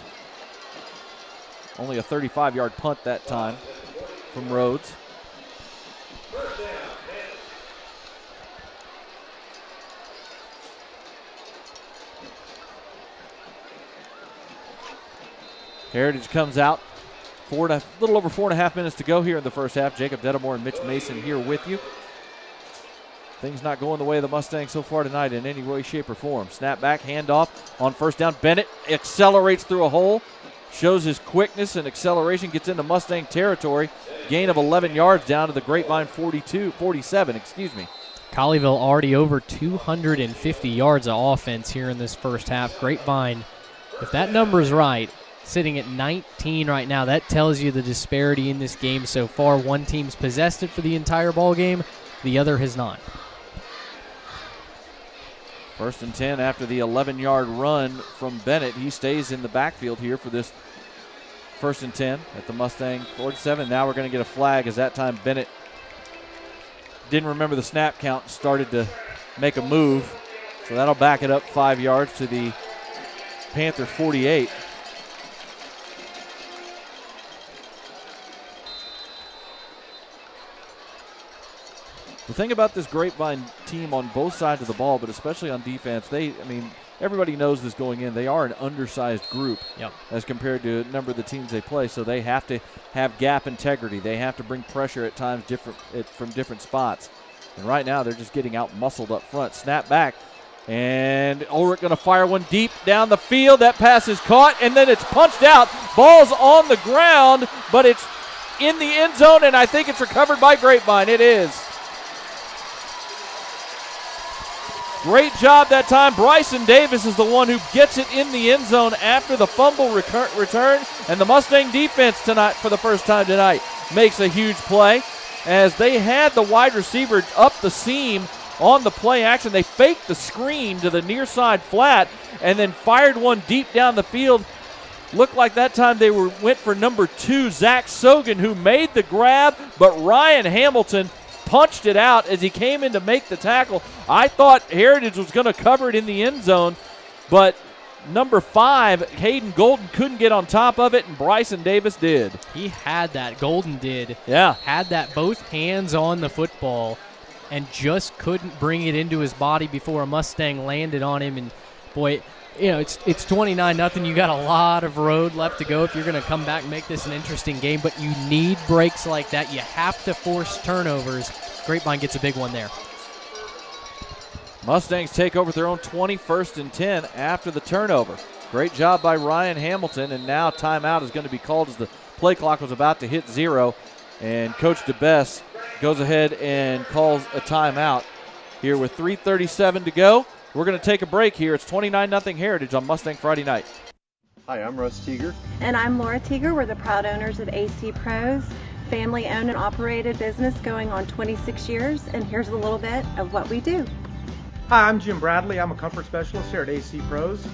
Only a 35-yard punt that time from Rhodes. Heritage comes out. A little over 4.5 minutes to go here in the first half. Jacob Dedamore and Mitch Mason here with you. Things not going the way of the Mustangs so far tonight in any way, shape, or form. Snap back, handoff on first down. Bennett accelerates through a hole, shows his quickness and acceleration, gets into Mustang territory. Gain of 11 yards down to the Grapevine 47. Colleyville already over 250 yards of offense here in this first half. Grapevine, if that number is right, sitting at 19 right now. That tells you the disparity in this game so far. One team's possessed it for the entire ball game, the other has not. 1st and 10 after the 11-yard run from Bennett. He stays in the backfield here for this 1st and 10 at the Mustang 47. Now we're going to get a flag as that time Bennett didn't remember the snap count and started to make a move. So that'll back it up 5 yards to the Panther 48. The thing about this Grapevine team on both sides of the ball, but especially on defense, everybody knows this going in. They are an undersized group as compared to a number of the teams they play, so they have to have gap integrity. They have to bring pressure at times from different spots. And right now, they're just getting out-muscled up front. Snap back, and Ulrich going to fire one deep down the field. That pass is caught, and then it's punched out. Ball's on the ground, but it's in the end zone, and I think it's recovered by Grapevine. It is. Great job that time. Bryson Davis is the one who gets it in the end zone after the fumble return. And the Mustang defense tonight, for the first time tonight, makes a huge play. As they had the wide receiver up the seam on the play action, they faked the screen to the near side flat and then fired one deep down the field. Looked like that time they went for number 2, Zach Sogan, who made the grab, but Ryan Hamilton punched it out as he came in to make the tackle. I thought Heritage was going to cover it in the end zone, but number 5, Hayden Golden, couldn't get on top of it, and Bryson Davis did. He had that. Golden did. Yeah. Had that both hands on the football and just couldn't bring it into his body before a Mustang landed on him. And, boy, it's 29-0. You got a lot of road left to go if you're going to come back and make this an interesting game, but you need breaks like that. You have to force turnovers. Grapevine gets a big one there. Mustangs take over their own 21st and 10 after the turnover. Great job by Ryan Hamilton, and now timeout is going to be called as the play clock was about to hit 0, and Coach DeBess goes ahead and calls a timeout here with 3:37 to go. We're going to take a break here. It's 29-0 Heritage on Mustang Friday night. Hi, I'm Russ Teeger. And I'm Laura Teeger. We're the proud owners of AC Pros, family-owned and operated business going on 26 years. And here's a little bit of what we do. Hi, I'm Jim Bradley. I'm a comfort specialist here at AC Pros.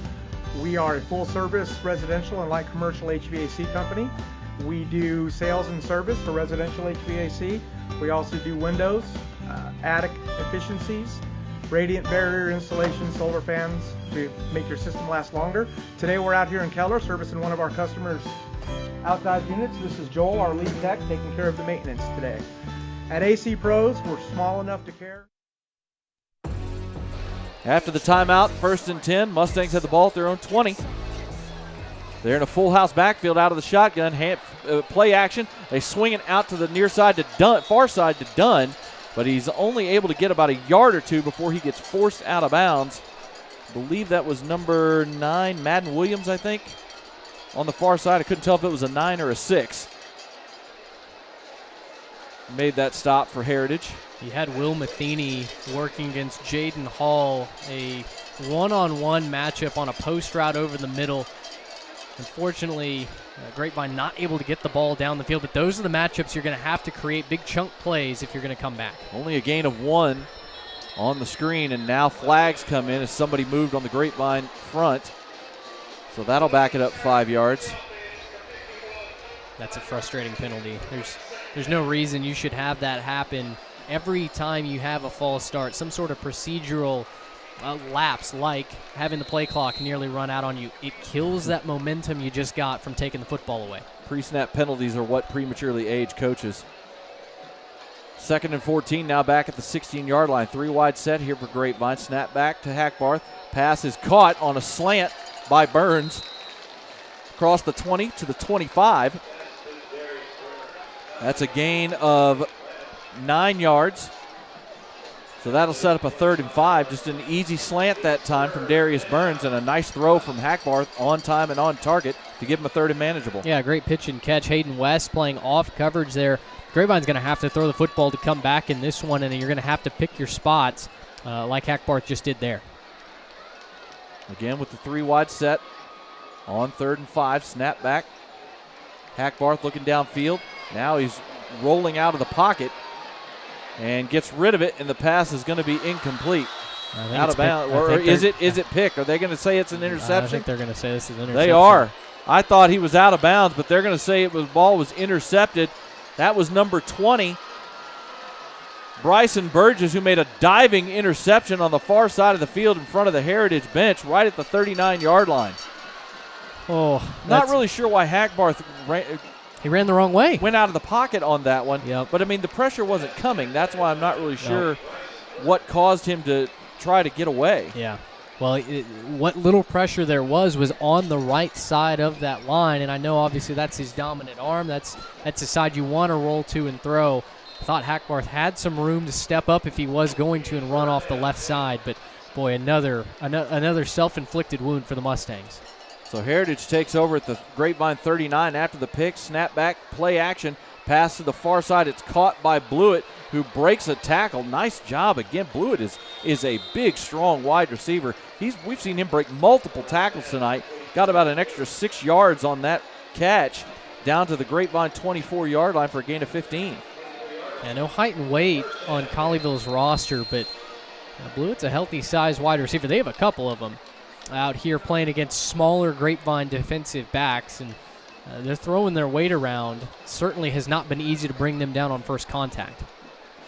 We are a full-service residential and light commercial HVAC company. We do sales and service for residential HVAC. We also do windows, attic efficiencies, radiant barrier installation, solar fans to make your system last longer. Today we're out here in Keller servicing one of our customers' outside units. This is Joel, our lead tech, taking care of the maintenance today. At AC Pros, we're small enough to care. After the timeout, 1st and 10, Mustangs have the ball at their own 20. They're in a full house backfield out of the shotgun. Play action. They swing it out to the near side to Dunn, far side to Dunn, but he's only able to get about a yard or two before he gets forced out of bounds. I believe that was number 9, Madden Williams, I think, on the far side. I couldn't tell if it was a 9 or a 6. Made that stop for Heritage. You had Will Matheny working against Jaden Hall, a one-on-one matchup on a post route over the middle. Unfortunately, Grapevine not able to get the ball down the field, but those are the matchups you're going to have to create big chunk plays if you're going to come back. Only a gain of 1 on the screen, and now flags come in as somebody moved on the Grapevine front. So that'll back it up 5 yards. That's a frustrating penalty. There's no reason you should have that happen every time you have a false start. Some sort of procedural lapse, like having the play clock nearly run out on you. It kills that momentum you just got from taking the football away. Pre-snap penalties are what prematurely age coaches. 2nd and 14, now back at the 16-yard line. 3 wide set here for Grapevine. Snap back to Hackbarth. Pass is caught on a slant by Burns. Across the 20 to the 25. That's a gain of 9 yards. So that'll set up a 3rd and 5. Just an easy slant that time from Darius Burns, and a nice throw from Hackbarth on time and on target to give him a 3rd and manageable. Yeah, great pitch and catch. Hayden West playing off coverage there. Grapevine's going to have to throw the football to come back in this one, and then you're going to have to pick your spots like Hackbarth just did there. Again with the 3 wide set on 3rd and 5. Snap back. Hackbarth looking downfield. Now he's rolling out of the pocket and gets rid of it, and the pass is going to be incomplete. Out of bounds. Or is it picked? Are they going to say it's an interception? I think they're going to say this is an interception. They are. I thought he was out of bounds, but they're going to say ball was intercepted. That was number 20, Bryson Burgess, who made a diving interception on the far side of the field in front of the Heritage bench right at the 39-yard line. Oh, not really sure why Hackbarth he ran the wrong way. Went out of the pocket on that one. Yep. But, I mean, the pressure wasn't coming. That's why I'm not really sure what caused him to try to get away. Yeah. Well, what little pressure there was on the right side of that line, and I know obviously that's his dominant arm. That's the side you want to roll to and throw. I thought Hackbarth had some room to step up if he was going to and run off the left side, but, boy, another self-inflicted wound for the Mustangs. So Heritage takes over at the Grapevine 39 after the pick. Snap back, play action, pass to the far side. It's caught by Blewett, who breaks a tackle. Nice job again. Blewett is a big, strong wide receiver. We've seen him break multiple tackles tonight. Got about an extra 6 yards on that catch down to the Grapevine 24-yard line for a gain of 15. Yeah, no height and weight on Colleyville's roster, but Blewett's a healthy-sized wide receiver. They have a couple of them out here playing against smaller Grapevine defensive backs, and they're throwing their weight around. Certainly has not been easy to bring them down on first contact.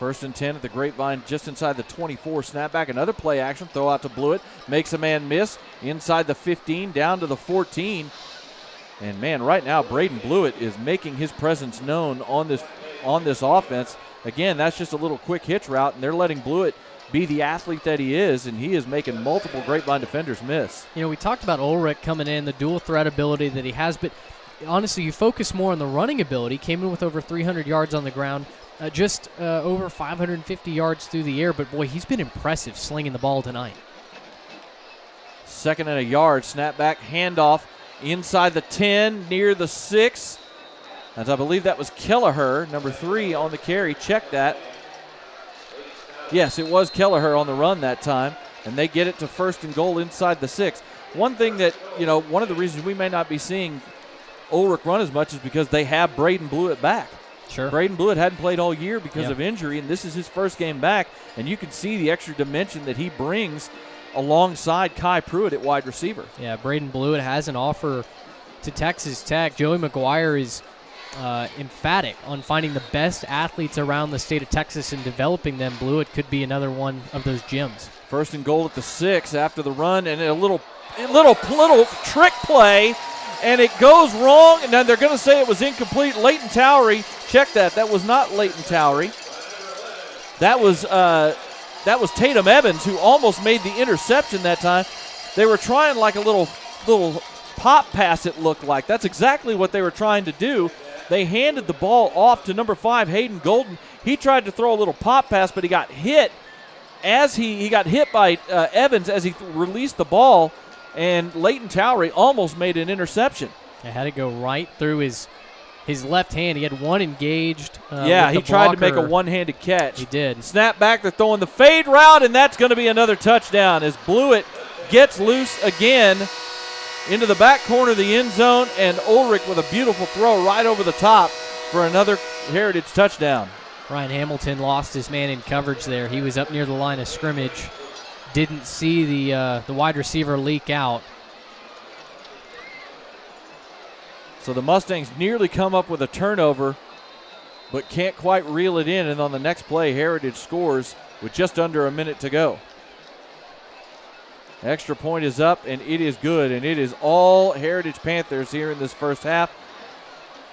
1st and 10 at the Grapevine, just inside the 24. Snap back, another play action, throw out to Blewett, makes a man miss, inside the 15, down to the 14. And, man, right now Braden Blewett is making his presence known on this offense. Again, that's just a little quick hitch route, and they're letting Blewett be the athlete that he is, and he is making multiple Grapevine defenders miss. You know, we talked about Ulrich coming in, the dual threat ability that he has, but honestly, you focus more on the running ability. Came in with over 300 yards on the ground, just over 550 yards through the air, but boy, he's been impressive slinging the ball tonight. 2nd and a yard. Snap back, handoff inside the 10, near the 6. As I believe that was Kelleher, number 3 on the carry. Check that. Yes, it was Kelleher on the run that time. And they get it to 1st and goal inside the 6. One thing that, one of the reasons we may not be seeing Ulrich run as much is because they have Braden Blewett back. Sure. Braden Blewett hadn't played all year because of injury, and this is his first game back, and you can see the extra dimension that he brings alongside Kai Pruitt at wide receiver. Yeah, Braden Blewett has an offer to Texas Tech. Joey McGuire is emphatic on finding the best athletes around the state of Texas and developing them. Blewett could be another one of those gems. 1st and goal at the 6 after the run, and a little trick play, and it goes wrong, and then they're going to say it was incomplete. Leighton Towery, check that. That was not Leighton Towery. That was Tatum Evans, who almost made the interception that time. They were trying like a little pop pass, it looked like. That's exactly what they were trying to do. They handed the ball off to number 5, Hayden Golden. He tried to throw a little pop pass, but he got hit as he got hit by Evans as he released the ball, and Leighton Towery almost made an interception. It had to go right through his left hand. He had one engaged. He tried to make a one-handed catch. He did. Snap back, they're throwing the fade route, and that's going to be another touchdown as Blewett gets loose again into the back corner of the end zone, and Ulrich with a beautiful throw right over the top for another Heritage touchdown. Ryan Hamilton lost his man in coverage there. He was up near the line of scrimmage. Didn't see the wide receiver leak out. So the Mustangs nearly come up with a turnover, but can't quite reel it in. And on the next play, Heritage scores with just under a minute to go. Extra point is up, and it is good. And it is all Heritage Panthers here in this first half.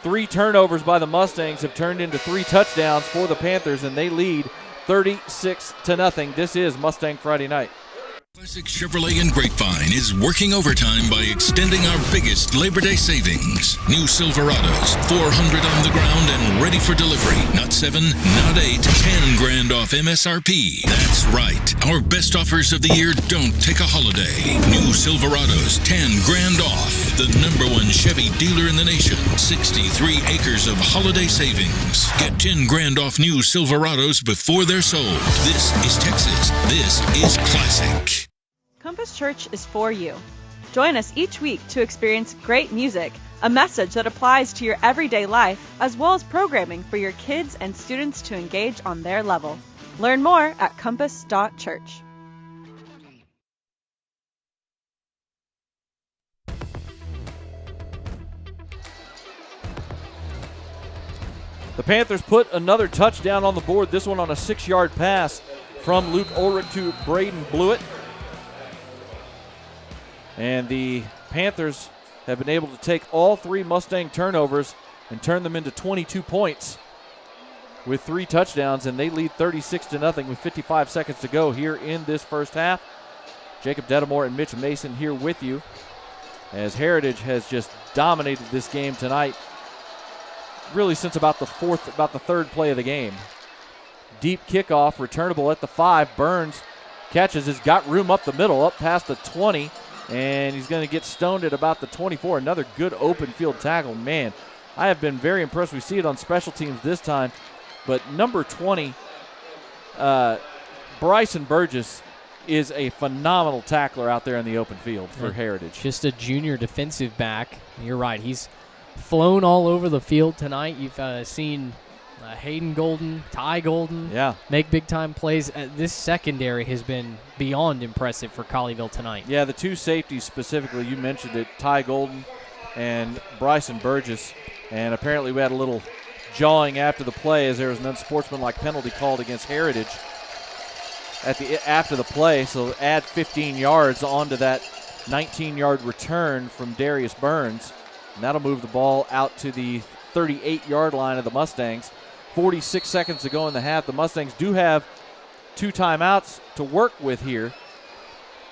3 turnovers by the Mustangs have turned into 3 touchdowns for the Panthers, and they lead 36-0. This is Mustang Friday Night. Classic Chevrolet and Grapevine is working overtime by extending our biggest Labor Day savings. New Silverados, 400 on the ground and ready for delivery. Not 7, not 8, 10 grand off MSRP. That's right. Our best offers of the year don't take a holiday. New Silverados, 10 grand off. The #1 Chevy dealer in the nation. 63 acres of holiday savings. Get 10 grand off new Silverados before they're sold. This is Texas. This is classic. Compass Church is for you. Join us each week to experience great music, a message that applies to your everyday life, as well as programming for your kids and students to engage on their level. Learn more at compass.church. The Panthers put another touchdown on the board, this one on a 6-yard pass from Luke Ulrich to Braden Blewett. And the Panthers have been able to take all 3 Mustang turnovers and turn them into 22 points with 3 touchdowns, and they lead 36-0 with 55 seconds to go here in this first half. Jacob Dedamore and Mitch Mason here with you as Heritage has just dominated this game tonight, really since about the 3rd play of the game. Deep kickoff, returnable at the 5. Burns catches, has got room up the middle, up past the 20, and he's going to get stoned at about the 24. Another good open field tackle. Man, I have been very impressed. We see it on special teams this time, but number 20, Bryson Burgess, is a phenomenal tackler out there in the open field for Heritage. Just a junior defensive back. You're right. He's flown all over the field tonight. You've seen Hayden Golden, Ty Golden make big-time plays. This secondary has been beyond impressive for Colleyville tonight. Yeah, the 2 safeties specifically, you mentioned it, Ty Golden and Bryson Burgess. And apparently we had a little jawing after the play as there was an unsportsmanlike penalty called against Heritage after the play. So add 15 yards onto that 19-yard return from Darius Burns. And that'll move the ball out to the 38-yard line of the Mustangs. 46 seconds to go in the half. The Mustangs do have 2 timeouts to work with here,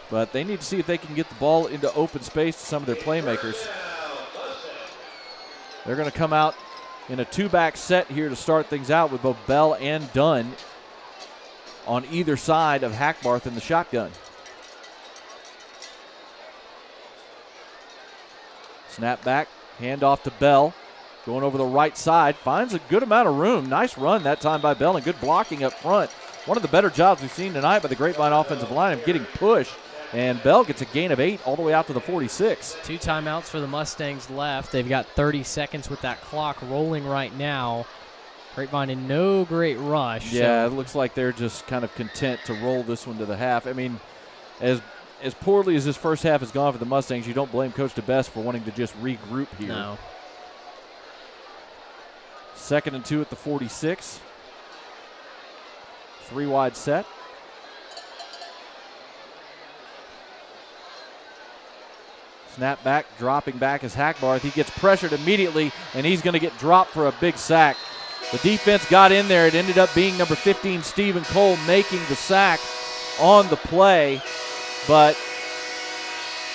but they need to see if they can get the ball into open space to some of their playmakers. They're going to come out in a 2-back set here to start things out with both Bell and Dunn on either side of Hackbarth in the shotgun. Snap back, hand off to Bell. Going over the right side, finds a good amount of room. Nice run that time by Bell and good blocking up front. One of the better jobs we've seen tonight by the Grapevine offensive line of getting pushed. And Bell gets a gain of 8 all the way out to the 46. 2 timeouts for the Mustangs left. They've got 30 seconds with that clock rolling right now. Grapevine in no great rush. Yeah, it looks like they're just kind of content to roll this one to the half. I mean, as poorly as this first half has gone for the Mustangs, you don't blame Coach DeBest for wanting to just regroup here. No. 2nd and 2 at the 46. 3 wide set. Snap back, dropping back is Hackbarth. He gets pressured immediately, and he's going to get dropped for a big sack. The defense got in there. It ended up being number 15, Stephen Cole, making the sack on the play, but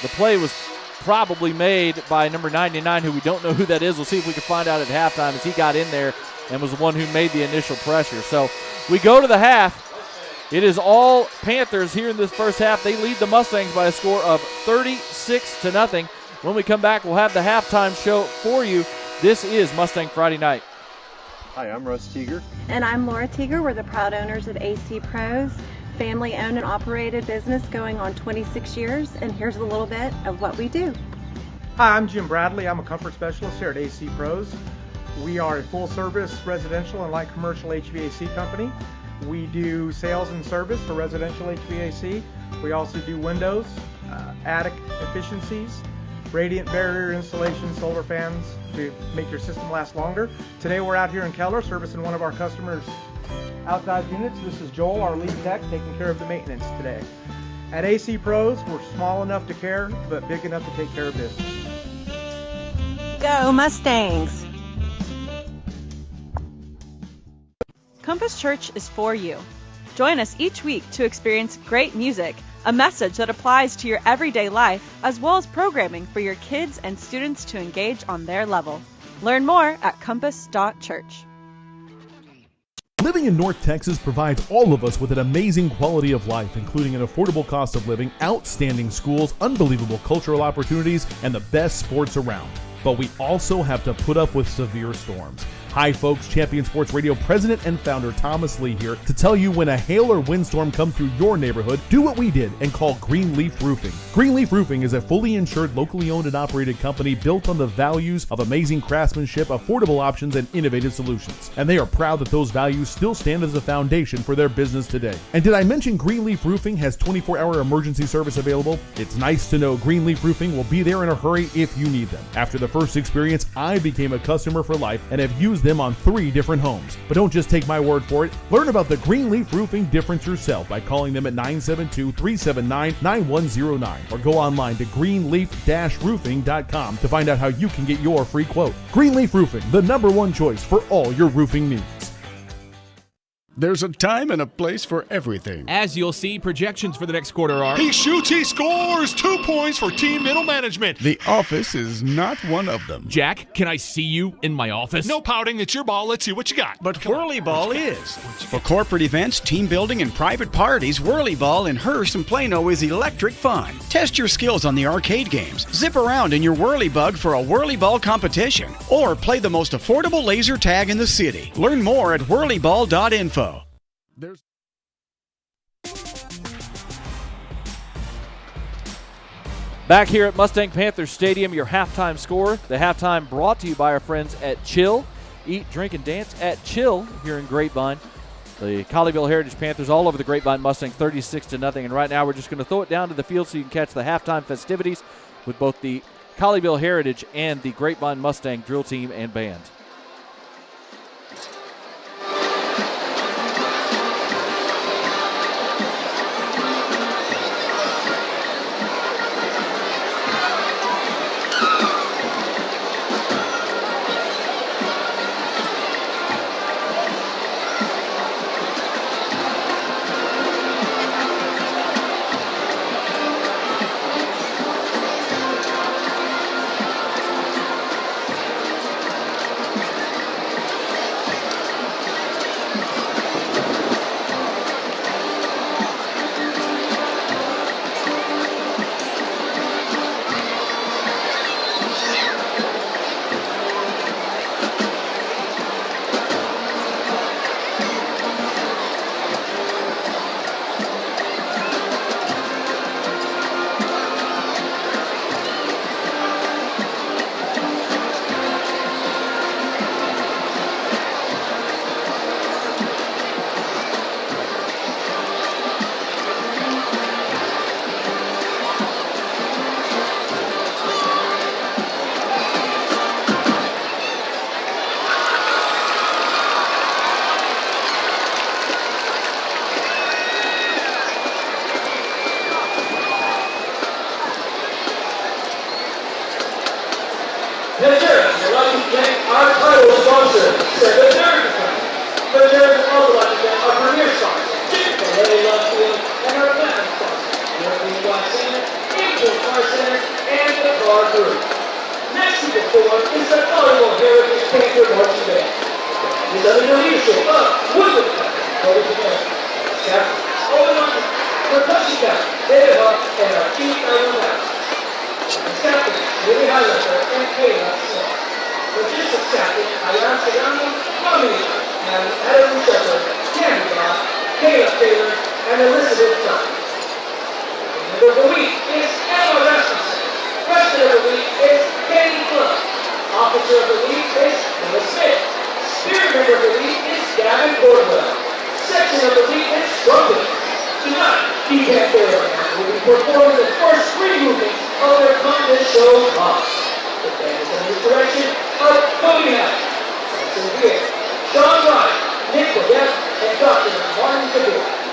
the play was probably made by number 99, who we don't know who that is. We'll see if we can find out at halftime, as he got in there and was the one who made the initial pressure. So we go to the half. It is all Panthers here in this first half. They lead the Mustangs by a score of 36-0. When we come back, we'll have the halftime show for you. This is Mustang Friday Night. Hi, I'm Russ Teeger. And I'm Laura Teeger. We're the proud owners of AC Pros, family-owned and operated business going on 26 years. And here's a little bit of what we do. Hi, I'm Jim Bradley. I'm a comfort specialist here at AC Pros. We are a full-service residential and light commercial HVAC company. We do sales and service for residential HVAC. We also do windows, attic efficiencies, radiant barrier installation, solar fans to make your system last longer. Today we're out here in Keller servicing one of our customers' outside units. This is Joel, our lead tech, taking care of the maintenance today. At AC Pros, we're small enough to care, but big enough to take care of business. Go Mustangs! Compass Church is for you. Join us each week to experience great music, a message that applies to your everyday life, as well as programming for your kids and students to engage on their level. Learn more at compass.church. Living in North Texas provides all of us with an amazing quality of life, including an affordable cost of living, outstanding schools, unbelievable cultural opportunities, and the best sports around. But we also have to put up with severe storms. Hi folks, Champion Sports Radio President and Founder Thomas Lee here to tell you when a hail or windstorm comes through your neighborhood, do what we did and call Greenleaf Roofing. Greenleaf Roofing is a fully insured, locally owned and operated company built on the values of amazing craftsmanship, affordable options, and innovative solutions. And they are proud that those values still stand as a foundation for their business today. And did I mention Greenleaf Roofing has 24-hour emergency service available? It's nice to know Greenleaf Roofing will be there in a hurry if you need them. After the first experience, I became a customer for life and have used them on 3 different homes. But don't just take my word for it. Learn about the Greenleaf Roofing difference yourself by calling them at 972-379-9109 or go online to greenleaf-roofing.com to find out how you can get your free quote. Greenleaf Roofing, the #1 choice for all your roofing needs. There's a time and a place for everything. As you'll see, projections for the next quarter are... He shoots, he scores! 2 points for team middle management. The office is not one of them. Jack, can I see you in my office? No pouting, it's your ball. Let's see what you got. But Whirly Ball is. For corporate events, team building, and private parties, Whirly Ball in Hearst and Plano is electric fun. Test your skills on the arcade games. Zip around in your Whirly Bug for a Whirly Ball competition. Or play the most affordable laser tag in the city. Learn more at whirlyball.info. Back here at Mustang Panthers Stadium, your halftime score. The halftime brought to you by our friends at Chill. Eat, drink, and dance at Chill here in Grapevine. The Colleyville Heritage Panthers all over the Grapevine Mustangs, 36-0. And right now we're just going to throw it down to the field so you can catch the halftime festivities with both the Colleyville Heritage and the Grapevine Mustang drill team and band. is under the leadership of Woodland Captain Cody Command. Captain Owen Production Captain David Huff and our Chief Diamond Master. And Captain Lily Highlander and Kayla Smith. Logistics Captain Ayan Sayano, Tommy, and Adam Shepherd, Candy Bob, Caleb Taylor, and Elizabeth Dunn. Member of the week is Emma Rasmussen. President of the week is Katie Club. Officer of the week is Emma Smith. Spirit member of the week is Gavin Cornwell. Section of the week is Trumpet. Tonight, P-Cat Band will be performing the first three movements of their contest show Boss. The band is under the direction of Cody Hack, Jackson Beer, Sean Ryan, Nick Bodette, and Dr. Martin Kabir.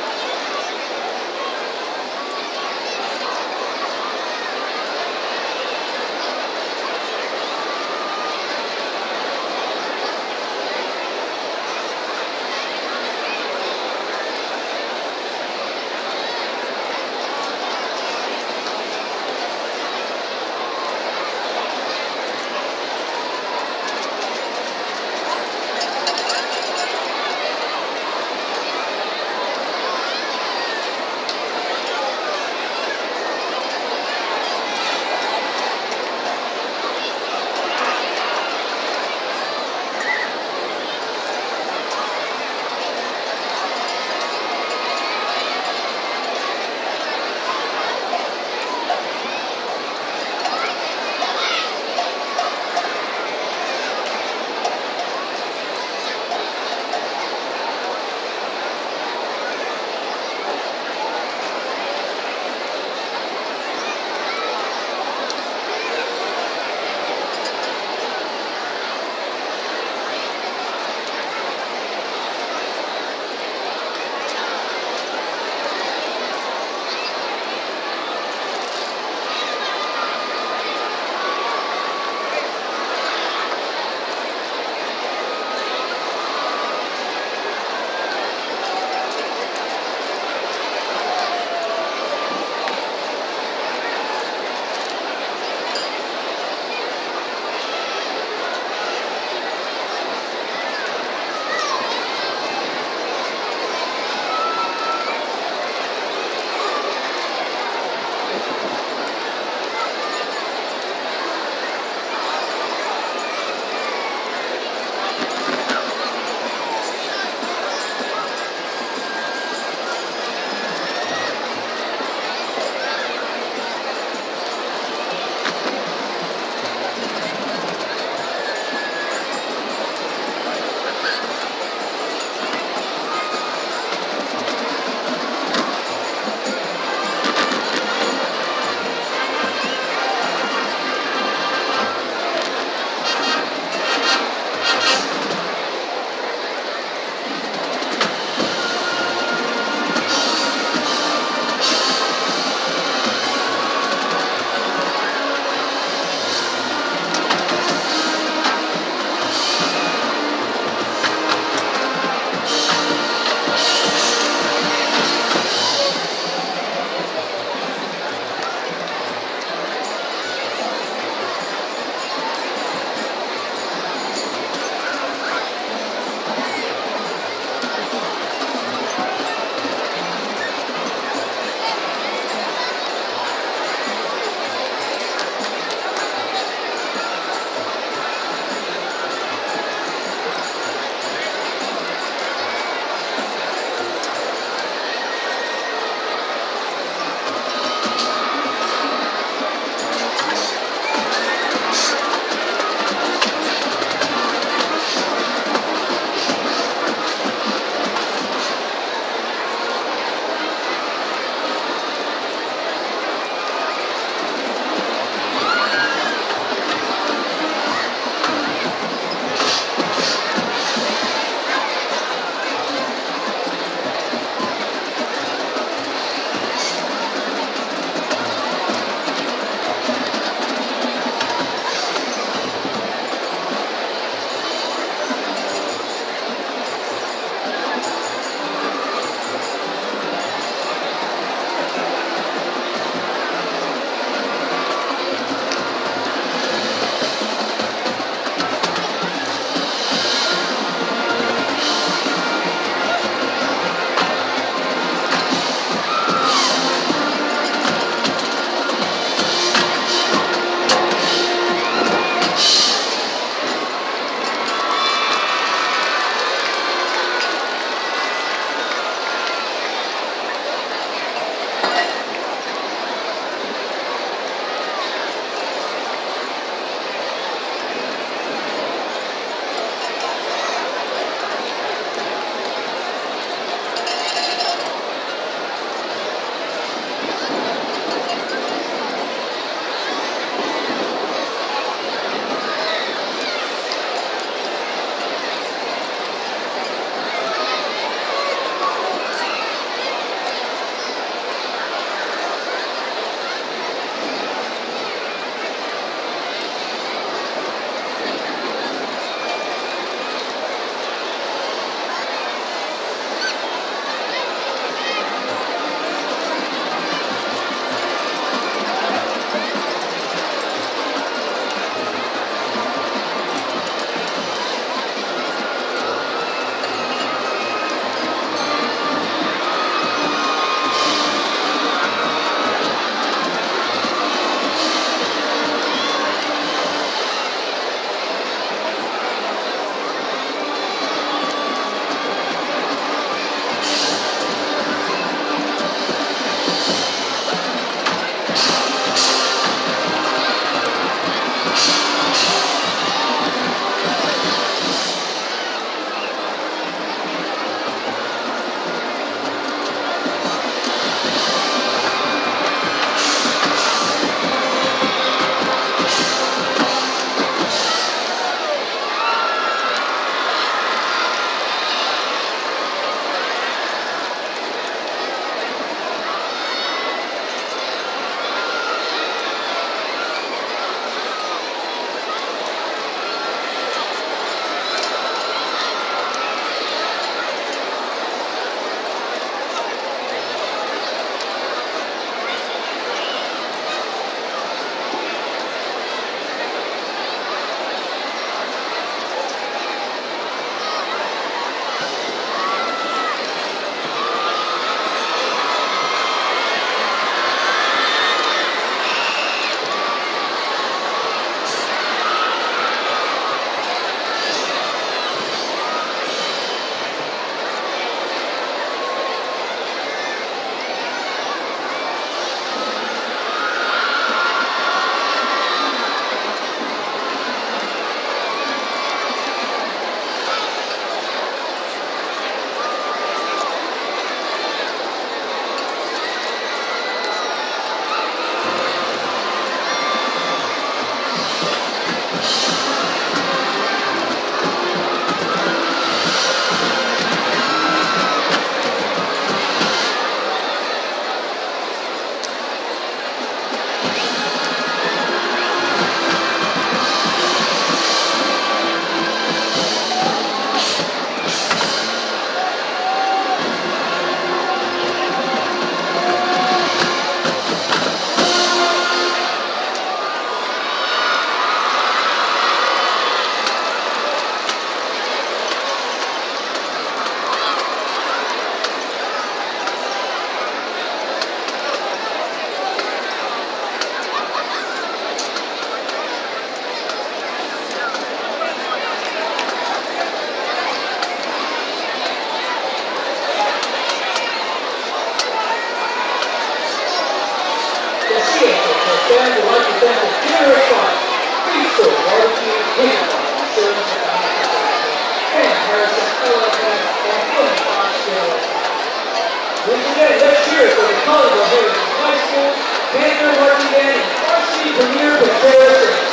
hear it for the Colleyville Heritage High School, Panther Marching Band, and Varsity Premier Potato Singers.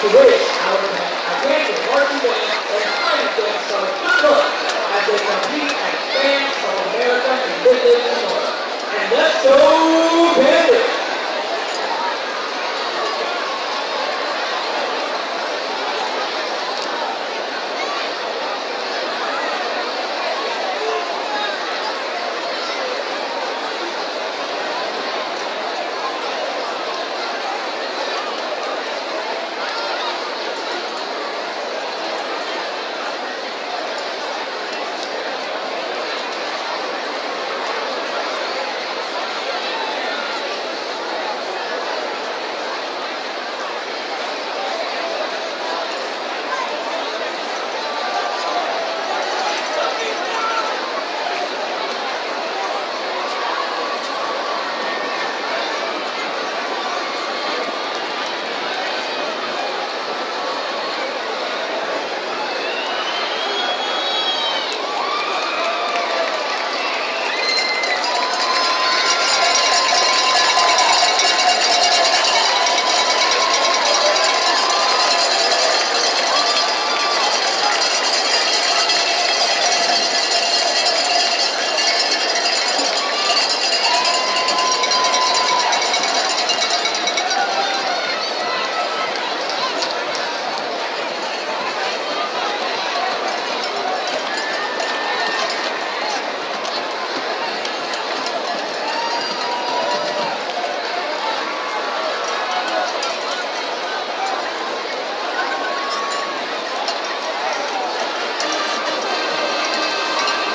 To wish our Panther Marching Band and Fire Dance Star good luck as they compete at Bands of America in Midland, Illinois. And let's go Panthers!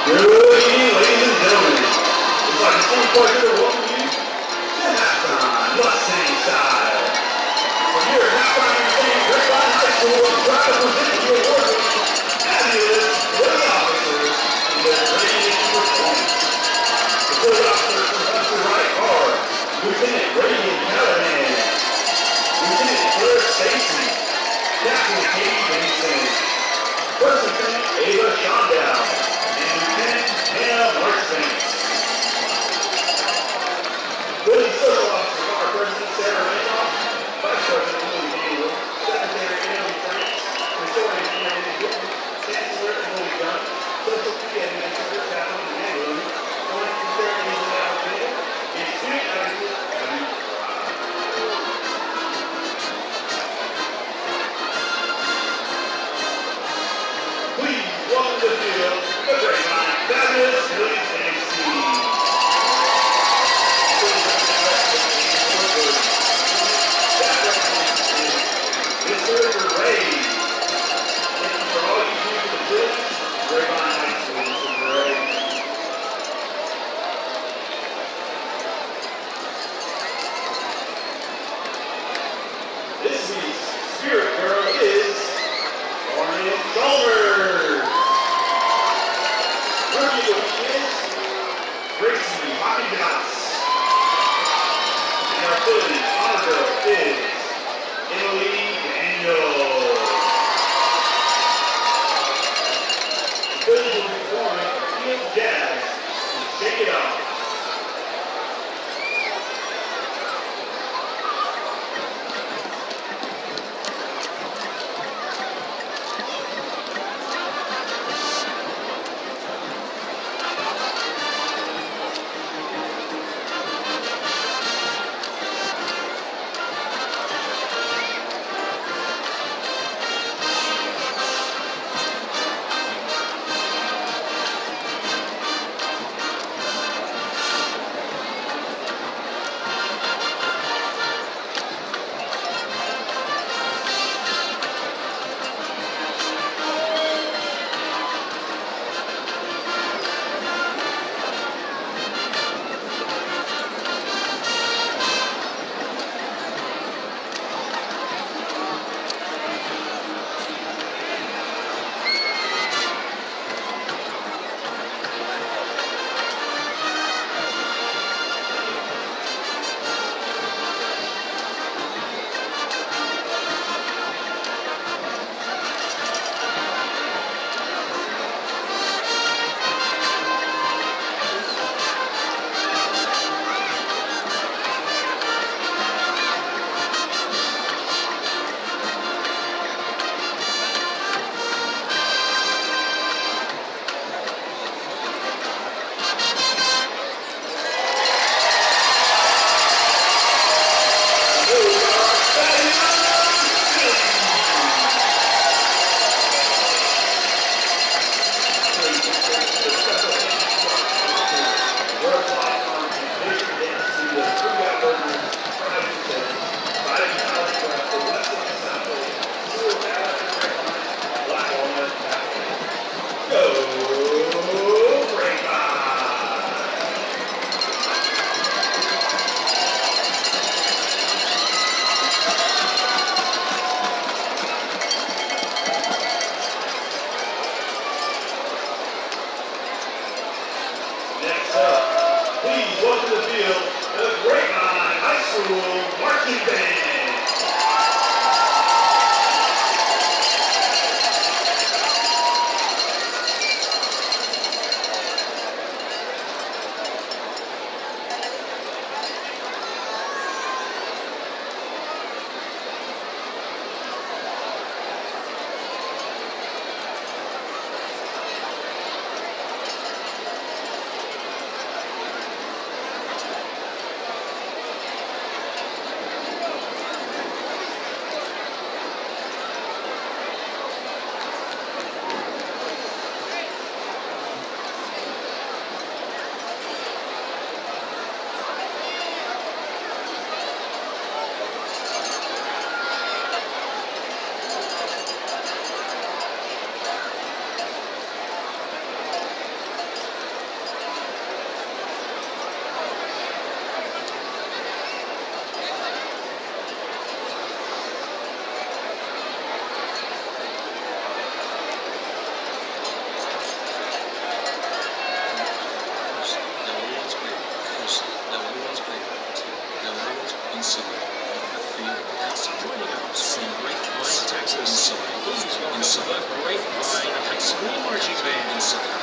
Good evening, ladies and gentlemen. It's like a pleasure to welcome you to halftime Mustang style. We're here at halftime Mustang Grapevine High School. We're proud to present you award-winning fabulous police officers in their great performance. The police officers from left to right are Lieutenant Brady Callahan, Lieutenant Claire Stacy, Captain Katie Benson, First Lieutenant Ava Shondow, and Lieutenant Hannah Marchbanks. Police Social Officers are President Sarah Randolph, Vice President Emily Daniel, Secretary Emily Franks, Historian Emily Whitman, Chancellor Emily Dunn, Social Media Administrator Kathleen Mandel, Foreign Secretary Angela Alexander, and Student Advocate Abby Fry. Please welcome to the field the Grapevine fabulous Mustangs team. Mr. Ray. Thank you for all you do for the kids. Grapevine High School, Mr. Ray. This week's Spirit Girl is Lauren Chalmers. Rookie of the week is Gracie Hockey Dots. And our Phillies honor girl is Emily Daniel. The Phillies will be performing Field Jazz and Shake It Off. members of the Grapevine High School Marching Bands.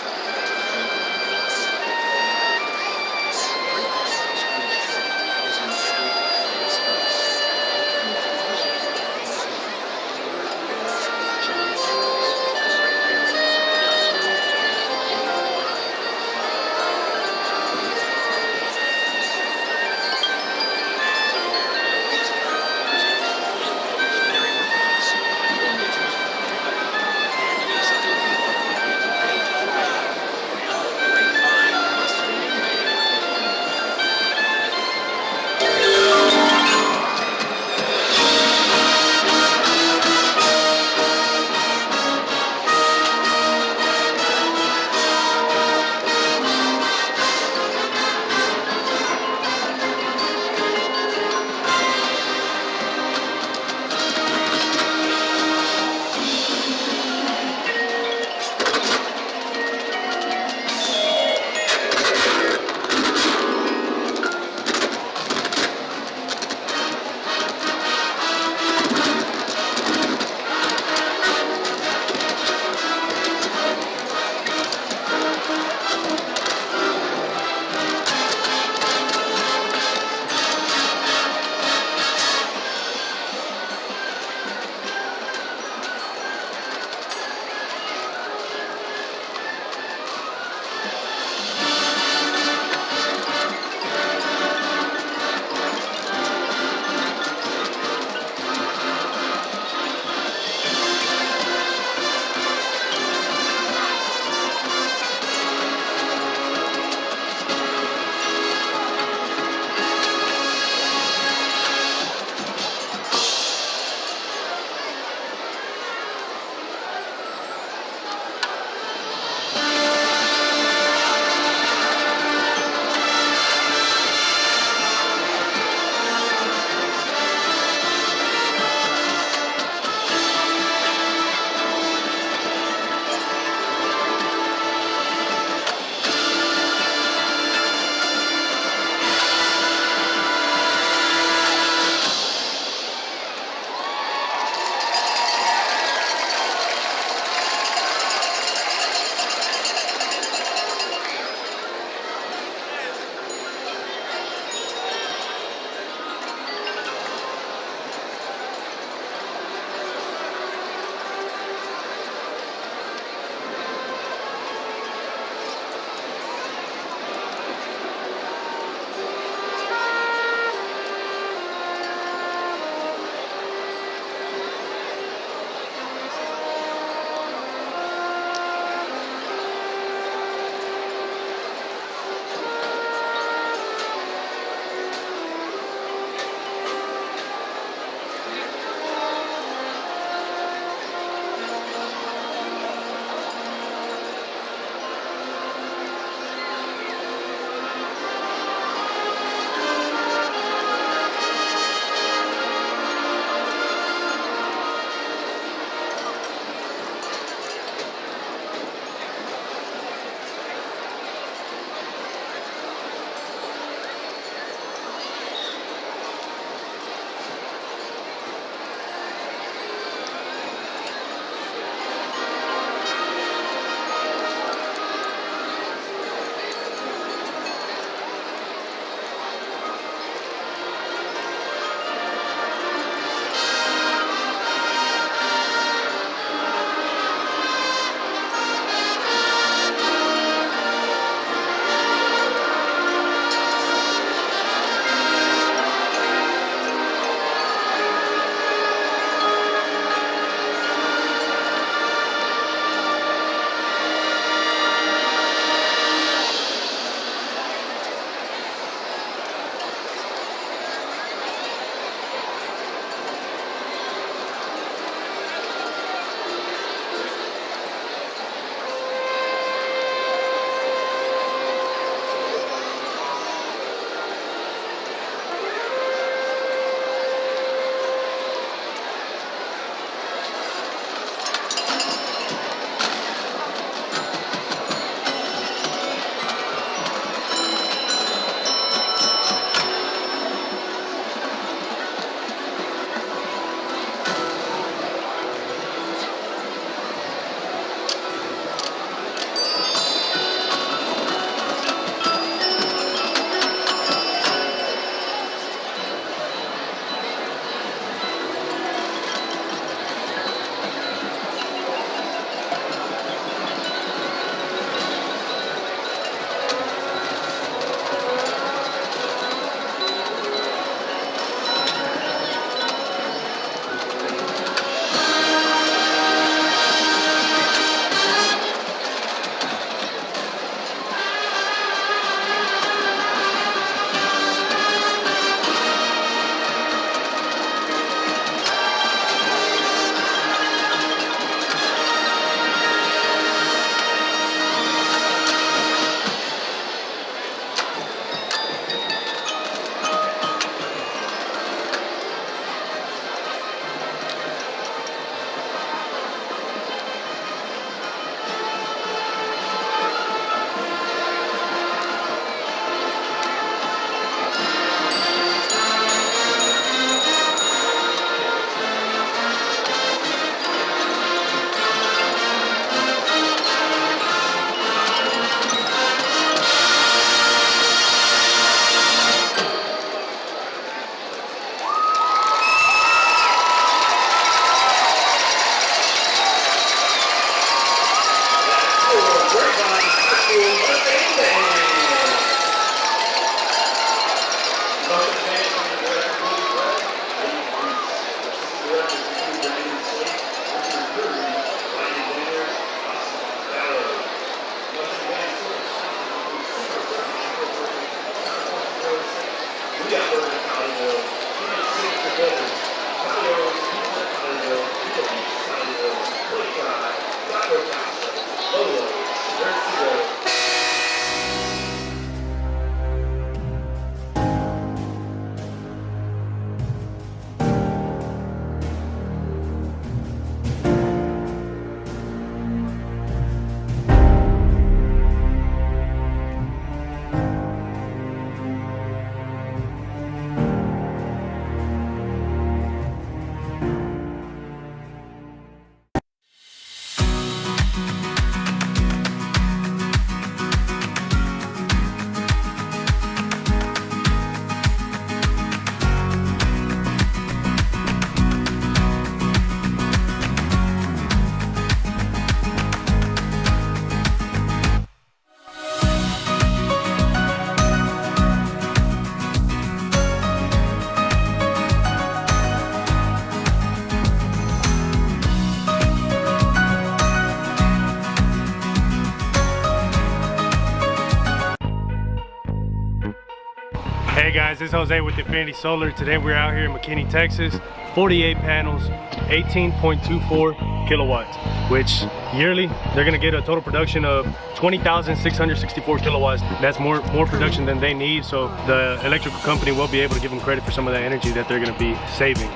Hey guys, this is Jose with Infinity Solar. Today we're out here in McKinney, Texas. 48 panels, 18.24 kilowatts, which yearly they're gonna get a total production of 20,664 kilowatts. That's more production than they need, so the electrical company will be able to give them credit for some of that energy that they're gonna be saving.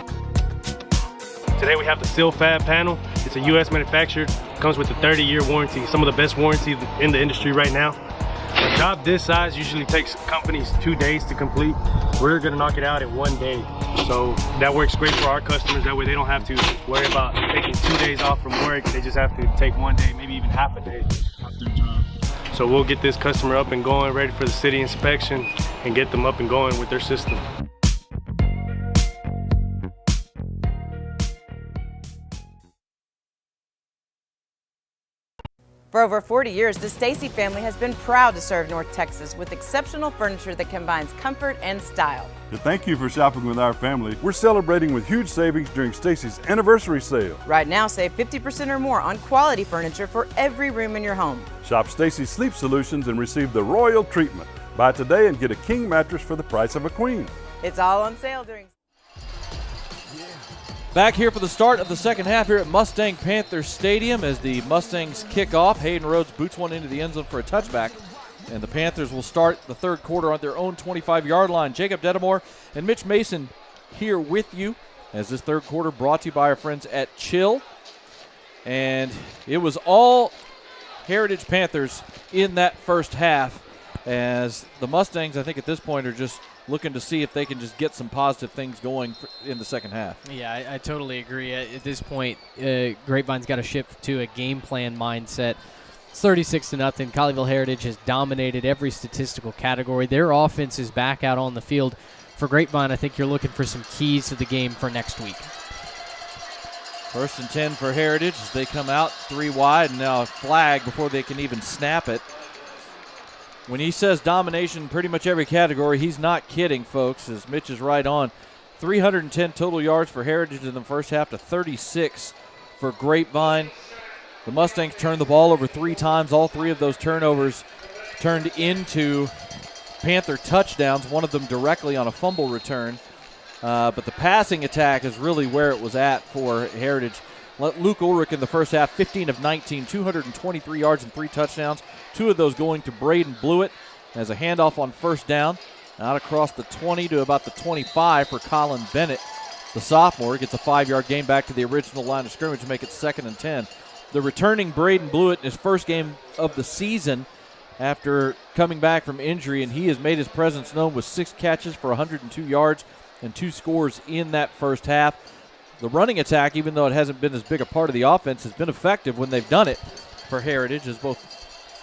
Today we have the Seal Fab panel. It's a US manufactured, comes with a 30-year warranty, some of the best warranty in the industry right now. A job this size usually takes companies 2 days to complete. We're gonna knock it out in 1 day. So that works great for our customers. That way they don't have to worry about taking 2 days off from work. They just have to take 1 day, maybe even half a day off their job. So we'll get this customer up and going, ready for the city inspection, and get them up and going with their system. For over 40 years, the Stacy family has been proud to serve North Texas with exceptional furniture that combines comfort and style. To thank you for shopping with our family, we're celebrating with huge savings during Stacy's anniversary sale. Right now, save 50% or more on quality furniture for every room in your home. Shop Stacy's Sleep Solutions and receive the royal treatment. Buy today and get a king mattress for the price of a queen. It's all on sale during... Back here for the start of the second half here at Mustang Panthers Stadium as the Mustangs kick off. Hayden Rhodes boots one into the end zone for a touchback. And the Panthers will start the third quarter on their own 25-yard line. Jacob Dedamore and Mitch Mason here with you as this third quarter brought to you by our friends at Chill. And it was all Heritage Panthers in that first half as the Mustangs, I think at this point, are just looking to see if they can just get some positive things going in the second half. Yeah, I totally agree. At this point, Grapevine's got to shift to a game plan mindset. It's 36-0. Colleyville Heritage has dominated every statistical category. Their offense is back out on the field. For Grapevine, I think you're looking for some keys to the game for next week. 1st and 10 for Heritage as they come out 3 wide, and now a flag before they can even snap it. When he says domination in pretty much every category, he's not kidding, folks, as Mitch is right on. 310 total yards for Heritage in the first half to 36 for Grapevine. The Mustangs turned the ball over 3 times. All 3 of those turnovers turned into Panther touchdowns, one of them directly on a fumble return. But the passing attack is really where it was at for Heritage. Luke Ulrich in the first half, 15 of 19, 223 yards and 3 touchdowns. 2 of those going to Braden Blewett as a handoff on first down. Out across the 20 to about the 25 for Colin Bennett. The sophomore gets a 5-yard gain back to the original line of scrimmage to make it 2nd and 10. The returning Braden Blewett in his first game of the season after coming back from injury, and he has made his presence known with 6 catches for 102 yards and 2 scores in that first half. The running attack, even though it hasn't been as big a part of the offense, has been effective when they've done it for Heritage, as both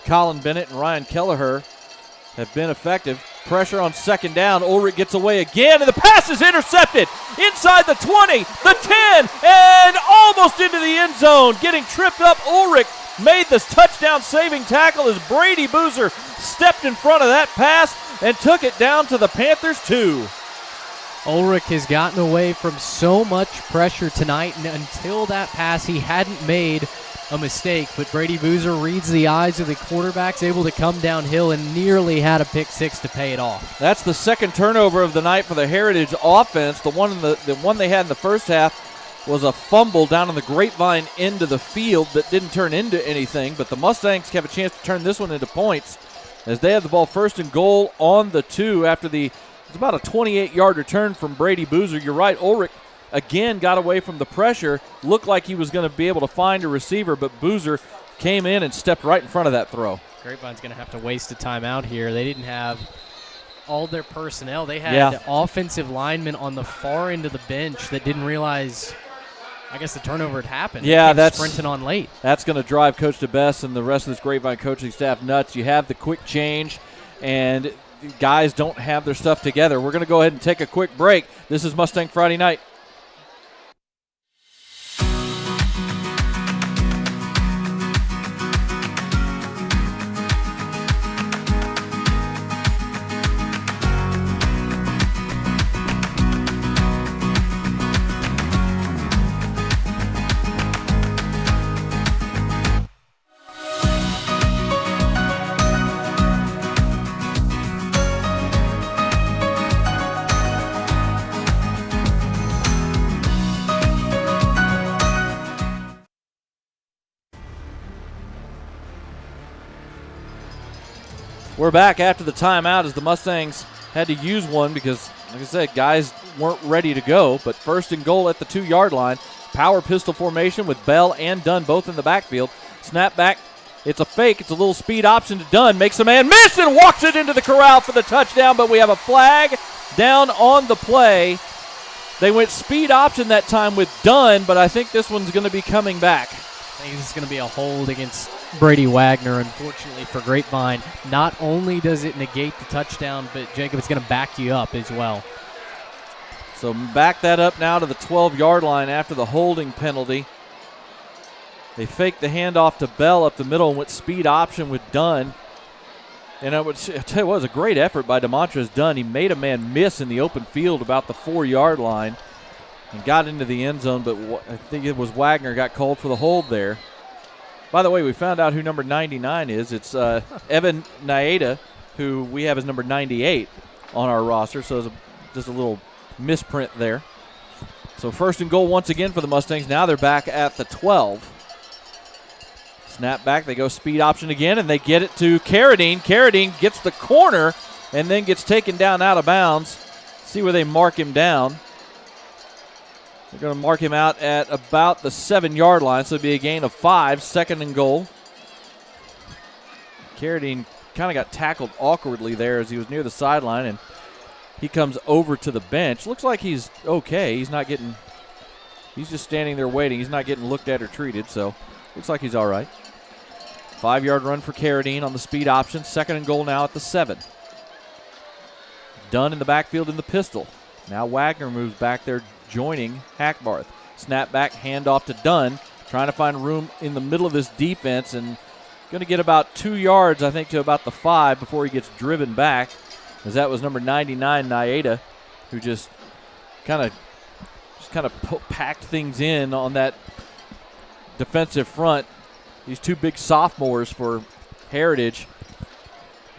Colin Bennett and Ryan Kelleher have been effective. Pressure on 2nd down. Ulrich gets away again, and the pass is intercepted inside the 20, the 10, and almost into the end zone. Getting tripped up, Ulrich made this touchdown-saving tackle as Brady Boozer stepped in front of that pass and took it down to the Panthers 2. Ulrich has gotten away from so much pressure tonight, and until that pass, he hadn't made a mistake. But Brady Boozer reads the eyes of the quarterbacks, able to come downhill and nearly had a pick 6 to pay it off. That's the 2nd turnover of the night for the Heritage offense. The one they had in the first half was a fumble down on the Grapevine end of the field that didn't turn into anything. But the Mustangs have a chance to turn this one into points as they have the ball 1st and goal on the 2 after it's about a 28-yard return from Brady Boozer. You're right, Ulrich again got away from the pressure. Looked like he was going to be able to find a receiver, but Boozer came in and stepped right in front of that throw. Grapevine's going to have to waste a timeout here. They didn't have all their personnel. They had offensive linemen on the far end of the bench that didn't realize, I guess, the turnover had happened. Yeah, that's sprinting on late. That's going to drive Coach DeBess and the rest of this Grapevine coaching staff nuts. You have the quick change, and guys don't have their stuff together. We're going to go ahead and take a quick break. This is Mustang Friday Night. We're back after the timeout as the Mustangs had to use one because, like I said, guys weren't ready to go. But 1st and goal at the 2-yard line. Power pistol formation with Bell and Dunn both in the backfield. Snap back. It's a fake. It's a little speed option to Dunn. Makes a man miss and walks it into the corral for the touchdown. But we have a flag down on the play. They went speed option that time with Dunn, but I think this one's going to be coming back. I think this is going to be a hold against Brady Wagner, unfortunately for Grapevine. Not only does it negate the touchdown, but Jacob, it's going to back you up as well. So back that up now to the 12-yard line after the holding penalty. They faked the handoff to Bell up the middle and went speed option with Dunn. And I tell you what, it was a great effort by DeMontrez Dunn. He made a man miss in the open field about the 4-yard line and got into the end zone, but I think it was Wagner got called for the hold there. By the way, we found out who number 99 is. It's Evan Naeda, who we have as number 98 on our roster, so it's just a little misprint there. So 1st and goal once again for the Mustangs. Now they're back at the 12. Snap back, they go speed option again, and they get it to Carradine. Carradine gets the corner and then gets taken down out of bounds. See where they mark him down. They're going to mark him out at about the 7-yard line, so it'll be a gain of 5, 2nd and goal. Carradine kind of got tackled awkwardly there as he was near the sideline, and he comes over to the bench. Looks like he's okay. He's just standing there waiting. He's not getting looked at or treated, so looks like he's all right. 5-yard run for Carradine on the speed option. 2nd and goal now at the 7. Dunn in the backfield in the pistol. Now Wagner moves back there, joining Hackbarth. Snap back, handoff to Dunn, trying to find room in the middle of this defense, and going to get about 2 yards, I think, to about the 5 before he gets driven back, as that was number 99, Naeda, who just kind of packed things in on that defensive front. These 2 big sophomores for Heritage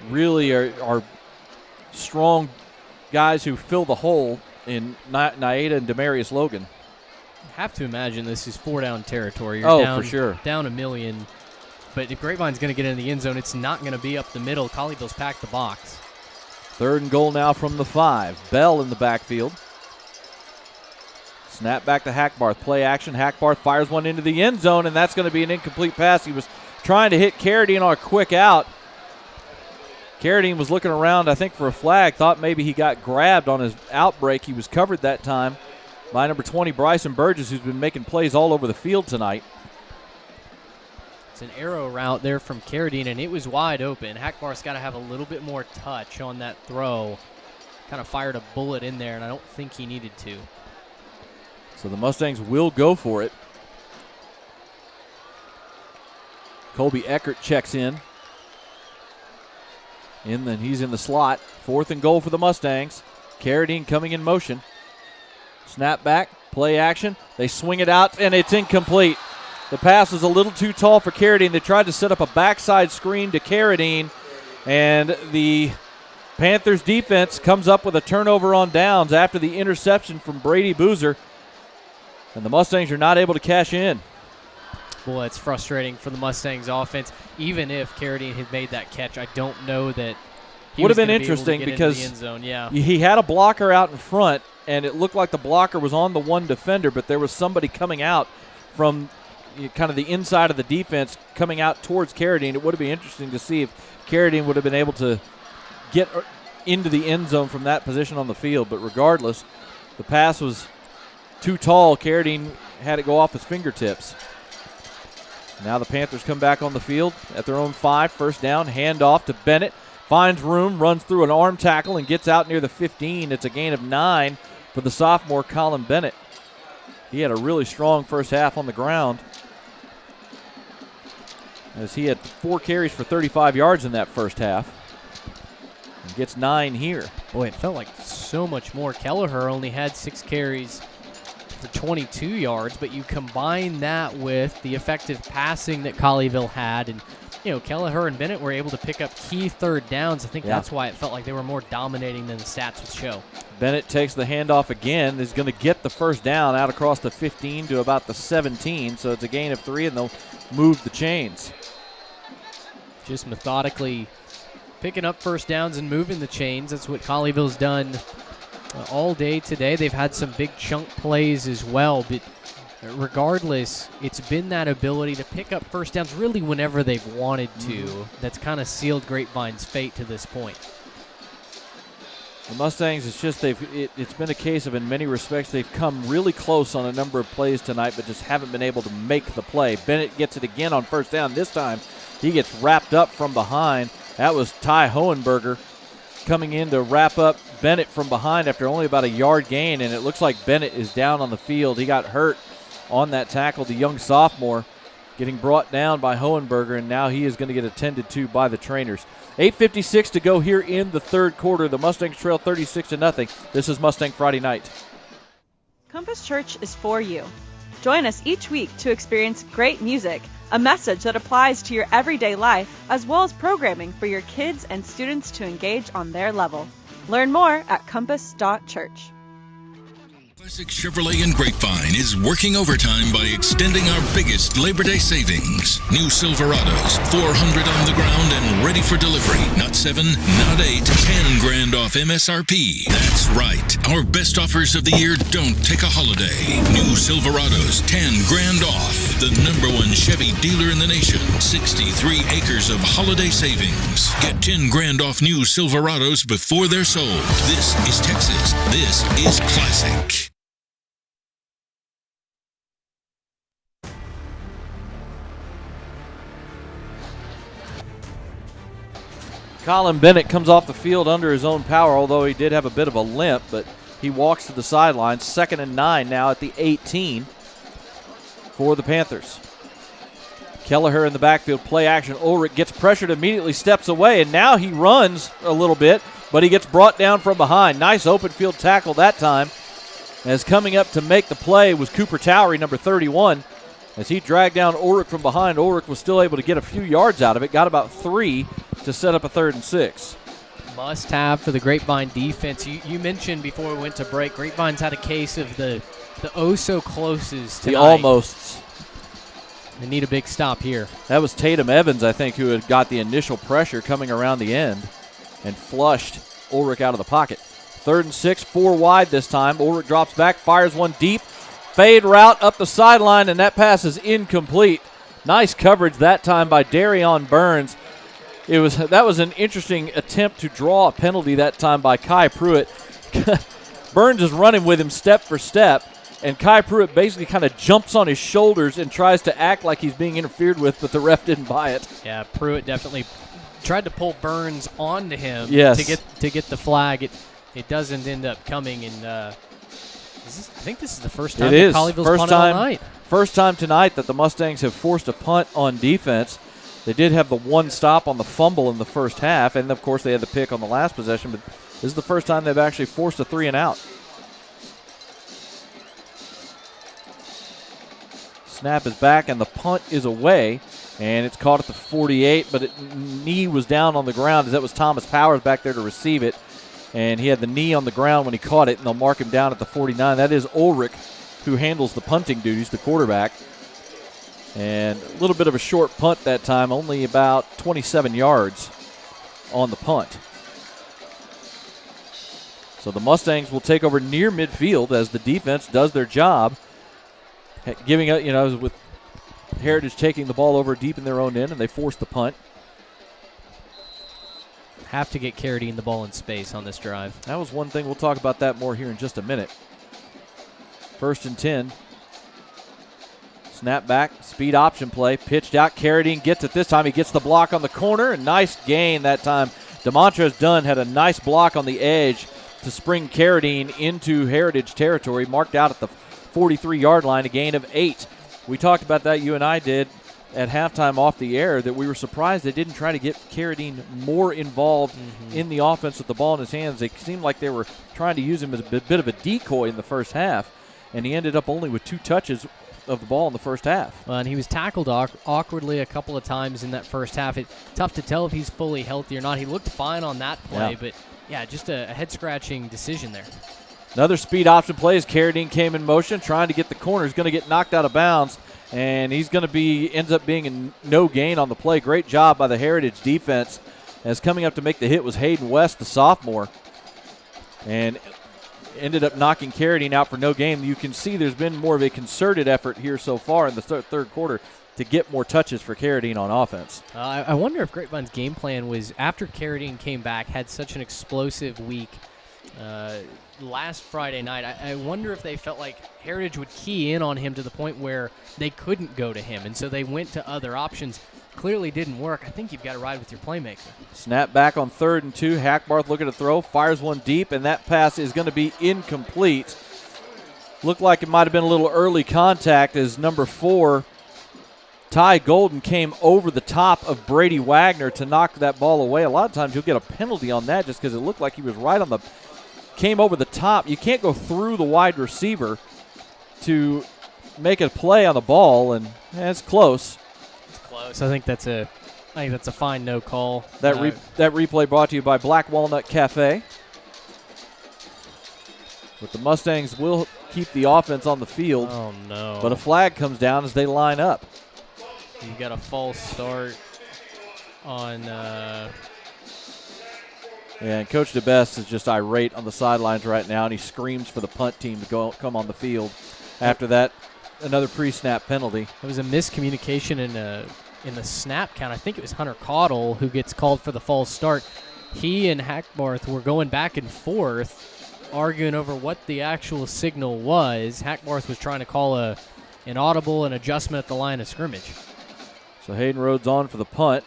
really are strong guys who fill the hole in Naeda and Demarius Logan. I have to imagine this is 4-down territory. You're down, for sure. Down a million. But if Grapevine's going to get in the end zone, it's not going to be up the middle. Colleyville's packed the box. 3rd and goal now from the 5. Bell in the backfield. Snap back to Hackbarth. Play action. Hackbarth fires one into the end zone, and that's going to be an incomplete pass. He was trying to hit Carradine on a quick out. Carradine was looking around, I think, for a flag. Thought maybe he got grabbed on his outbreak. He was covered that time by number 20, Bryson Burgess, who's been making plays all over the field tonight. It's an arrow route there from Carradine, and it was wide open. Hackbarth's got to have a little bit more touch on that throw. Kind of fired a bullet in there, and I don't think he needed to. So the Mustangs will go for it. Colby Eckert checks in. And then he's in the slot. 4th and goal for the Mustangs. Carradine coming in motion. Snap back, play action. They swing it out, and it's incomplete. The pass was a little too tall for Carradine. They tried to set up a backside screen to Carradine, and the Panthers defense comes up with a turnover on downs after the interception from Brady Boozer, and the Mustangs are not able to cash in. Boy, it's frustrating for the Mustangs offense. Even if Carradine had made that catch, I don't know that he would have been be interesting because the end zone. Yeah. He had a blocker out in front, and it looked like the blocker was on the one defender, but there was somebody coming out from kind of the inside of the defense coming out towards Carradine. It would have been interesting to see if Carradine would have been able to get into the end zone from that position on the field, but regardless, the pass was too tall. Carradine had it go off his fingertips. Now the Panthers come back on the field at their own 5. 1st down, handoff to Bennett. Finds room, runs through an arm tackle, and gets out near the 15. It's a gain of 9 for the sophomore Colin Bennett. He had a really strong first half on the ground, as he had 4 carries for 35 yards in that first half. And gets 9 here. Boy, it felt like so much more. Kelleher only had 6 carries for 22 yards, but you combine that with the effective passing that Colleyville had, and Kelleher and Bennett were able to pick up key 3rd downs. I think that's why it felt like they were more dominating than the stats would show. Bennett takes the handoff again. Is going to get the 1st down out across the 15 to about the 17, so it's a gain of 3, and they'll move the chains. Just methodically picking up first downs and moving the chains. That's what Colleyville's done all day today. They've had some big chunk plays as well, but regardless, it's been that ability to pick up first downs really whenever they've wanted to. That's kind of sealed Grapevine's fate to this point. The Mustangs, it's been a case of, in many respects, they've come really close on a number of plays tonight, but just haven't been able to make the play. Bennett gets it again on first down. This time, he gets wrapped up from behind. That was Ty Hohenberger coming in to wrap up Bennett from behind after only about a yard gain, and it looks like Bennett is down on the field. He got hurt on that tackle, the young sophomore, getting brought down by Hohenberger, and now he is going to get attended to by the trainers. 8:56 to go here in the third quarter. The Mustangs trail 36-0. This is Mustang Friday Night. Compass Church is for you. Join us each week to experience great music, a message that applies to your everyday life, as well as programming for your kids and students to engage on their level. Learn more at compass.church. Classic Chevrolet in Grapevine is working overtime by extending our biggest Labor Day savings. New Silverados, 400 on the ground and ready for delivery. Not 7, not 8, 10 grand off MSRP. That's right. Our best offers of the year don't take a holiday. New Silverados, 10 grand off. The #1 Chevy dealer in the nation. 63 acres of holiday savings. Get 10 grand off new Silverados before they're sold. This is Texas. This is classic. Colin Bennett comes off the field under his own power, although he did have a bit of a limp, but he walks to the sidelines. 2nd and 9 now at the 18 for the Panthers. Kelleher in the backfield, play action. Ulrich gets pressured, immediately steps away, and now he runs a little bit, but he gets brought down from behind. Nice open field tackle that time. As coming up to make the play was Cooper Towery, number 31. As he dragged down Ulrich from behind, Ulrich was still able to get a few yards out of it, got about 3 to set up a 3rd and 6. Must have for the Grapevine defense. You mentioned before we went to break, Grapevine's had a case of the oh-so-closes tonight. The almosts. They need a big stop here. That was Tatum Evans, I think, who had got the initial pressure coming around the end and flushed Ulrich out of the pocket. 3rd and 6, 4 wide this time. Ulrich drops back, fires one deep. Fade route up the sideline, and that pass is incomplete. Nice coverage that time by Darion Burns. That was an interesting attempt to draw a penalty that time by Kai Pruitt. Burns is running with him step for step, and Kai Pruitt basically kind of jumps on his shoulders and tries to act like he's being interfered with, but the ref didn't buy it. Yeah, Pruitt definitely tried to pull Burns onto him to get the flag. It doesn't end up coming, and I think this is the first time that Colleyville's punted all night. First time tonight that the Mustangs have forced a punt on defense. They did have the one stop on the fumble in the first half, and of course they had the pick on the last possession, but this is the first time they've actually forced a 3 and out. Snap is back, and the punt is away, and it's caught at the 48, but knee was down on the ground as that was Thomas Powers back there to receive it, and he had the knee on the ground when he caught it, and they'll mark him down at the 49. That is Ulrich, who handles the punting duties, the quarterback. And a little bit of a short punt that time, only about 27 yards on the punt. So the Mustangs will take over near midfield as the defense does their job, giving up, with Heritage taking the ball over deep in their own end, and they force the punt. Have to get Carradine the ball in space on this drive. That was one thing. We'll talk about that more here in just a minute. 1st and 10. Snap back, speed option play, pitched out. Carradine gets it this time. He gets the block on the corner, and nice gain that time. DeMontrez Dunn had a nice block on the edge to spring Carradine into Heritage territory, marked out at the 43-yard line, a gain of 8. We talked about that, you and I did, at halftime off the air, that we were surprised they didn't try to get Carradine more involved in the offense with the ball in his hands. They seemed like they were trying to use him as a bit of a decoy in the first half, and he ended up only with 2 touches of the ball in the first half. Well, and he was tackled awkwardly a couple of times in that first half. It's tough to tell if he's fully healthy or not. He looked fine on that play, but just a head-scratching decision there. Another speed option play as Carradine came in motion, trying to get the corner. He's going to get knocked out of bounds, and he's going to ends up being a no gain on the play. Great job by the Heritage defense as coming up to make the hit was Hayden West, the sophomore, and ended up knocking Carradine out for no gain. You can see there's been more of a concerted effort here so far in the third quarter to get more touches for Carradine on offense. I wonder if Grapevine's game plan was, after Carradine came back, had such an explosive week last Friday night, I wonder if they felt like Heritage would key in on him to the point where they couldn't go to him, and so they went to other options. Clearly didn't work. I think you've got to ride with your playmaker. Snap back on 3rd and 2. Hackbarth looking to throw, fires one deep, and that pass is going to be incomplete. Looked like it might have been a little early contact as number 4, Ty Golden, came over the top of Brady Wagner to knock that ball away. A lot of times you'll get a penalty on that just because it looked like he was right on the, came over the top. You can't go through the wide receiver to make a play on the ball, and it's close. Close. I think that's a fine no call. That replay brought to you by Black Walnut Cafe. But the Mustangs will keep the offense on the field. Oh, no. But a flag comes down as they line up. You've got a false start on... Yeah, and Coach DeBest is just irate on the sidelines right now, and he screams for the punt team to come on the field. After that, another pre-snap penalty. It was a miscommunication in the snap count. I think it was Hunter Caudle who gets called for the false start. He and Hackbarth were going back and forth, arguing over what the actual signal was. Hackbarth was trying to call an audible, an adjustment at the line of scrimmage. So Hayden Rhodes on for the punt.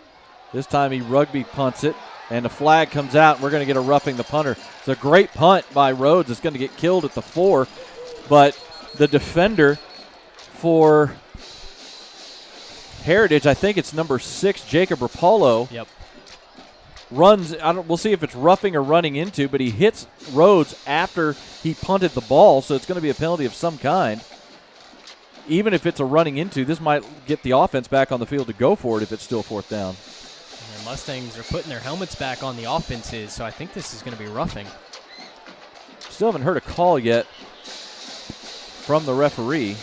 This time he rugby punts it, and the flag comes out, and we're going to get a roughing the punter. It's a great punt by Rhodes. It's going to get killed at the 4, but the defender for Heritage, I think it's number 6, Jacob Rapallo. Yep. Runs, we'll see if it's roughing or running into, but he hits Rhodes after he punted the ball, so it's going to be a penalty of some kind. Even if it's a running into, this might get the offense back on the field to go for it if it's still 4th down. The Mustangs are putting their helmets back on the offenses, so I think this is going to be roughing. Still haven't heard a call yet from the referee.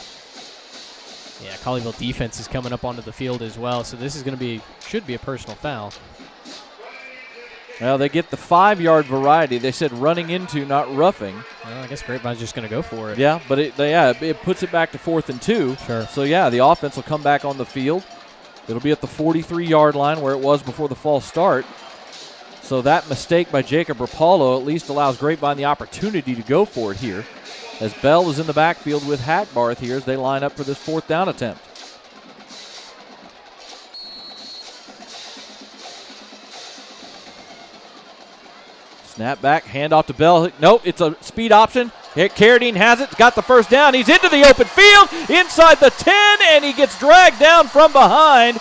Yeah, Colleyville defense is coming up onto the field as well, so this is going to should be a personal foul. Well, they get the 5-yard variety. They said running into, not roughing. Well, I guess Grapevine's just going to go for it. Yeah, but it puts it back to 4th and 2. Sure. So, yeah, the offense will come back on the field. It'll be at the 43-yard line where it was before the false start. So that mistake by Jacob Rapallo at least allows Grapevine the opportunity to go for it here, as Bell is in the backfield with Hackbarth here as they line up for this 4th down attempt. Snap back, handoff to Bell. Nope, it's a speed option. Here, Carradine has it, got the first down. He's into the open field, inside the 10, and he gets dragged down from behind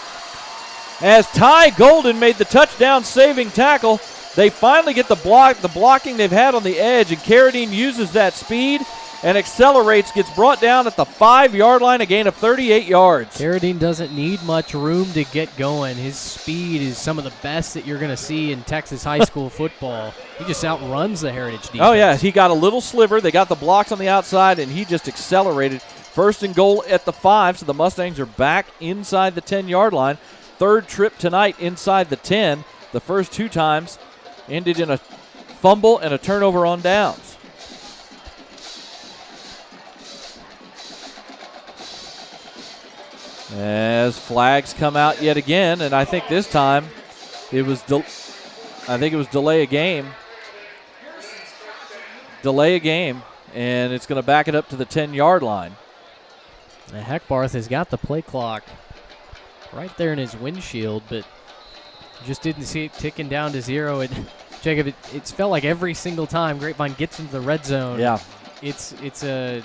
as Ty Golden made the touchdown saving tackle. They finally get the blocking they've had on the edge, and Carradine uses that speed and accelerates, gets brought down at the 5-yard line, a gain of 38 yards. Carradine doesn't need much room to get going. His speed is some of the best that you're going to see in Texas high school football. He just outruns the Heritage defense. Oh, yeah, he got a little sliver. They got the blocks on the outside, and he just accelerated. 1st and goal at the 5, so the Mustangs are back inside the 10-yard line. 3rd trip tonight inside the 10. The first 2 times ended in a fumble and a turnover on downs. As flags come out yet again, and I think this time it was delay a game. Delay a game, and it's going to back it up to the 10-yard line. Now Hackbarth has got the play clock right there in his windshield, but just didn't see it ticking down to 0. And Jacob, it's felt like every single time Grapevine gets into the red zone, yeah, it's a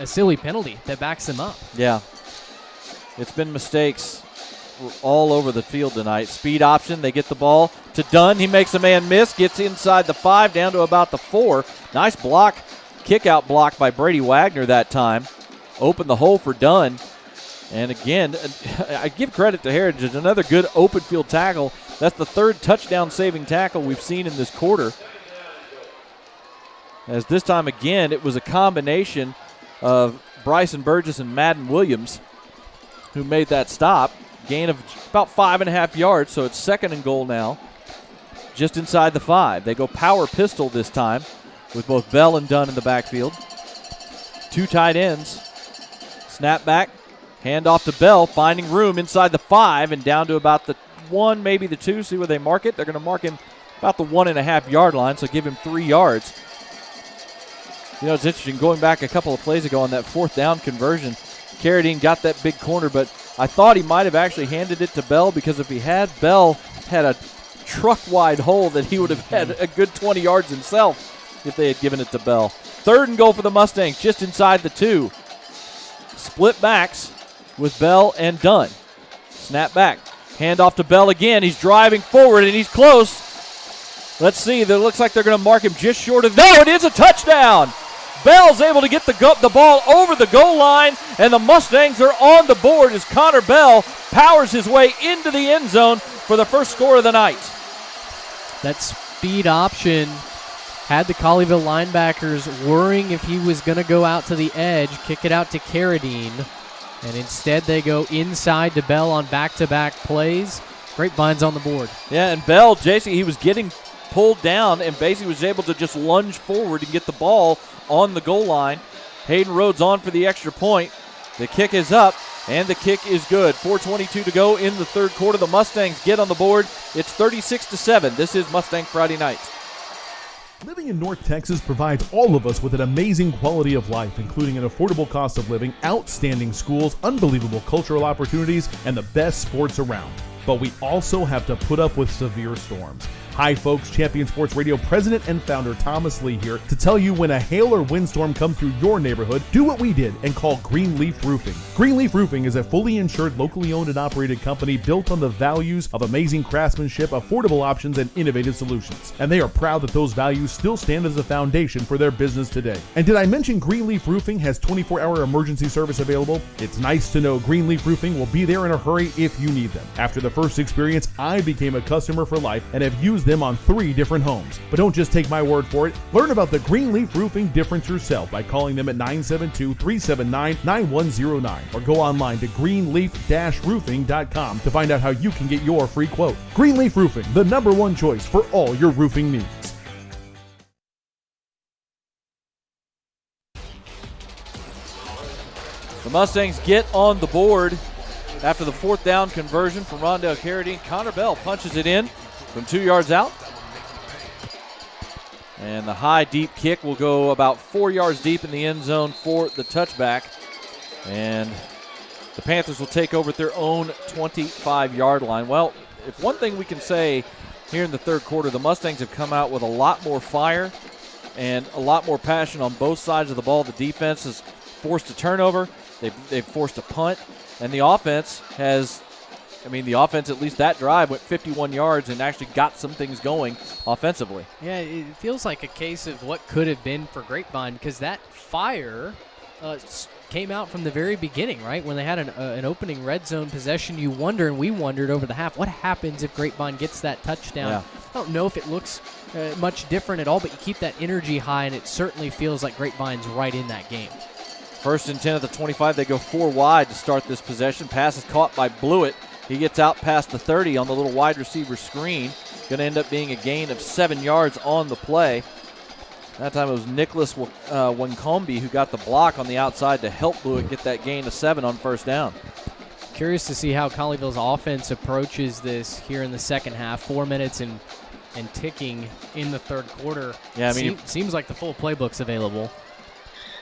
silly penalty that backs them up. Yeah. It's been mistakes all over the field tonight. Speed option, they get the ball to Dunn. He makes a man miss, gets inside the 5, down to about the 4. Nice block, kick-out block by Brady Wagner that time. Opened the hole for Dunn. And again, I give credit to Heritage. Another good open field tackle. That's the 3rd touchdown saving tackle we've seen in this quarter. As this time again, it was a combination of Bryson Burgess and Madden Williams who made that stop. Gain of about 5.5 yards, so it's 2nd and goal now just inside the 5. They go power pistol this time with both Bell and Dunn in the backfield. 2 tight ends. Snap back, hand off to Bell, finding room inside the 5 and down to about the 1, maybe the 2. See where they mark it. They're going to mark him about the 1.5 yard line, so give him 3 yards. You know, it's interesting, going back a couple of plays ago on that 4th down conversion, Carradine got that big corner, but I thought he might have actually handed it to Bell, because if he had, Bell had a truck-wide hole that he would have had a good 20 yards himself if they had given it to Bell. 3rd and goal for the Mustangs, just inside the 2. Split backs with Bell and Dunn. Snap back, hand off to Bell again. He's driving forward, and he's close. Let's see, it looks like they're going to mark him just short of, no, it is a touchdown! Bell's able to get the ball over the goal line, and the Mustangs are on the board as Connor Bell powers his way into the end zone for the first score of the night. That speed option had the Colleyville linebackers worrying if he was going to go out to the edge, kick it out to Carradine, and instead they go inside to Bell on back-to-back plays. Grapevine's on the board. Yeah, and Bell, JC, he was getting pulled down and basically was able to just lunge forward and get the ball on the goal line. Hayden Rhodes on for the extra point. The kick is up, and the kick is good. 4:22 to go in the 3rd quarter. The Mustangs get on the board. It's 36-7. This is Mustang Friday Night. Living in North Texas provides all of us with an amazing quality of life, including an affordable cost of living, outstanding schools, unbelievable cultural opportunities, and the best sports around. But we also have to put up with severe storms. Hi folks, Champion Sports Radio President and Founder Thomas Lee here to tell you when a hail or windstorm comes through your neighborhood, do what we did and call Greenleaf Roofing. Greenleaf Roofing is a fully insured, locally owned and operated company built on the values of amazing craftsmanship, affordable options, and innovative solutions. And they are proud that those values still stand as a foundation for their business today. And did I mention Greenleaf Roofing has 24-hour emergency service available? It's nice to know Greenleaf Roofing will be there in a hurry if you need them. After the first experience, I became a customer for life and have used them on 3 different homes. But don't just take my word for it. Learn about the Greenleaf Roofing difference yourself by calling them at 972-379-9109 or go online to greenleaf-roofing.com to find out how you can get your free quote. Greenleaf Roofing, the #1 choice for all your roofing needs. The Mustangs get on the board after the 4th down conversion from Rondell Carradine. Connor Bell punches it in from 2 yards out. And the high, deep kick will go about 4 yards deep in the end zone for the touchback. And the Panthers will take over at their own 25-yard line. Well, if one thing we can say here in the 3rd quarter, the Mustangs have come out with a lot more fire and a lot more passion on both sides of the ball. The defense has forced a turnover. They've forced a punt. And the offense has, the offense, at least that drive, went 51 yards and actually got some things going offensively. Yeah, it feels like a case of what could have been for Grapevine, because that fire came out from the very beginning, right? When they had an opening red zone possession, you wonder, and we wondered over the half, what happens if Grapevine gets that touchdown? Yeah. I don't know if it looks much different at all, but you keep that energy high, and it certainly feels like Grapevine's right in that game. 1st and 10 at the 25. They go 4 wide to start this possession. Pass is caught by Blewett. He gets out past the 30 on the little wide receiver screen. Going to end up being a gain of 7 yards on the play. That time it was Nicholas Wankombi who got the block on the outside to help Blewett get that gain of 7 on 1st down. Curious to see how Colleyville's offense approaches this here in the second half. 4 minutes and ticking in the 3rd quarter. Yeah, seems like the full playbook's available.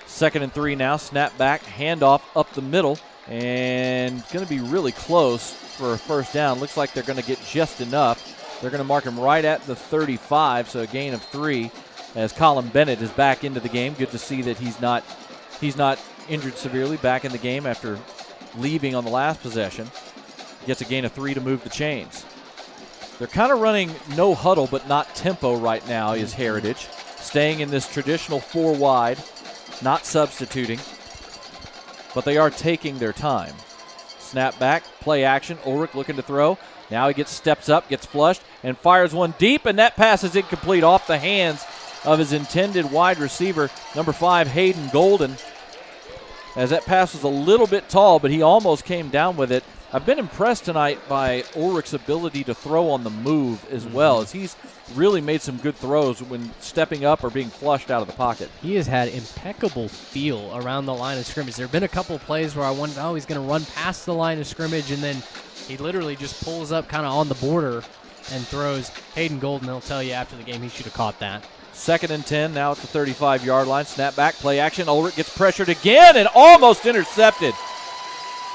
2nd and 3 now. Snap back, handoff up the middle, and going to be really close for a 1st down. Looks like they're going to get just enough. They're going to mark him right at the 35, so a gain of 3 as Colin Bennett is back into the game. Good to see that he's not injured severely, back in the game after leaving on the last possession. Gets a gain of 3 to move the chains. They're kind of running no huddle but not tempo right now is Heritage. Staying in this traditional 4 wide. Not substituting, but they are taking their time. Snap back, play action. Ulrich looking to throw. Now he steps up, gets flushed, and fires one deep, and that pass is incomplete off the hands of his intended wide receiver, number 5, Hayden Golden. As that pass was a little bit tall, but he almost came down with it I've been impressed tonight by Ulrich's ability to throw on the move as well, as he's really made some good throws when stepping up or being flushed out of the pocket. He has had impeccable feel around the line of scrimmage. There have been a couple of plays where I wondered, he's going to run past the line of scrimmage, and then he literally just pulls up kind of on the border and throws. Hayden Golden, he'll tell you after the game he should have caught that. 2nd and 10 now at the 35-yard line. Snap back, play action. Ulrich gets pressured again and almost intercepted.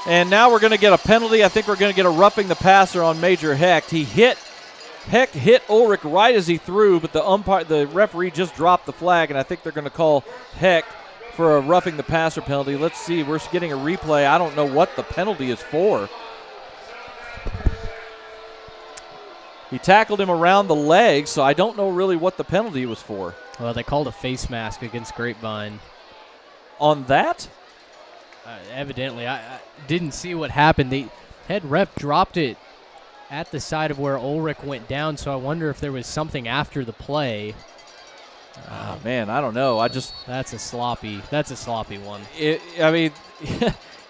And now we're going to get a penalty. I think we're going to get a roughing the passer on Major Hecht. Hecht hit Ulrich right as he threw, but the referee just dropped the flag, and I think they're going to call Hecht for a roughing the passer penalty. Let's see. We're getting a replay. I don't know what the penalty is for. He tackled him around the legs, so I don't know really what the penalty was for. Well, they called a face mask against Grapevine. On that? Evidently. I didn't see what happened. The head ref dropped it at the side of where Ulrich went down, so I wonder if there was something after the play. Oh, man, I don't know. That's a sloppy one.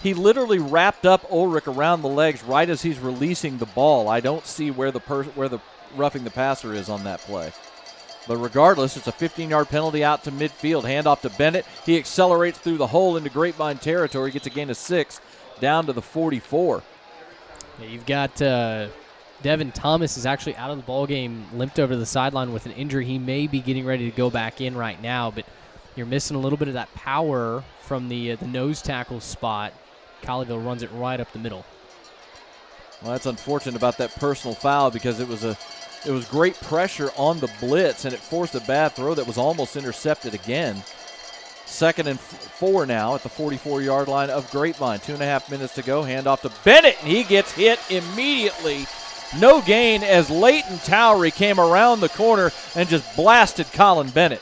He literally wrapped up Ulrich around the legs right as he's releasing the ball. I don't see where the roughing the passer is on that play. But regardless, it's a 15-yard penalty out to midfield. Handoff to Bennett. He accelerates through the hole into Grapevine territory. Gets a gain of 6 down to the 44. Yeah, you've got Devin Thomas is actually out of the ball game, limped over to the sideline with an injury. He may be getting ready to go back in right now, but you're missing a little bit of that power from the nose tackle spot. Colleyville runs it right up the middle. Well, that's unfortunate about that personal foul because it was great pressure on the blitz, and it forced a bad throw that was almost intercepted again. 2nd and 4 now at the 44-yard line of Grapevine. 2.5 minutes to go. Handoff to Bennett, and he gets hit immediately. No gain as Leighton Towery came around the corner and just blasted Colin Bennett.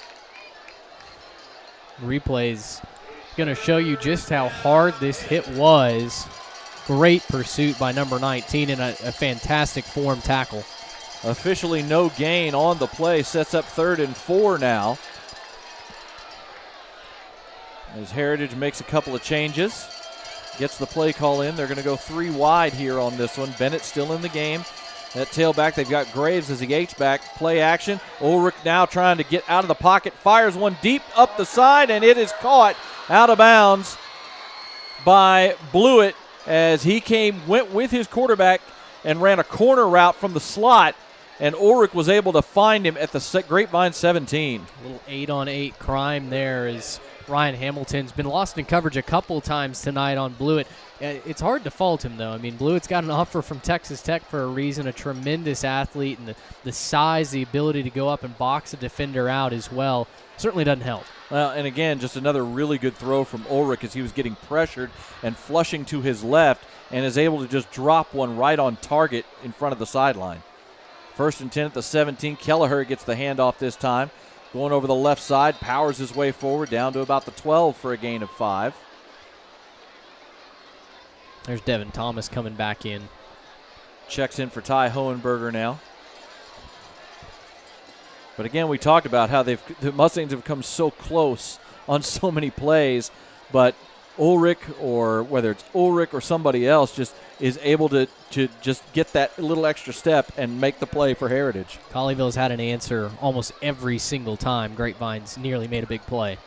Replay's going to show you just how hard this hit was. Great pursuit by number 19 and a fantastic form tackle. Officially no gain on the play. Sets up 3rd and 4 now. As Heritage makes a couple of changes. Gets the play call in. They're going to go 3 wide here on this one. Bennett still in the game. That tailback, they've got Graves as the H-back. Play action. Ulrich now trying to get out of the pocket. Fires one deep up the side, and it is caught out of bounds by Blewett as he went with his quarterback and ran a corner route from the slot, and Ulrich was able to find him at the Grapevine 17. A little 8-on-8 crime there as Ryan Hamilton's been lost in coverage a couple times tonight on Blewett. It's hard to fault him, though. I mean, Blewett's got an offer from Texas Tech for a reason, a tremendous athlete, and the size, the ability to go up and box a defender out as well certainly doesn't help. Well, and again, just another really good throw from Ulrich as he was getting pressured and flushing to his left and is able to just drop one right on target in front of the sideline. 1st and 10 at the 17. Kelleher gets the handoff this time. Going over the left side, powers his way forward down to about the 12 for a gain of 5. There's Devin Thomas coming back in. Checks in for Ty Hohenberger now. But again, we talked about how the Mustangs have come so close on so many plays, but Ulrich, or whether it's Ulrich or somebody else, just is able to just get that little extra step and make the play for Heritage. Colleyville's had an answer almost every single time Grapevine's nearly made a big play.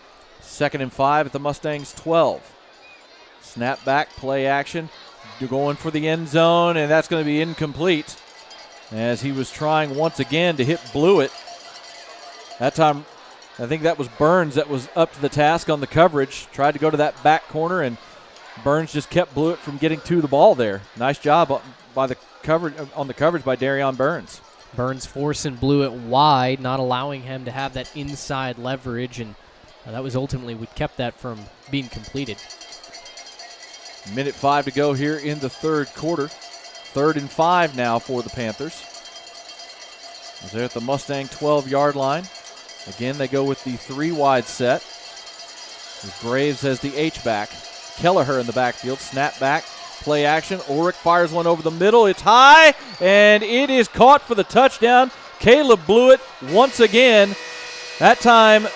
2nd and 5 at the Mustangs 12. Snap back, play action. You're going for the end zone, and that's going to be incomplete as he was trying once again to hit Blewett. That time, I think that was Burns that was up to the task on the coverage. Tried to go to that back corner, and Burns just kept Blewett from getting to the ball there. Nice job by the coverage by Darion Burns. Burns forcing Blewett wide, not allowing him to have that inside leverage, and that was ultimately what kept that from being completed. 1:05 to go here in the 3rd quarter. 3rd and 5 now for the Panthers. They're at the Mustang 12-yard line. Again, they go with the 3 wide set. With Graves as the H-back. Kelleher in the backfield. Snap back. Play action. Ulrich fires one over the middle. It's high, and it is caught for the touchdown. Caleb Blewett once again. That time,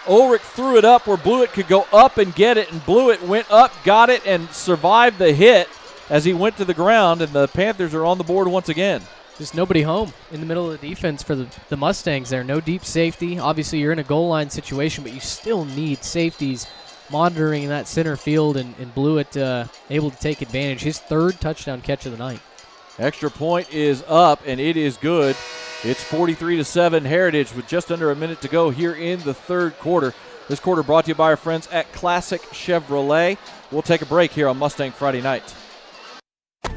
Ulrich threw it up where Blewett could go up and get it, and Blewett went up, got it, and survived the hit. as he went to the ground, and the Panthers are on the board once again. Just nobody home in the middle of the defense for the Mustangs there. No deep safety. Obviously, you're in a goal line situation, but you still need safeties monitoring that center field, and Blewett able to take advantage. His third touchdown catch of the night. Extra point is up, and it is good. It's 43-7 Heritage with just under a minute to go here in the third quarter. This quarter brought to you by our friends at Classic Chevrolet. We'll take a break here on Mustang Friday Night.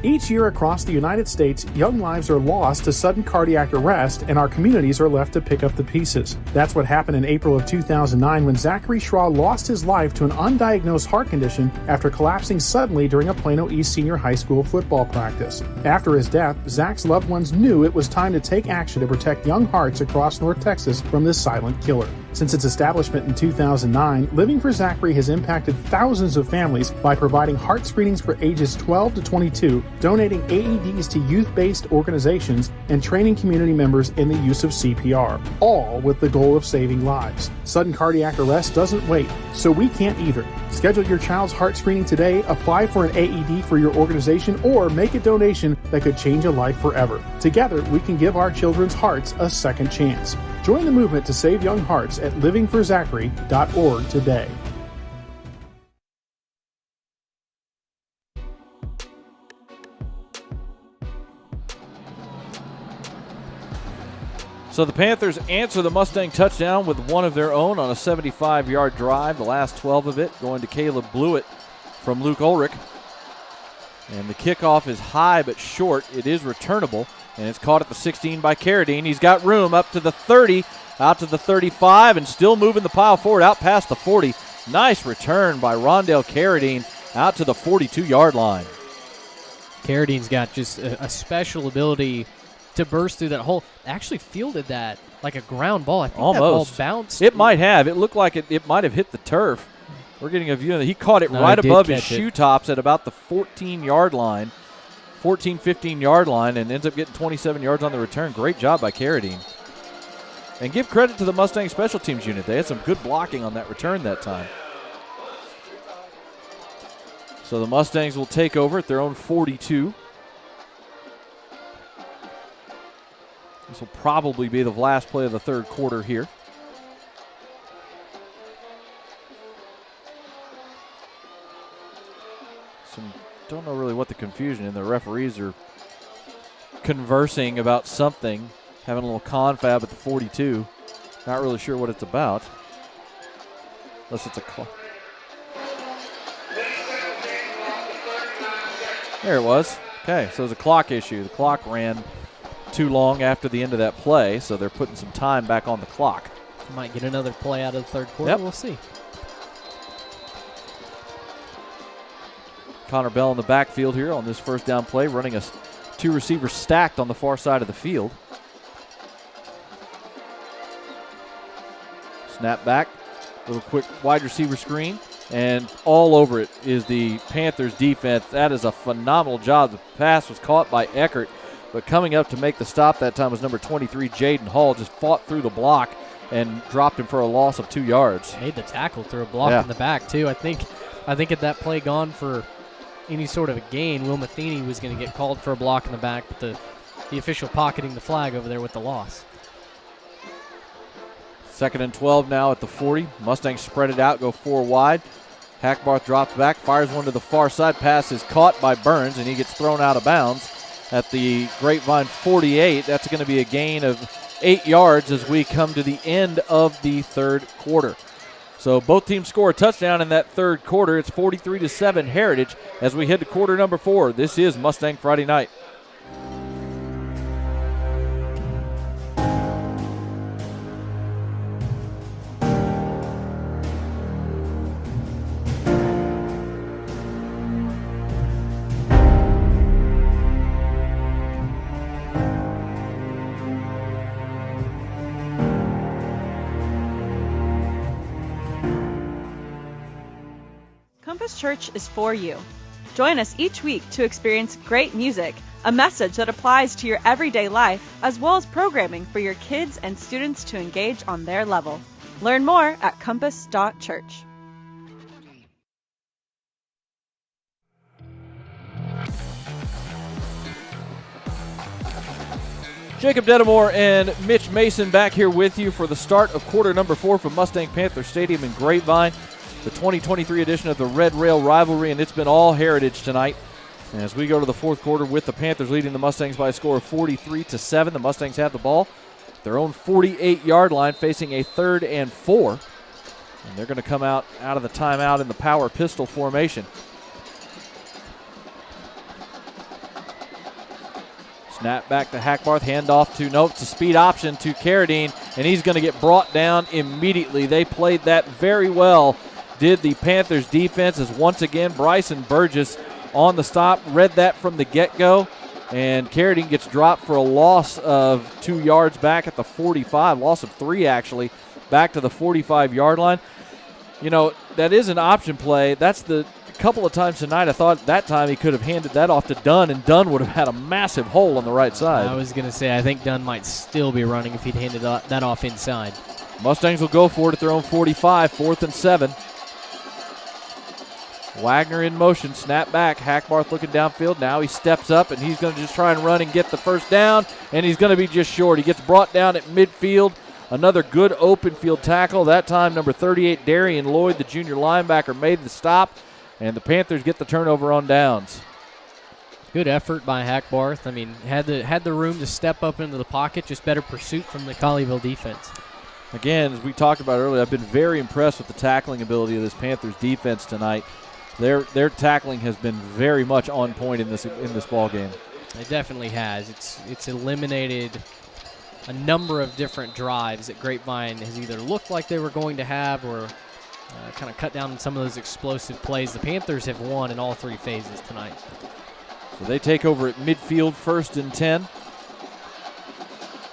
Each year across the United States, young lives are lost to sudden cardiac arrest, and our communities are left to pick up the pieces. That's what happened in April of 2009 when Zachary Schraw lost his life to an undiagnosed heart condition after collapsing suddenly during a Plano East Senior High School football practice. After his death, Zach's loved ones knew it was time to take action to protect young hearts across North Texas from this silent killer. Since its establishment in 2009, Living for Zachary has impacted thousands of families by providing heart screenings for ages 12 to 22, donating AEDs to youth-based organizations, and training community members in the use of CPR, all with the goal of saving lives. Sudden cardiac arrest doesn't wait, so we can't either. Schedule your child's heart screening today, apply for an AED for your organization, or make a donation that could change a life forever. Together, we can give our children's hearts a second chance. Join the movement to save young hearts at livingforzachary.org today. So the Panthers answer the Mustang touchdown with one of their own on a 75-yard drive, the last 12 of it going to Caleb Blewett from Luke Ulrich. And the kickoff is high but short. It is returnable, and it's caught at the 16 by Carradine. He's got room up to the 30, out to the 35, and still moving the pile forward out past the 40. Nice return by Rondell Carradine out to the 42-yard line. Carradine's got just a special ability to burst through that hole. Actually fielded that like a ground ball. I think almost. that ball bounced. It might have. It looked like it might have hit the turf. We're getting a view of it. He caught it right above his shoe tops at about the 14-yard line, 15-yard line, and ends up getting 27 yards on the return. Great job by Carradine. And give credit to the Mustang special teams unit. They had some good blocking on that return that time. So the Mustangs will take over at their own 42. This will probably be the last play of the third quarter here. Don't know really what the confusion is. The referees are conversing about something, having a little confab at the 42. Not really sure what it's about. Unless it's a clock. There it was. Okay, so it was a clock issue. The clock ran too long after the end of that play, so they're putting some time back on the clock. Might get another play out of the third quarter. Yep. We'll see. Connor Bell in the backfield here on this first down play, running us two receivers stacked on the far side of the field. Snap back, little quick wide receiver screen, and all over it is the Panthers defense. That is a phenomenal job. The pass was caught by Eckert, but coming up to make the stop that time was number 23, Jaden Hall. Just fought through the block and dropped him for a loss of 2 yards. Made the tackle through a block in the back, too. I think had that play gone for any sort of a gain, Will Matheny was going to get called for a block in the back, but the official pocketing the flag over there with the loss. 2nd and 12 now at the 40. Mustangs spread it out, go 4 wide. Hackbarth drops back, fires one to the far side. Pass is caught by Burns, and he gets thrown out of bounds at the Grapevine 48. That's going to be a gain of 8 yards as we come to the end of the third quarter. So both teams score a touchdown in that third quarter. It's 43-7 Heritage as we head to quarter number 4. This is Mustang Friday Night. Church is for you. Join us each week to experience great music, a message that applies to your everyday life, as well as programming for your kids and students to engage on their level. Learn more at compass.church. Jacob Dedamore and Mitch Mason back here with you for the start of quarter number 4 from Mustang Panther Stadium in Grapevine, the 2023 edition of the Red Rail Rivalry, and it's been all Heritage tonight. As we go to the fourth quarter with the Panthers leading the Mustangs by a score of 43-7. The Mustangs have the ball at their own 48-yard line, facing a 3rd and 4. And they're going to come out of the timeout in the power pistol formation. Snap back to Hackbarth, handoff to it's a speed option to Carradine, and he's going to get brought down immediately. They played that very well, did the Panthers defense, as once again Bryson Burgess on the stop, read that from the get-go, and Carradine gets dropped for a loss of 2 yards back at the 45, loss of 3 actually, back to the 45-yard line. You know, that is an option play. That's the couple of times tonight I thought that time he could have handed that off to Dunn, and Dunn would have had a massive hole on the right side. I was going to say, I think Dunn might still be running if he'd handed that off inside. Mustangs will go for it at their own 45, 4th and 7. Wagner in motion, snap back. Hackbarth looking downfield. Now he steps up, and he's going to just try and run and get the first down, and he's going to be just short. He gets brought down at midfield. Another good open field tackle. That time, number 38, Darian Lloyd, the junior linebacker, made the stop, and the Panthers get the turnover on downs. Good effort by Hackbarth. I mean, had the room to step up into the pocket, just better pursuit from the Colleyville defense. Again, as we talked about earlier, I've been very impressed with the tackling ability of this Panthers defense tonight. Their tackling has been very much on point in this ball game. It definitely has. It's eliminated a number of different drives that Grapevine has either looked like they were going to have or kind of cut down on some of those explosive plays. The Panthers have won in all 3 phases tonight. So they take over at midfield, 1st and 10.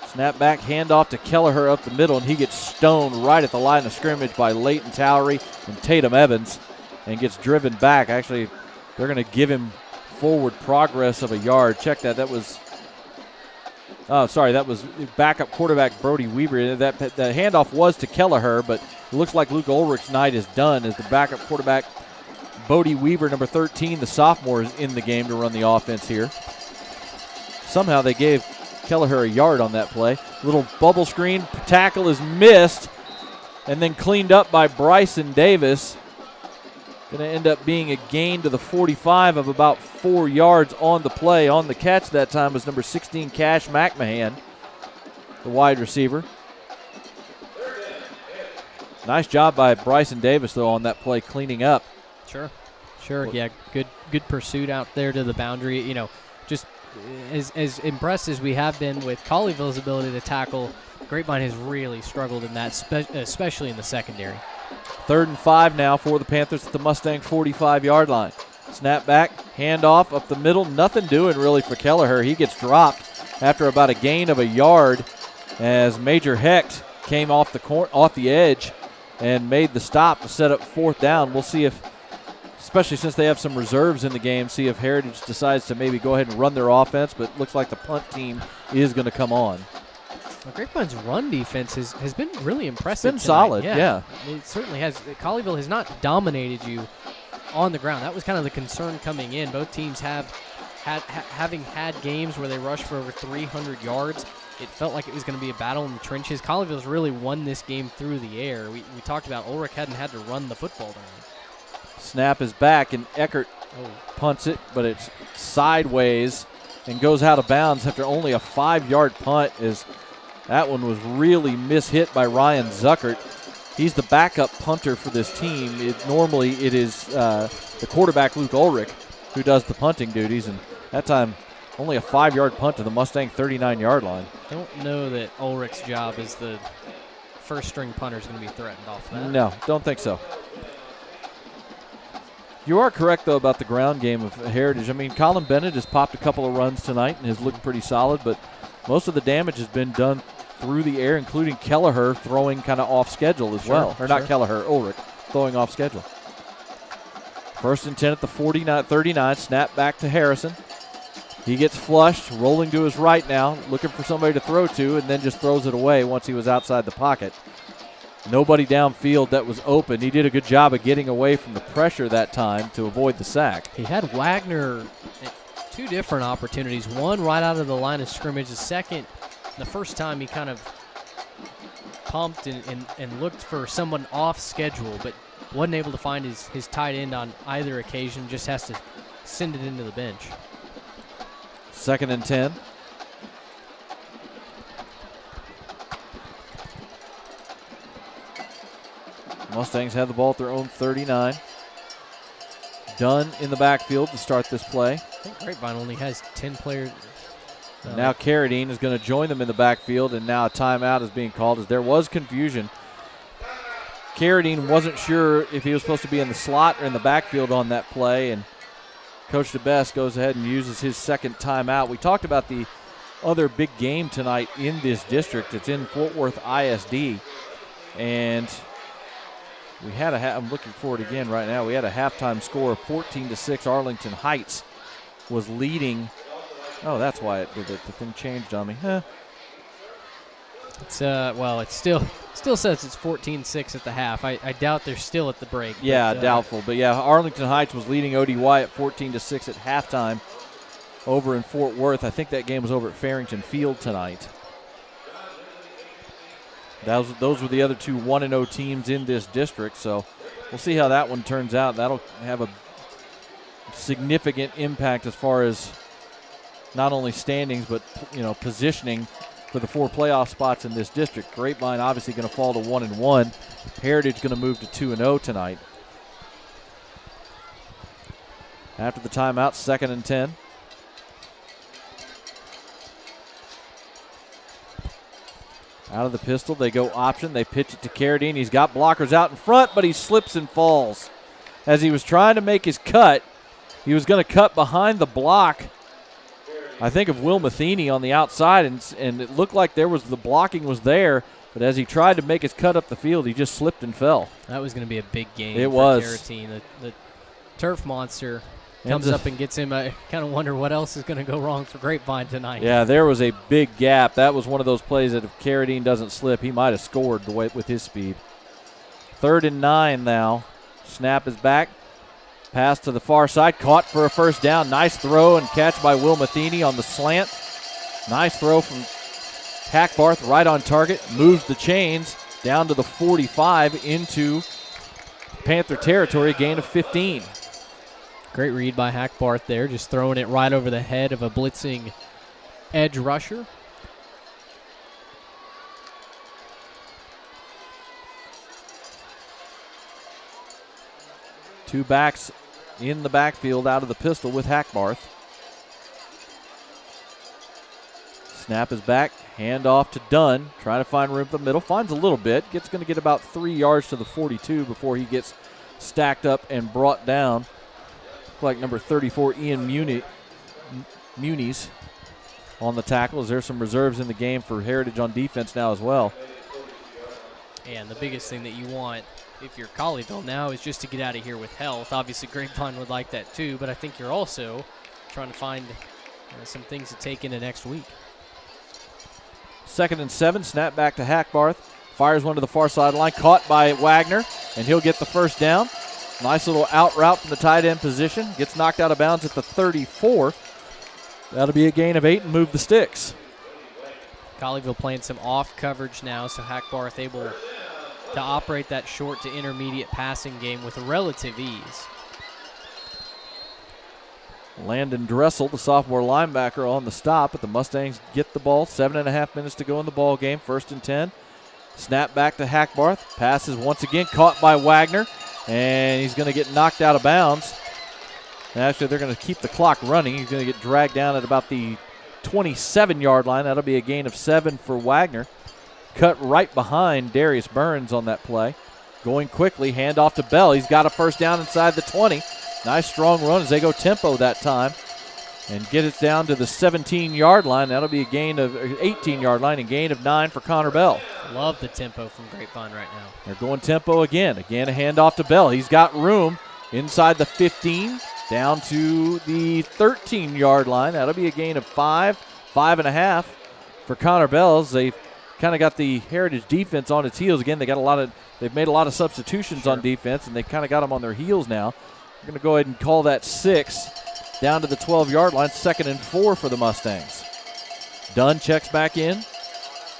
Snap back, handoff to Kelleher up the middle, and he gets stoned right at the line of scrimmage by Leighton Towery and Tatum Evans and gets driven back. Actually, they're going to give him forward progress of a yard. Check that. That was backup quarterback Brody Weaver. The handoff was to Kelleher, but it looks like Luke Ulrich's night is done as the backup quarterback Brody Weaver, number 13, the sophomore, is in the game to run the offense here. Somehow they gave Kelleher a yard on that play. Little bubble screen. Tackle is missed and then cleaned up by Bryson Davis. Going to end up being a gain to the 45 of about 4 yards on the play. On the catch that time was number 16, Cash McMahon, the wide receiver. Nice job by Bryson Davis, though, on that play, cleaning up. Sure. Yeah, good pursuit out there to the boundary. You know, just as impressed as we have been with Colleyville's ability to tackle, Grapevine has really struggled in that, especially in the secondary. 3rd and 5 now for the Panthers at the Mustang 45-yard line. Snap back, handoff up the middle. Nothing doing really for Kelleher. He gets dropped after about a gain of a yard as Major Hecht came off the edge and made the stop to set up 4th down. We'll see if, especially since they have some reserves in the game, see if Heritage decides to maybe go ahead and run their offense, but it looks like the punt team is going to come on. Well, Grapevine's run defense has been really impressive. It's been solid, yeah. It certainly has. Colleyville has not dominated you on the ground. That was kind of the concern coming in. Both teams having had games where they rushed for over 300 yards. It felt like it was going to be a battle in the trenches. Colleyville's really won this game through the air. We talked about Ulrich hadn't had to run the football down. Snap is back, and Eckert punts it, but it's sideways and goes out of bounds after only a 5-yard punt. That one was really mishit by Ryan Zuckert. He's the backup punter for this team. Normally it is the quarterback, Luke Ulrich, who does the punting duties, and that time only a 5-yard punt to the Mustang 39-yard line. Don't know that Ulrich's job as the first-string punter is going to be threatened off that. No, don't think so. You are correct, though, about the ground game of Heritage. I mean, Colin Bennett has popped a couple of runs tonight and has looked pretty solid, but most of the damage has been done through the air, including Kelleher throwing kind of off schedule as well. Or not Kelleher, Ulrich throwing off schedule. 1st and 10 at the 39, snap back to Harrison. He gets flushed, rolling to his right now, looking for somebody to throw to, and then just throws it away once he was outside the pocket. Nobody downfield that was open. He did a good job of getting away from the pressure that time to avoid the sack. He had Wagner at 2 different opportunities. One right out of the line of scrimmage. The second The first time he kind of pumped and looked for someone off schedule, but wasn't able to find his tight end on either occasion. Just has to send it into the bench. 2nd and 10. Mustangs have the ball at their own 39. Dunn in the backfield to start this play. I think Grapevine only has 10 players. Now Carradine is going to join them in the backfield, and now a timeout is being called as there was confusion. Carradine wasn't sure if he was supposed to be in the slot or in the backfield on that play, and Coach DeBest goes ahead and uses his second timeout. We talked about the other big game tonight in this district. It's in Fort Worth ISD, and we had I'm looking for it again right now. We had a halftime score of 14-6. Arlington Heights was leading. Oh, that's why it did it. The thing changed on me. It's well, it still says it's 14-6 at the half. I doubt they're still at the break. Yeah, but, doubtful. But yeah, Arlington Heights was leading ODY at 14-6 at halftime over in Fort Worth. I think that game was over at Farrington Field tonight. Those were the other two 1-0 teams in this district, so we'll see how that one turns out. That'll have a significant impact as far as not only standings but positioning for the 4 playoff spots in this district. Grapevine obviously going to fall to 1-1. Heritage going to move to 2-0 tonight. After the timeout, 2nd and 10. Out of the pistol, they go option. They pitch it to Carradine. He's got blockers out in front, but he slips and falls. As he was trying to make his cut, he was going to cut behind the block, I think, of Will Matheny on the outside, and it looked like the blocking was there, but as he tried to make his cut up the field, he just slipped and fell. That was going to be a big game. It was. Carradine. The turf monster comes up and gets him. I kind of wonder what else is going to go wrong for Grapevine tonight. Yeah, there was a big gap. That was one of those plays that if Carradine doesn't slip, he might have scored with his speed. 3rd and 9 now. Snap is back. Pass to the far side. Caught for a first down. Nice throw and catch by Will Matheny on the slant. Nice throw from Hackbarth right on target. Moves the chains down to the 45 into Panther territory. Gain of 15. Great read by Hackbarth there, just throwing it right over the head of a blitzing edge rusher. Two backs in the backfield out of the pistol with Hackbarth. Snap is back. Hand off to Dunn. Trying to find room for the middle. Finds a little bit. Going to get about 3 yards to the 42 before he gets stacked up and brought down. Like number 34, Ian Muniz on the tackles. There's some reserves in the game for Heritage on defense now as well. And the biggest thing that you want if you're Colleyville now is just to get out of here with health. Obviously, Grapevine would like that too, but I think you're also trying to find some things to take into next week. 2nd and 7, snap back to Hackbarth. Fires one to the far sideline, caught by Wagner, and he'll get the first down. Nice little out route from the tight end position. Gets knocked out of bounds at the 34. That'll be a gain of 8 and move the sticks. Colleyville playing some off coverage now, so Hackbarth able to operate that short to intermediate passing game with relative ease. Landon Dressel, the sophomore linebacker, on the stop, but the Mustangs get the ball. 7.5 minutes to go in the ball game. 1st and 10. Snap back to Hackbarth. Passes once again caught by Wagner, and he's going to get knocked out of bounds. And actually, they're going to keep the clock running. He's going to get dragged down at about the 27-yard line. That'll be a gain of 7 for Wagner. Cut right behind Darius Burns on that play. Going quickly, hand off to Bell. He's got a first down inside the 20. Nice strong run as they go tempo that time and get it down to the 17-yard line. That'll be a gain of 18-yard line and gain of 9 for Connor Bell. Love the tempo from Grapevine right now. They're going tempo again. Again, a handoff to Bell. He's got room inside the 15 down to the 13-yard line. That'll be a gain of 5.5 for Connor Bell. They've kind of got the Heritage defense on its heels again. They've made a lot of substitutions on defense, and they kind of got them on their heels now. We're going to go ahead and call that 6 down to the 12-yard line. 2nd and 4 for the Mustangs. Dunn checks back in.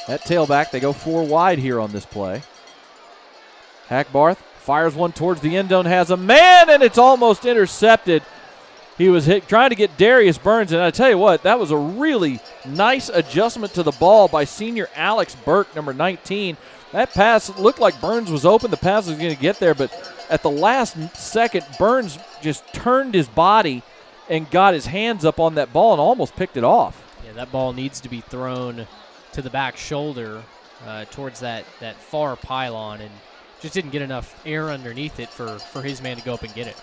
That tailback, they go 4 wide here on this play. Hackbarth fires one towards the end zone, has a man, and it's almost intercepted. He was trying to get Darius Burns, and I tell you what, that was a really nice adjustment to the ball by senior Alex Burke, number 19. That pass looked like Burns was open. The pass was going to get there, but at the last second, Burns just turned his body and got his hands up on that ball and almost picked it off. Yeah, that ball needs to be thrown to the back shoulder towards that far pylon, and just didn't get enough air underneath it for his man to go up and get it.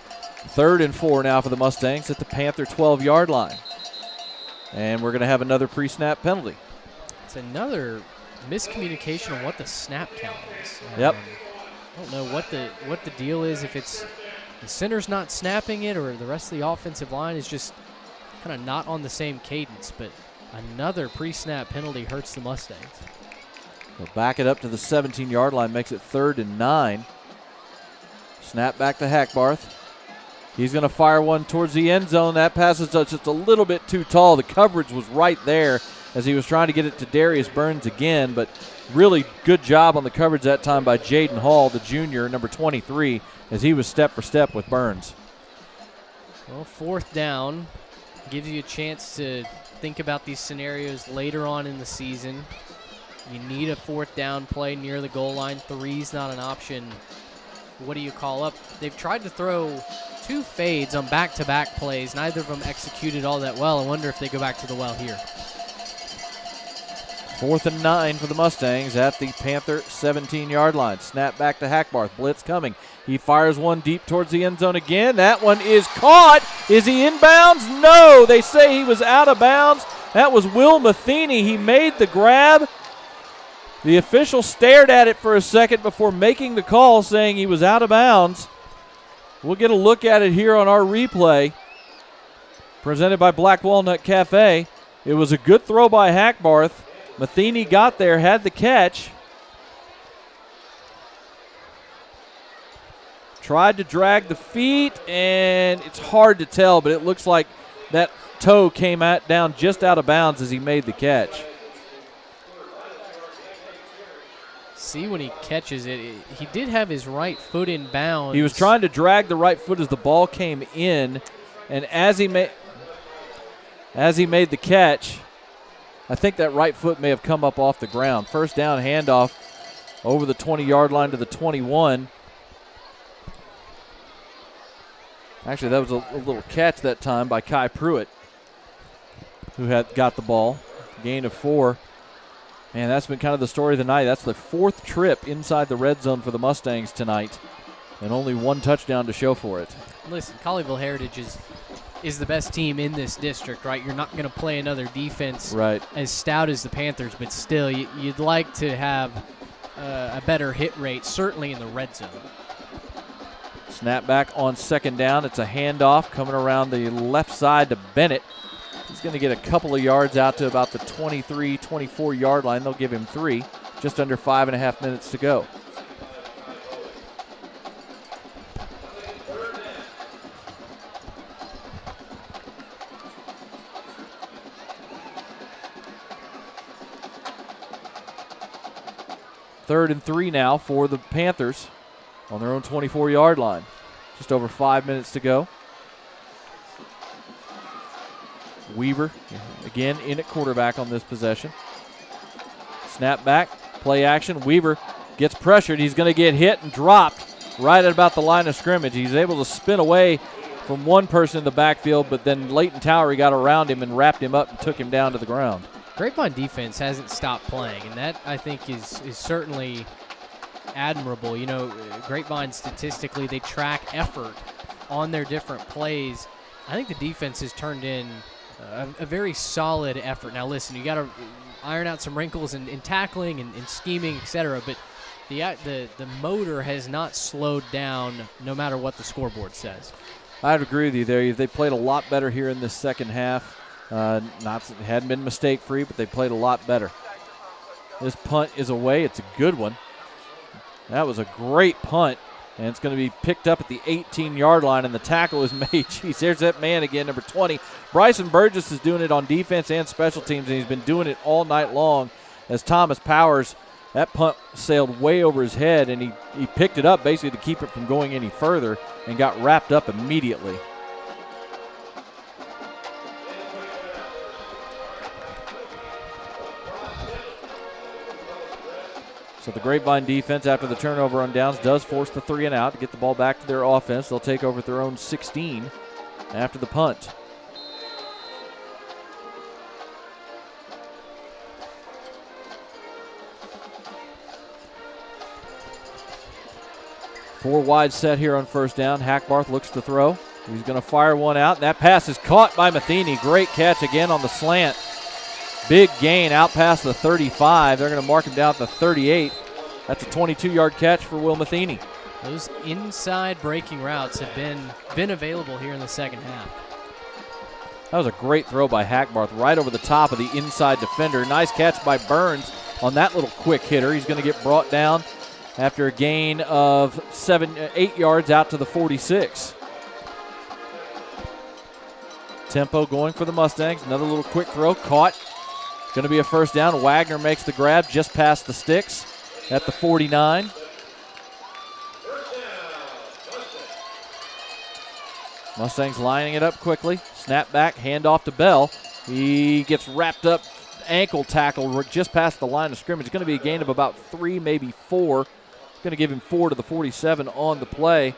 3rd and 4 now for the Mustangs at the Panther 12-yard line. And we're going to have another pre-snap penalty. It's another miscommunication on what the snap count is. Yep. I don't know what the deal is, if it's the center's not snapping it or the rest of the offensive line is just kind of not on the same cadence, but another pre-snap penalty hurts the Mustangs. They'll back it up to the 17-yard line, makes it 3rd and 9. Snap back to Hackbarth. He's going to fire one towards the end zone. That pass is just a little bit too tall. The coverage was right there as he was trying to get it to Darius Burns again, but really good job on the coverage that time by Jaden Hall, the junior, number 23, as he was step for step with Burns. Well, 4th down gives you a chance to think about these scenarios later on in the season. You need a 4th down play near the goal line. 3's not an option. What do you call up? They've tried to throw 2 fades on back-to-back plays. Neither of them executed all that well. I wonder if they go back to the well here. 4th and 9 for the Mustangs at the Panther 17-yard line. Snap back to Hackbarth. Blitz coming. He fires one deep towards the end zone again. That one is caught. Is he inbounds? No. They say he was out of bounds. That was Will Matheny. He made the grab. The official stared at it for a second before making the call, saying he was out of bounds. We'll get a look at it here on our replay, presented by Black Walnut Cafe. It was a good throw by Hackbarth. Matheny got there, had the catch. Tried to drag the feet, and it's hard to tell, but it looks like that toe came down just out of bounds as he made the catch. See, when he catches it, he did have his right foot in bounds. He was trying to drag the right foot as the ball came in, and as he made the catch, I think that right foot may have come up off the ground. 1st down handoff over the 20-yard line to the 21. Actually, that was a little catch that time by Kai Pruitt, who had got the ball. Gain of 4. Man, that's been kind of the story of the night. That's the 4th trip inside the red zone for the Mustangs tonight, and only 1 touchdown to show for it. Listen, Colleyville Heritage is the best team in this district, right? You're not going to play another defense as stout as the Panthers, but still, you'd like to have a better hit rate, certainly in the red zone. Snap back on 2nd down. It's a handoff coming around the left side to Bennett. He's going to get a couple of yards out to about the 23, 24-yard line. They'll give him 3, just under 5.5 minutes to go. Third and 3 now for the Panthers on their own 24-yard line. Just over 5 minutes to go. Weaver, again, in at quarterback on this possession. Snap back, play action. Weaver gets pressured. He's going to get hit and dropped right at about the line of scrimmage. He's able to spin away from one person in the backfield, but then Leighton Towery got around him and wrapped him up and took him down to the ground. Grapevine defense hasn't stopped playing, and that, I think, is certainly admirable. You know, Grapevine, statistically, they track effort on their different plays. I think the defense has turned in a very solid effort. Now, listen, you got to iron out some wrinkles in tackling and scheming, etc., but the motor has not slowed down no matter what the scoreboard says. I'd agree with you there. They played a lot better here in this second half. Hadn't been mistake-free, but they played a lot better. This punt is away. It's a good one. That was a great punt, and it's going to be picked up at the 18-yard line, and the tackle is made. Jeez, there's that man again, number 20. Bryson Burgess is doing it on defense and special teams, and he's been doing it all night long. as Thomas Powers, that punt sailed way over his head, and he picked it up basically to keep it from going any further and got wrapped up immediately. So the Grapevine defense, after the turnover on downs, does force the 3 and out to get the ball back to their offense. They'll take over at their own 16 after the punt. Four wide set here on first down. Hackbarth looks to throw. He's going to fire one out. That pass is caught by Matheny. Great catch again on the slant. Big gain out past the 35. They're going to mark him down at the 38. That's a 22-yard catch for Will Matheny. Those inside breaking routes have been available here in the second half. That was a great throw by Hackbarth right over the top of the inside defender. Nice catch by Burns on that little quick hitter. He's going to get brought down after a gain of 8 yards out to the 46. Tempo going for the Mustangs. Another little quick throw, caught. Going to be a first down. Wagner makes the grab just past the sticks at the 49. Mustangs lining it up quickly. Snap back, hand off to Bell. He gets wrapped up, ankle tackle just past the line of scrimmage. It's going to be a gain of about 3, maybe 4. Going to give him 4 to the 47 on the play.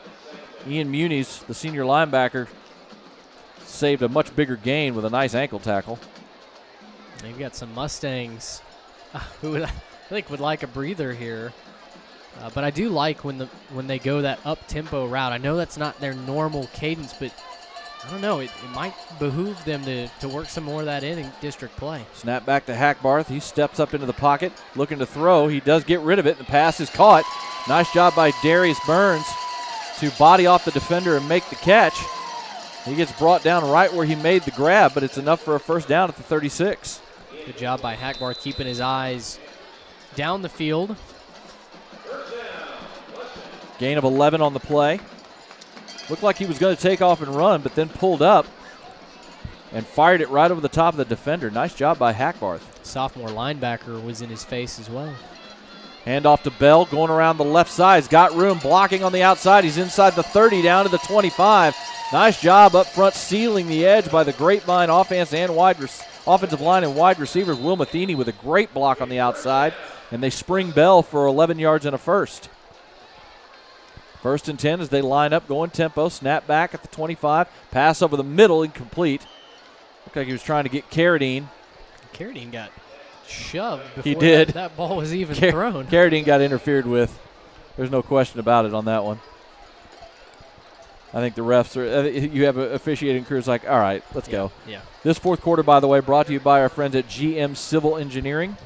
Ian Muniz, the senior linebacker, saved a much bigger gain with a nice ankle tackle. They've got some Mustangs who I think would like a breather here. But I do like when they go that up-tempo route. I know that's not their normal cadence, but I don't know. It might behoove them to work some more of that in district play. Snap back to Hackbarth. He steps up into the pocket, looking to throw. He does get rid of it. The pass is caught. Nice job by Darius Burns to body off the defender and make the catch. He gets brought down right where he made the grab, but it's enough for a first down at the 36. Good job by Hackbarth keeping his eyes down the field. Gain of 11 on the play. Looked like he was going to take off and run, but then pulled up and fired it right over the top of the defender. Nice job by Hackbarth. Sophomore linebacker was in his face as well. Hand off to Bell, going around the left side. He's got room, blocking on the outside. He's inside the 30, down to the 25. Nice job up front, sealing the edge by the Grapevine offensive line and wide receivers. Will Matheny with a great block on the outside, and they spring Bell for 11 yards and a first. First and 10 as they line up, going tempo. Snap back at the 25. Pass over the middle, incomplete. Looked like he was trying to get Carradine. Carradine got shoved before he did. That ball was even thrown. Carradine got interfered with. There's no question about it on that one. I think the refs you have an officiating crew is like, all right, let's go. Yeah. This fourth quarter, by the way, brought to you by our friends at GM Civil Engineering.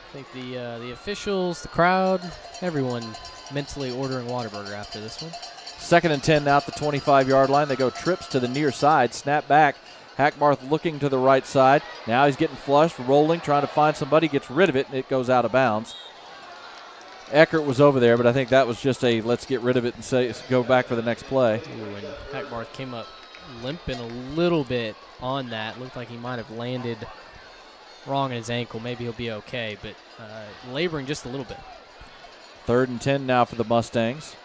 I think the officials, the crowd, everyone mentally ordering Whataburger after this one. Second and 10 now at the 25-yard line. They go trips to the near side, snap back. Hackbarth looking to the right side. Now he's getting flushed, rolling, trying to find somebody, gets rid of it, and it goes out of bounds. Eckert was over there, but I think that was just a let's get rid of it and go back for the next play. Ooh, and Hackbarth came up limping a little bit on that. Looked like he might have landed wrong in his ankle. Maybe he'll be okay, but laboring just a little bit. Third and 10 now for the Mustangs.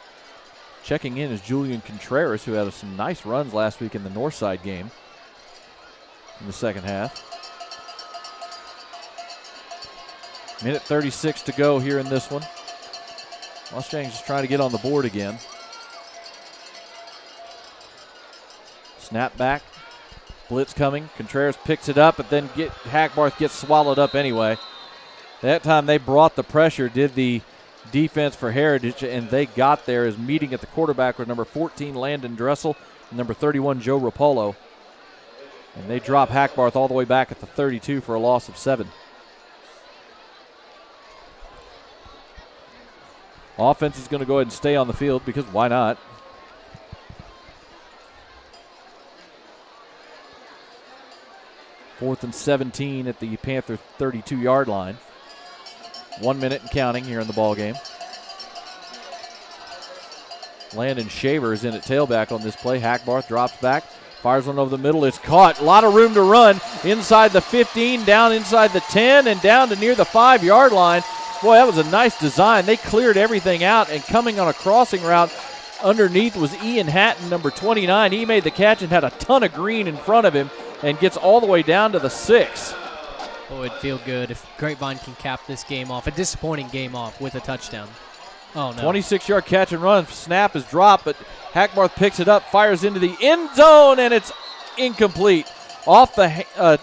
Checking in is Julian Contreras, who had some nice runs last week in the Northside game in the second half. Minute 36 to go here in this one. Mustangs just trying to get on the board again. Snap back. Blitz coming. Contreras picks it up, but then Hackbarth gets swallowed up anyway. That time they brought the pressure, did the defense for Heritage, and they got there as meeting at the quarterback with number 14, Landon Dressel, and number 31, Joe Rapolo. And they drop Hackbarth all the way back at the 32 for a loss of 7. Offense is going to go ahead and stay on the field because why not? Fourth and 17 at the Panther 32-yard line. 1 minute and counting here in the ball game. Landon Shaver is in at tailback on this play. Hackbarth drops back, Fires one over the middle. It's caught. A lot of room to run. Inside the 15, down inside the 10, and down to near the 5-yard line. Boy, that was a nice design. They cleared everything out, and coming on a crossing route underneath was Ian Hatton, number 29. He made the catch and had a ton of green in front of him and gets all the way down to the 6. Oh, it'd feel good if Grapevine can cap this game off, a disappointing game off, with a touchdown. Oh, no. 26-yard catch and run. Snap is dropped, but Hackbarth picks it up, fires into the end zone, and it's incomplete. Off the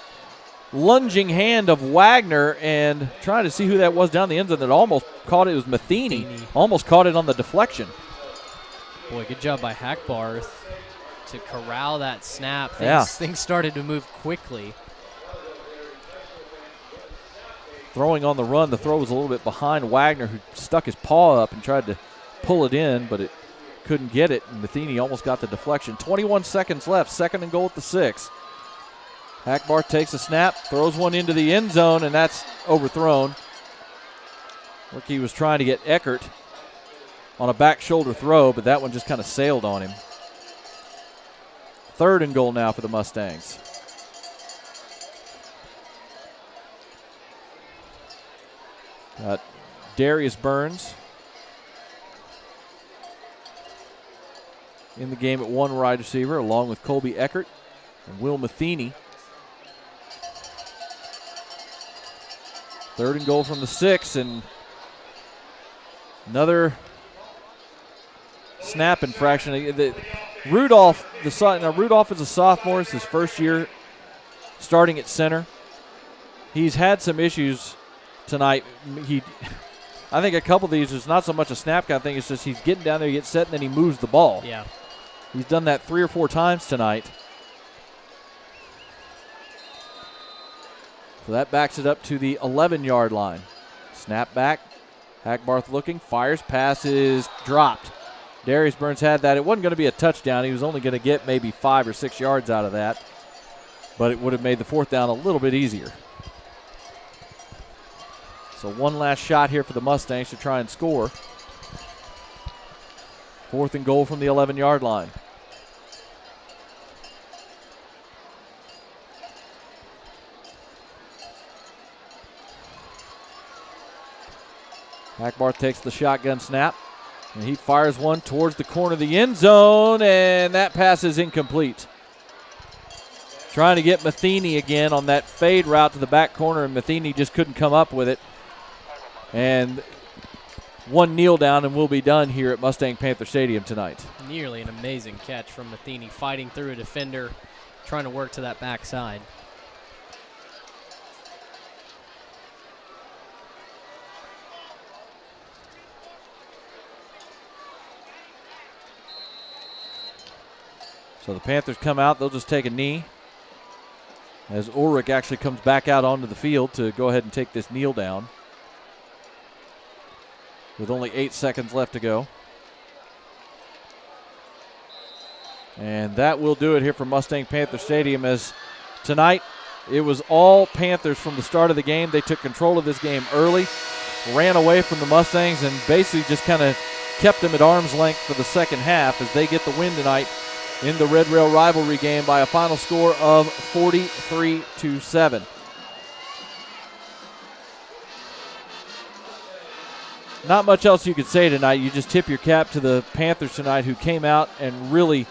lunging hand of Wagner, and trying to see who that was down the end zone that almost caught it. It was Matheny. Almost caught it on the deflection. Boy, good job by Hackbarth to corral that snap. Things started to move quickly. Throwing on the run, the throw was a little bit behind Wagner, who stuck his paw up and tried to pull it in, but it couldn't get it. And Matheny almost got the deflection. 21 seconds left, 2nd and goal at the 6. Hackbarth takes a snap, throws one into the end zone, and that's overthrown. Look, he was trying to get Eckert on a back shoulder throw, but that one just kind of sailed on him. 3rd and goal now for the Mustangs. Got Darius Burns in the game at 1 wide receiver, along with Colby Eckert and Will Matheny. 3rd and goal from the 6, and another snap infraction. Rudolph is a sophomore. It's his first year starting at center. He's had some issues tonight. I think a couple of these is not so much a snap count thing. It's just he's getting down there, he gets set, and then he moves the ball. Yeah. He's done that 3 or 4 times tonight. So that backs it up to the 11-yard line. Snap back. Hackbarth looking, fires, passes, dropped. Darius Burns had that. It wasn't going to be a touchdown. He was only going to get maybe 5 or 6 yards out of that. But it would have made the 4th down a little bit easier. So one last shot here for the Mustangs to try and score. 4th and goal from the 11-yard line. Hackbarth takes the shotgun snap, and he fires one towards the corner of the end zone, and that pass is incomplete. Trying to get Matheny again on that fade route to the back corner, and Matheny just couldn't come up with it. And one kneel down, and we'll be done here at Mustang Panther Stadium tonight. Nearly an amazing catch from Matheny, fighting through a defender, trying to work to that backside. So the Panthers come out. They'll just take a knee as Ulrich actually comes back out onto the field to go ahead and take this kneel down with only 8 seconds left to go. And that will do it here for Mustang Panther Stadium, as tonight it was all Panthers from the start of the game. They took control of this game early, ran away from the Mustangs, and basically just kind of kept them at arm's length for the second half as they get the win tonight in the Red Rail Rivalry game by a final score of 43-7. Not much else you could say tonight. You just tip your cap to the Panthers tonight, who came out and really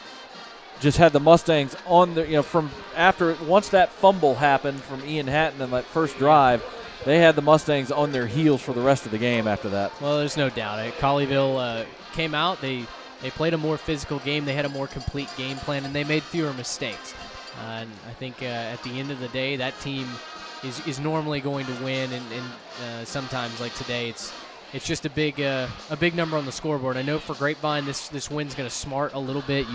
just had the Mustangs on their, from after, once that fumble happened from Ian Hatton in that first drive, they had the Mustangs on their heels for the rest of the game after that. Well, there's no doubt. Colleyville came out. They played a more physical game. They had a more complete game plan, and they made fewer mistakes. And I think at the end of the day, that team is normally going to win, and sometimes, like today, it's just a big number on the scoreboard. I know for Grapevine, this win's going to smart a little bit.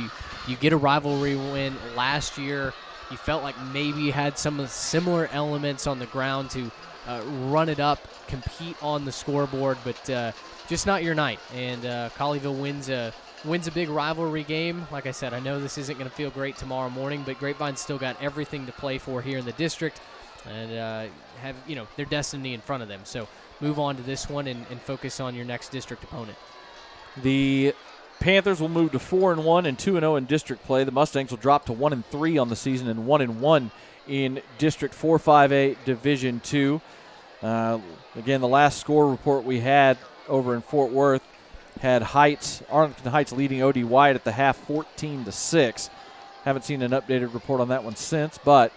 You get a rivalry win last year. You felt like maybe you had some of the similar elements on the ground to run it up, compete on the scoreboard, but just not your night. And Colleyville wins a big rivalry game. Like I said, I know this isn't going to feel great tomorrow morning, but Grapevine's still got everything to play for here in the district, and have their destiny in front of them. So move on to this one and focus on your next district opponent. The Panthers will move to 4-1 and 2-0 in district play. The Mustangs will drop to 1-3 on the season and 1-1 in District 4-5A Division II. Again, the last score report we had over in Fort Worth had Arlington Heights leading OD Wyatt at the half 14-6. Haven't seen an updated report on that one since, but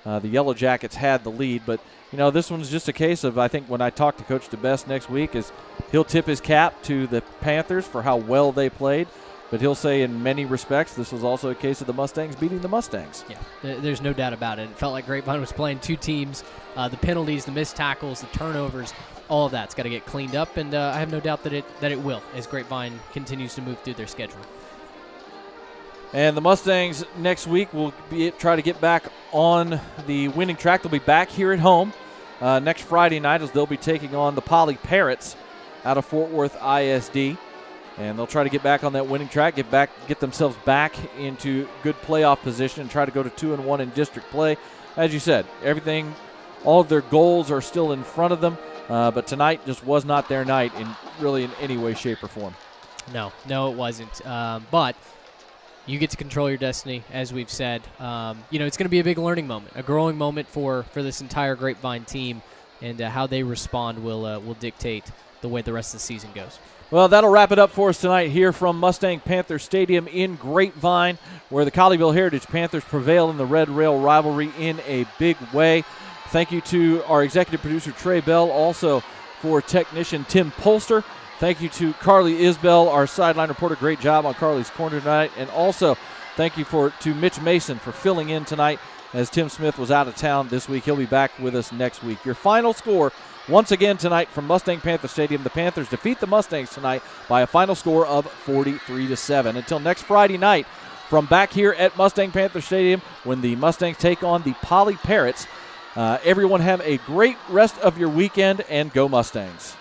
the Yellow Jackets had the lead. But, this one's just a case of, I think when I talk to Coach DeBest next week, is he'll tip his cap to the Panthers for how well they played. But he'll say in many respects this was also a case of the Mustangs beating the Mustangs. Yeah, there's no doubt about it. It felt like Grapevine was playing two teams. The penalties, the missed tackles, the turnovers, all of that's got to get cleaned up, and I have no doubt that it will as Grapevine continues to move through their schedule. And the Mustangs next week will try to get back on the winning track. They'll be back here at home next Friday night as they'll be taking on the Poly Parrots out of Fort Worth ISD. And they'll try to get back on that winning track, get themselves back into good playoff position and try to go to 2-1 in district play. As you said, all of their goals are still in front of them, but tonight just was not their night in any way, shape, or form. No, it wasn't. But you get to control your destiny, as we've said. It's going to be a big learning moment, a growing moment for this entire Grapevine team, and how they respond will dictate the way the rest of the season goes. Well, that'll wrap it up for us tonight here from Mustang Panther Stadium in Grapevine, where the Colleyville Heritage Panthers prevail in the Red Rail Rivalry in a big way. Thank you to our executive producer, Trey Bell, also for technician Tim Polster. Thank you to Carly Isbell, our sideline reporter. Great job on Carly's Corner tonight. And also thank you to Mitch Mason for filling in tonight as Tim Smith was out of town this week. He'll be back with us next week. Your final score once again tonight from Mustang Panther Stadium. The Panthers defeat the Mustangs tonight by a final score of 43-7. Until next Friday night from back here at Mustang Panther Stadium when the Mustangs take on the Poly Parrots, everyone have a great rest of your weekend and go Mustangs.